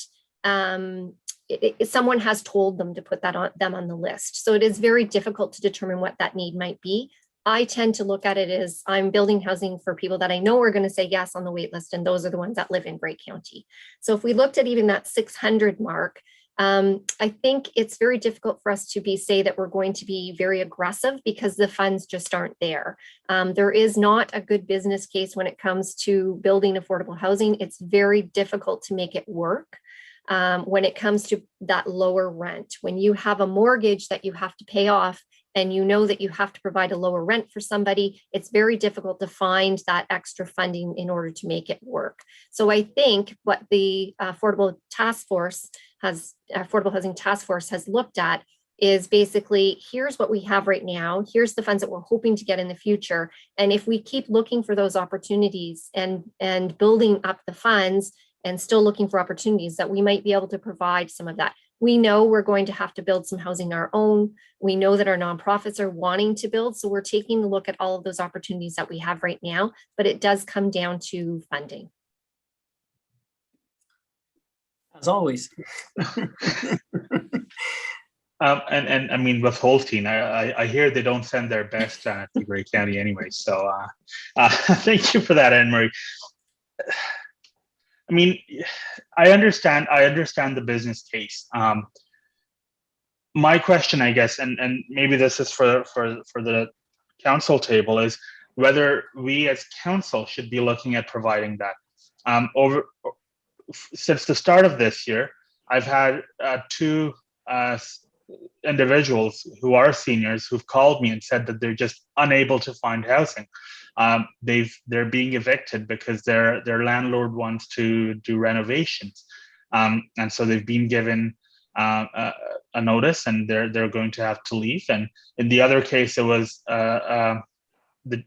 someone has told them to put them on the list. So it is very difficult to determine what that need might be. I tend to look at it as I'm building housing for people that I know are going to say yes on the wait list, and those are the ones that live in Grey County. So if we looked at even that 600 mark, I think it's very difficult for us to say that we're going to be very aggressive because the funds just aren't there. There is not a good business case when it comes to building affordable housing. It's very difficult to make it work. When it comes to that lower rent, when you have a mortgage that you have to pay off and you know that you have to provide a lower rent for somebody, it's very difficult to find that extra funding in order to make it work. So I think what the Affordable Housing Task Force has looked at is basically, here's what we have right now, here's the funds that we're hoping to get in the future. And if we keep looking for those opportunities and building up the funds and still looking for opportunities, that we might be able to provide some of that. We know we're going to have to build some housing our own. We know that our nonprofits are wanting to build. So we're taking a look at all of those opportunities that we have right now, but it does come down to funding. As always. And I mean, with Holstein, I hear they don't send their best to Grey County anyway. So thank you for that, Anne-Marie. I mean, I understand the business case. My question, I guess, and maybe this is for the council table, is whether we as council should be looking at providing that. Since the start of this year, I've had two individuals who are seniors who've called me and said that they're just unable to find housing. They're being evicted because their landlord wants to do renovations, and so they've been given a notice, and they're going to have to leave. And in the other case, it was the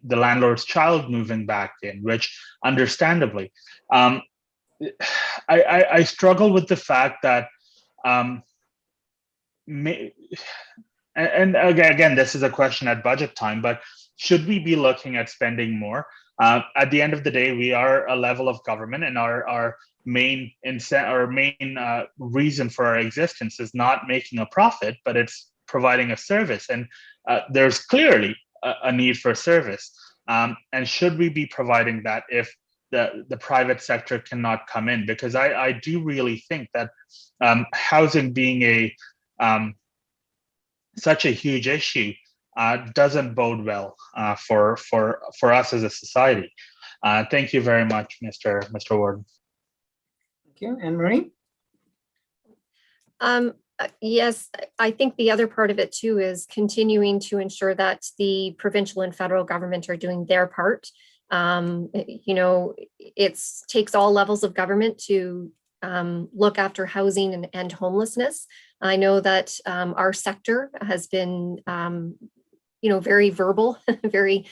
landlord's child moving back in, which understandably, I struggle with the fact that. And again, this is a question at budget time, but should we be looking at spending more? At the end of the day, we are a level of government, and our main reason for our existence is not making a profit, but it's providing a service. And there's clearly a need for service. And should we be providing that if the private sector cannot come in? Because I do really think that housing being such a huge issue doesn't bode well for us as a society. Thank you very much, Mr. Warden. Thank you. Anne-Marie? Yes, I think the other part of it too is continuing to ensure that the provincial and federal government are doing their part. It takes all levels of government to look after housing and homelessness. I know that our sector has been, very verbal, very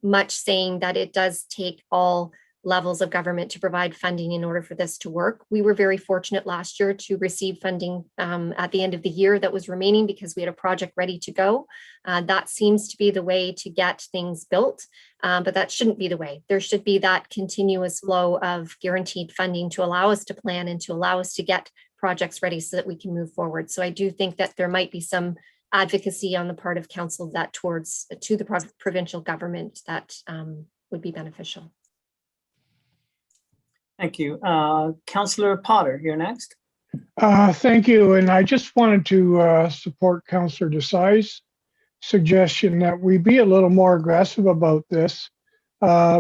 much saying that it does take all levels of government to provide funding in order for this to work. We were very fortunate last year to receive funding at the end of the year that was remaining because we had a project ready to go. That seems to be the way to get things built, but that shouldn't be the way. There should be that continuous flow of guaranteed funding to allow us to plan and to allow us to get projects ready so that we can move forward. So I do think that there might be some advocacy on the part of council that to the provincial government that would be beneficial. Thank you. Councillor Potter, you're next. Thank you. And I just wanted to support Councillor Desai's suggestion that we be a little more aggressive about this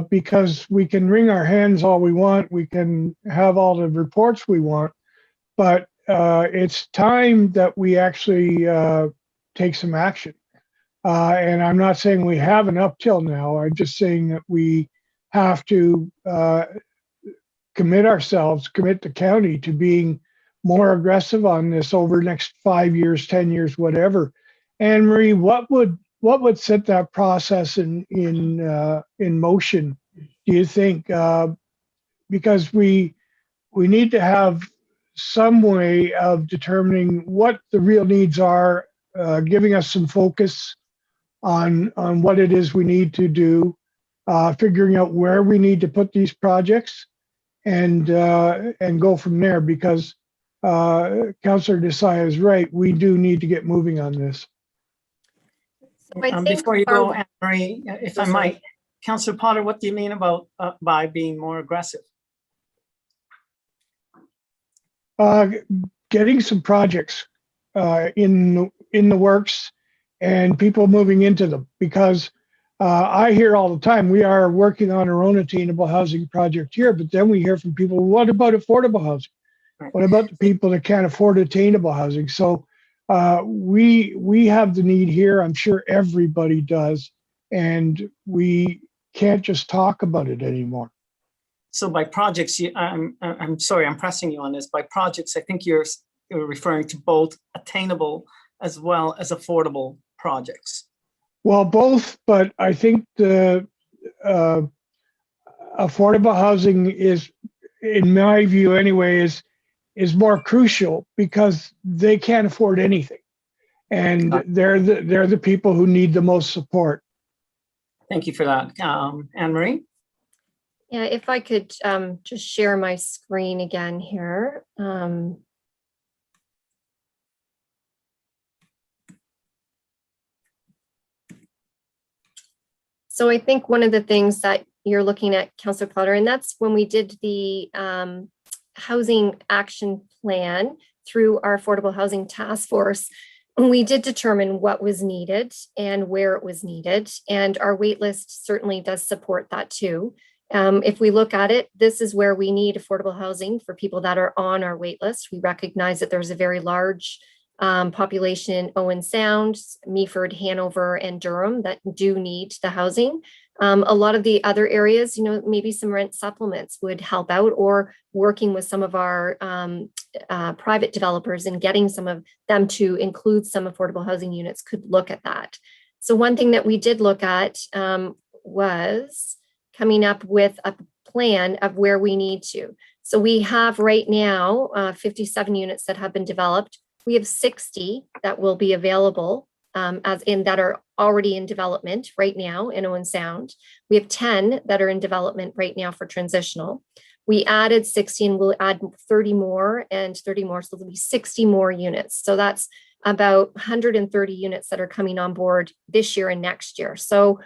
because we can wring our hands all we want. We can have all the reports we want, but it's time that we actually take some action. And I'm not saying we haven't up till now. I'm just saying that we have to commit the county to being more aggressive on this over the next 5 years, 10 years, whatever. Anne-Marie, what would set that process in motion, do you think? Because we need to have some way of determining what the real needs are, giving us some focus on what it is we need to do, figuring out where we need to put these projects, and go from there, because Councillor Desai is right. We do need to get moving on this. Before you go, Anne-Marie, if I might, Councillor Potter, what do you mean about by being more aggressive? getting some projects in the works and people moving into them, because I hear all the time, we are working on our own attainable housing project here, but then we hear from people, what about affordable housing? What about the people that can't afford attainable housing? So we have the need here. I'm sure everybody does, and we can't just talk about it anymore. So by projects, I'm sorry, I'm pressing you on this. By projects, I think you're referring to both attainable as well as affordable projects. Well, both, but I think the affordable housing is, in my view anyway, is more crucial because they can't afford anything, and they're the people who need the most support. Thank you for that, Anne-Marie. Yeah, if I could just share my screen again here. So I think one of the things that you're looking at, Councillor Potter, and that's when we did the housing action plan through our affordable housing task force, we did determine what was needed and where it was needed. And our wait list certainly does support that too. If we look at it, this is where we need affordable housing for people that are on our wait list. We recognize that there's a very large population in Owen Sound, Meaford, Hanover, and Durham that do need the housing. A lot of the other areas, maybe some rent supplements would help out, or working with some of our private developers and getting some of them to include some affordable housing units could look at that. So one thing that we did look at was coming up with a plan of where we need to. So we have right now 57 units that have been developed. We have 60 that will be available that are already in development right now in Owen Sound. We have 10 that are in development right now for transitional. We added 16, we'll add 30 more and 30 more, so there'll be 60 more units. So that's about 130 units that are coming on board this year and next year. So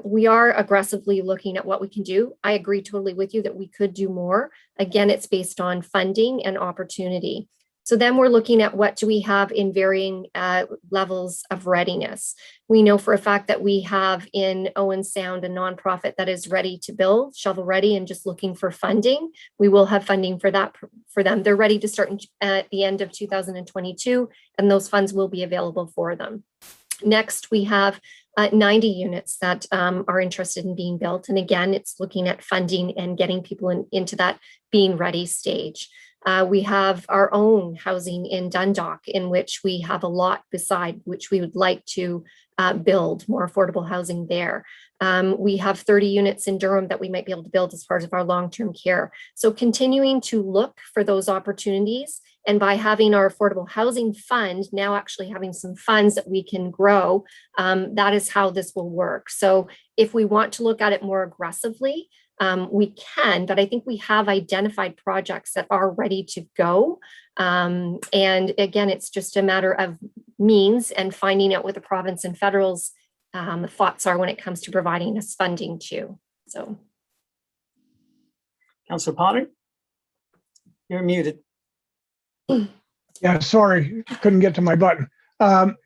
we are aggressively looking at what we can do. I agree totally with you that we could do more. Again, it's based on funding and opportunity. So then we're looking at what do we have in varying levels of readiness. We know for a fact that we have in Owen Sound a nonprofit that is ready to build, shovel ready, and just looking for funding. We will have funding for that for them. They're ready to start at the end of 2022, and those funds will be available for them. Next, we have 90 units that are interested in being built. And again, it's looking at funding and getting people into that being ready stage. We have our own housing in Dundalk, in which we have a lot beside which we would like to build more affordable housing there. We have 30 units in Durham that we might be able to build as part of our long-term care. So continuing to look for those opportunities, and by having our affordable housing fund now actually having some funds that we can grow, that is how this will work. So if we want to look at it more aggressively, we can, but I think we have identified projects that are ready to go. And again, it's just a matter of means and finding out what the province and federal's thoughts are when it comes to providing us funding too. So. Councillor Potter, you're muted. Yeah, sorry, couldn't get to my button.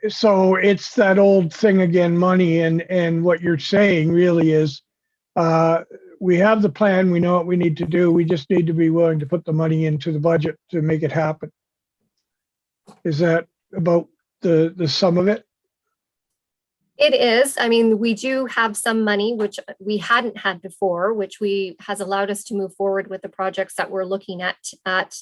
So it's that old thing again, money, and what you're saying really is, we have the plan, we know what we need to do, we just need to be willing to put the money into the budget to make it happen. Is that about the sum of it? It is. I mean, we do have some money, which we hadn't had before, which has allowed us to move forward with the projects that we're looking at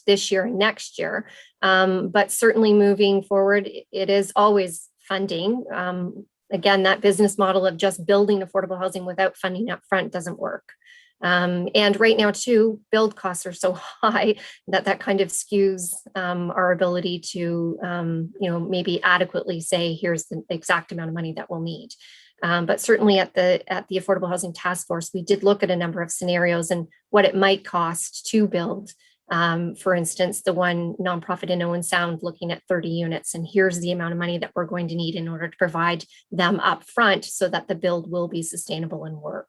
this year and next year. But certainly moving forward, it is always funding. Again, that business model of just building affordable housing without funding up front doesn't work. And right now too, build costs are so high that kind of skews our ability to, maybe adequately say, here's the exact amount of money that we'll need. But certainly at the Affordable Housing Task Force, we did look at a number of scenarios and what it might cost to build. For instance, the one nonprofit in Owen Sound looking at 30 units, and here's the amount of money that we're going to need in order to provide them up front so that the build will be sustainable and work.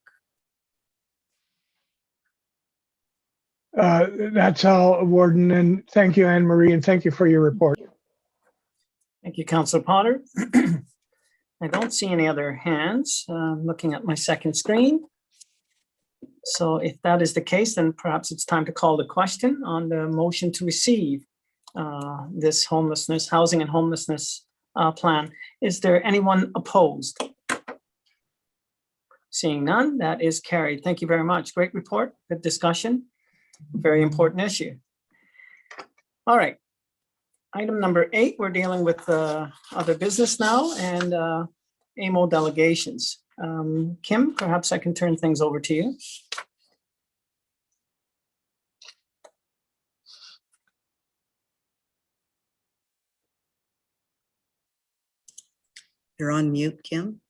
That's all, Warden, and thank you, Anne Marie, and thank you for your report. Thank you, Councillor Potter. I don't see any other hands. Looking at my second screen. So if that is the case, then perhaps it's time to call the question on the motion to receive this homelessness, housing and homelessness plan. Is there anyone opposed? Seeing none, that is carried. Thank you very much. Great report, good discussion, very important issue. All right. Item number 8, we're dealing with other business now and AMO delegations. Kim, perhaps I can turn things over to you. You're on mute, Kim.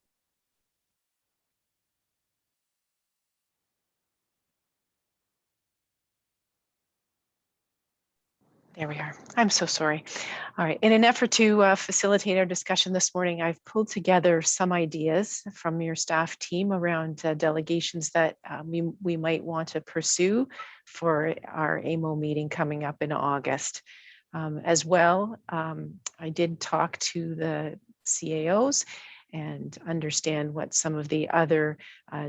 There we are. I'm so sorry. All right. In an effort to facilitate our discussion this morning, I've pulled together some ideas from your staff team around delegations that we might want to pursue for our AMO meeting coming up in August. As well, I did talk to the CAOs and understand what some of the other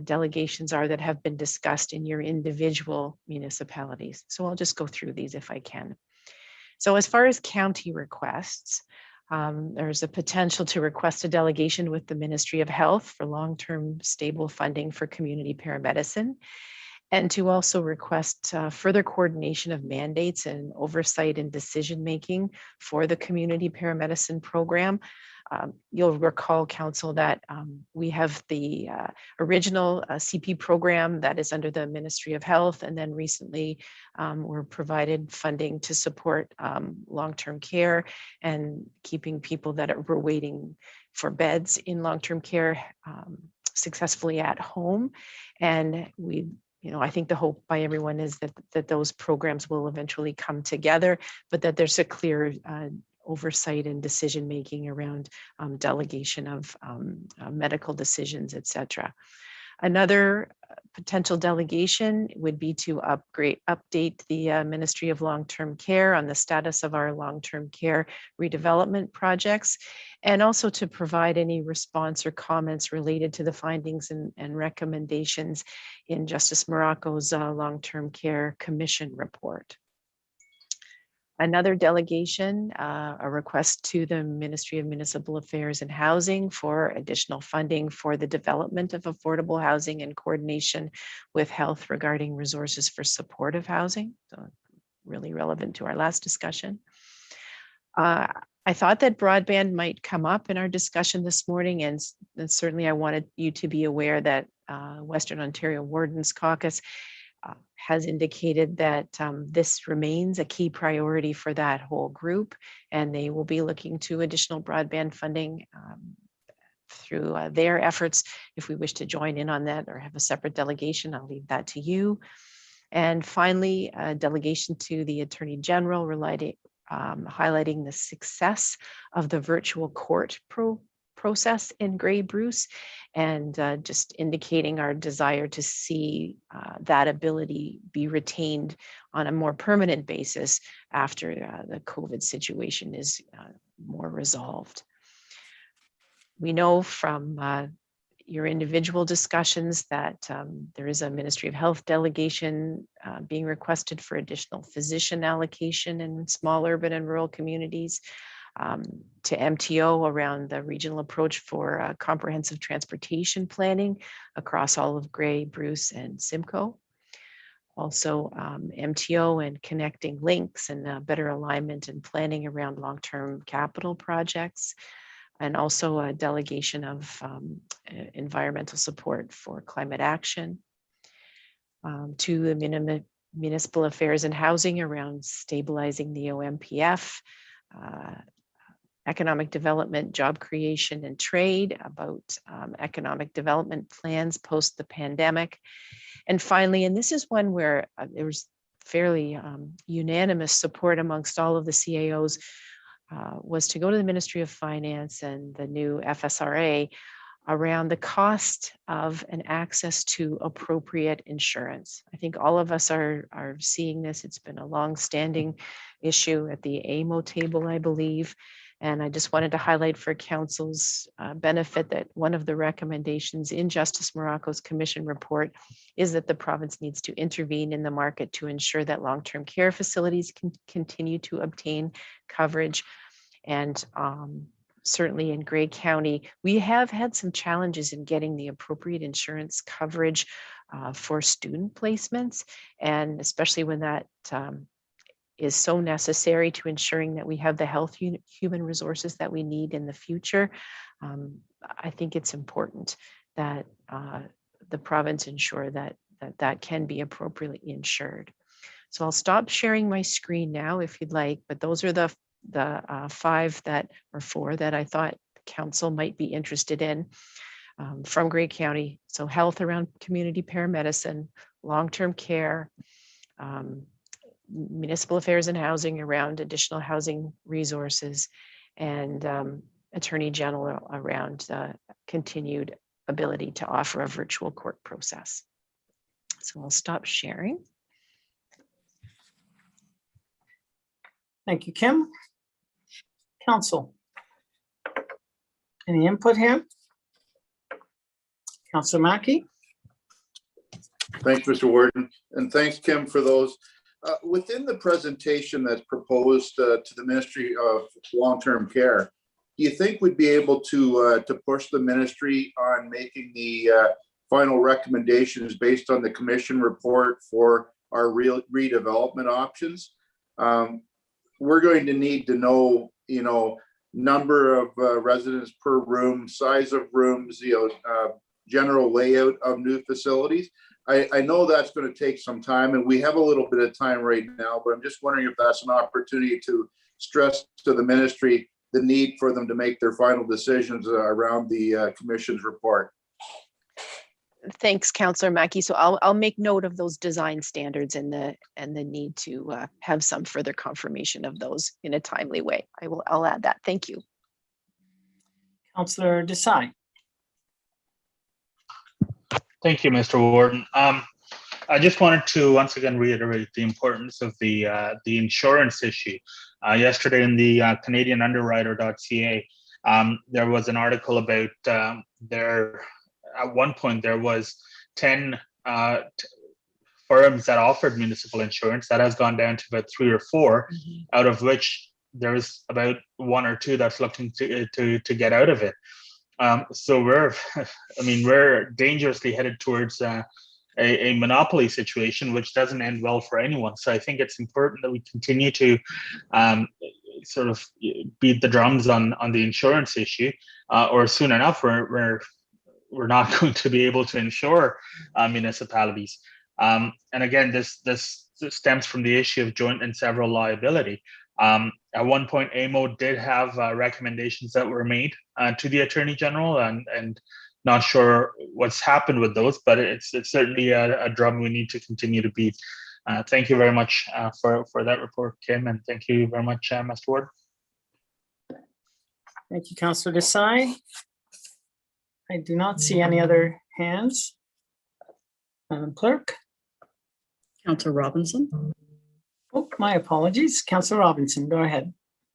delegations are that have been discussed in your individual municipalities. So I'll just go through these if I can. So as far as county requests, there's a potential to request a delegation with the Ministry of Health for long-term stable funding for community paramedicine, and to also request further coordination of mandates and oversight and decision-making for the community paramedicine program. You'll recall, Council, that we have the original CP program that is under the Ministry of Health, and then recently we're provided funding to support long-term care and keeping people that were waiting for beds in long-term care successfully at home. And I think the hope by everyone is that those programs will eventually come together, but that there's a clear oversight and decision making around delegation of medical decisions, etc. Another potential delegation would be to update the Ministry of Long-Term Care on the status of our long-term care redevelopment projects, and also to provide any response or comments related to the findings and recommendations in Justice Morocco's Long-Term Care Commission report. Another delegation, a request to the Ministry of Municipal Affairs and Housing for additional funding for the development of affordable housing in coordination with health regarding resources for supportive housing. So really relevant to our last discussion. I thought that broadband might come up in our discussion this morning, and certainly I wanted you to be aware that Western Ontario Wardens Caucus has indicated that this remains a key priority for that whole group, and they will be looking to additional broadband funding through their efforts. If we wish to join in on that or have a separate delegation, I'll leave that to you. And finally, a delegation to the Attorney General highlighting the success of the virtual court process in Grey Bruce, and just indicating our desire to see that ability be retained on a more permanent basis after the COVID situation is more resolved. We know from your individual discussions that there is a Ministry of Health delegation being requested for additional physician allocation in small urban and rural communities. To MTO around the regional approach for comprehensive transportation planning across all of Grey, Bruce, and Simcoe. Also MTO and connecting links and better alignment and planning around long-term capital projects, and also a delegation of environmental support for climate action. To the Municipal Affairs and Housing around stabilizing the OMPF, economic development, job creation, and trade, about economic development plans post the pandemic. And finally, and this is one where there was fairly unanimous support amongst all of the CAOs, was to go to the Ministry of Finance and the new FSRA around the cost of and access to appropriate insurance. I think all of us are seeing this. It's been a long-standing issue at the AMO table, I believe. And I just wanted to highlight for Council's benefit that one of the recommendations in Justice Morocco's commission report is that the province needs to intervene in the market to ensure that long-term care facilities can continue to obtain coverage. And certainly in Grey County, we have had some challenges in getting the appropriate insurance coverage for student placements, and especially when that is so necessary to ensuring that we have the health human resources that we need in the future. I think it's important that the province ensure that can be appropriately insured. So I'll stop sharing my screen now if you'd like, but those are the four that I thought council might be interested in from Grey County. So health around community paramedicine, long-term care, municipal affairs and housing around additional housing resources, and Attorney General around continued ability to offer a virtual court process. So I'll stop sharing. Thank you, Kim. Council, any input here? Councillor Mackey? Thanks, Mr. Warden, and thanks, Kim, for those. Within the presentation that's proposed to the Ministry of Long-Term Care, do you think we'd be able to push the ministry on making the final recommendations based on the commission report for our redevelopment options? We're going to need to know, number of residents per room, size of rooms, general layout of new facilities. I know that's going to take some time, and we have a little bit of time right now, but I'm just wondering if that's an opportunity to stress to the ministry the need for them to make their final decisions around the commission's report. Thanks, Councillor Mackey. So I'll make note of those design standards and the need to have some further confirmation of those in a timely way. I'll add that. Thank you. Councillor Desai. Thank you, Mr. Warden. I just wanted to once again reiterate the importance of the insurance issue. Yesterday in the CanadianUnderwriter.ca, there was an article about at one point there was 10 firms that offered municipal insurance. That has gone down to about 3 or 4, out of which there's about 1 or 2 that's looking to get out of it. So we're dangerously headed towards a monopoly situation, which doesn't end well for anyone. So I think it's important that we continue to sort of beat the drums on the insurance issue, or soon enough we're not going to be able to insure municipalities. And again, this stems from the issue of joint and several liability. At one point, AMO did have recommendations that were made to the Attorney General, and not sure what's happened with those, but it's certainly a drum we need to continue to beat. Thank you very much for that report, Kim, and thank you very much, Mr. Ward. Thank you, Councillor Desai. I do not see any other hands. Madam Clerk. Councillor Robinson. Oh, my apologies. Councillor Robinson, go ahead.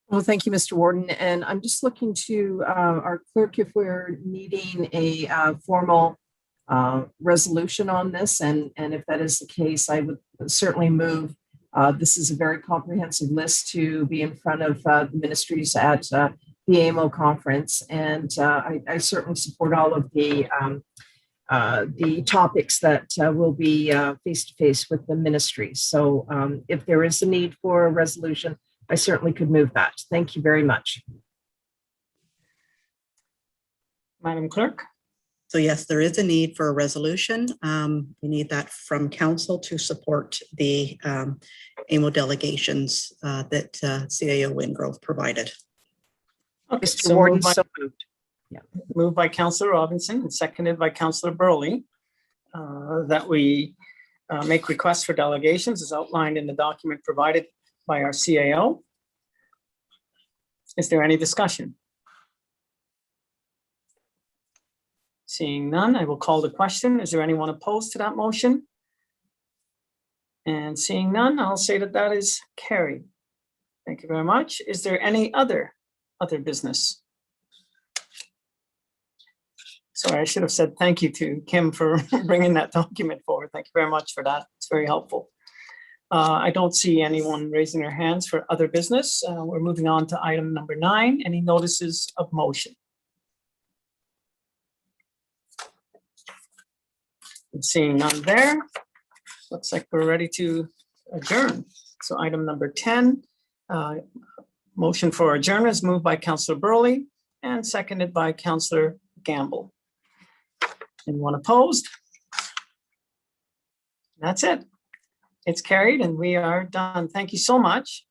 Well, thank you, Mr. Warden. And I'm just looking to our clerk if we're needing a formal resolution on this. And if that is the case, I would certainly move. This is a very comprehensive list to be in front of the ministries at the AMO conference. And I certainly support all of the topics that will be face-to-face with the ministry. So if there is a need for a resolution, I certainly could move that. Thank you very much. Madam Clerk. So yes, there is a need for a resolution. We need that from council to support the AMO delegations that CAO Wingrove provided. Okay, Mr. so Warden, so moved. Yeah, moved by Councillor Robinson and seconded by Councillor Burley that we make requests for delegations as outlined in the document provided by our CAO. Is there any discussion? Seeing none, I will call the question. Is there anyone opposed to that motion? And seeing none, I'll say that that is carried. Thank you very much. Is there any other business? Sorry, I should have said thank you to Kim for bringing that document forward. Thank you very much for that. It's very helpful. I don't see anyone raising their hands for other business. We're moving on to item number 9, any notices of motion? And seeing none there, looks like we're ready to adjourn. So item number 10, motion for adjournment is moved by Councillor Burley and seconded by Councillor Gamble. Anyone opposed? That's it. It's carried and we are done. Thank you so much.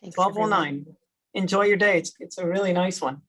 Thanks, 12:09. Enjoy your day. It's a really nice one.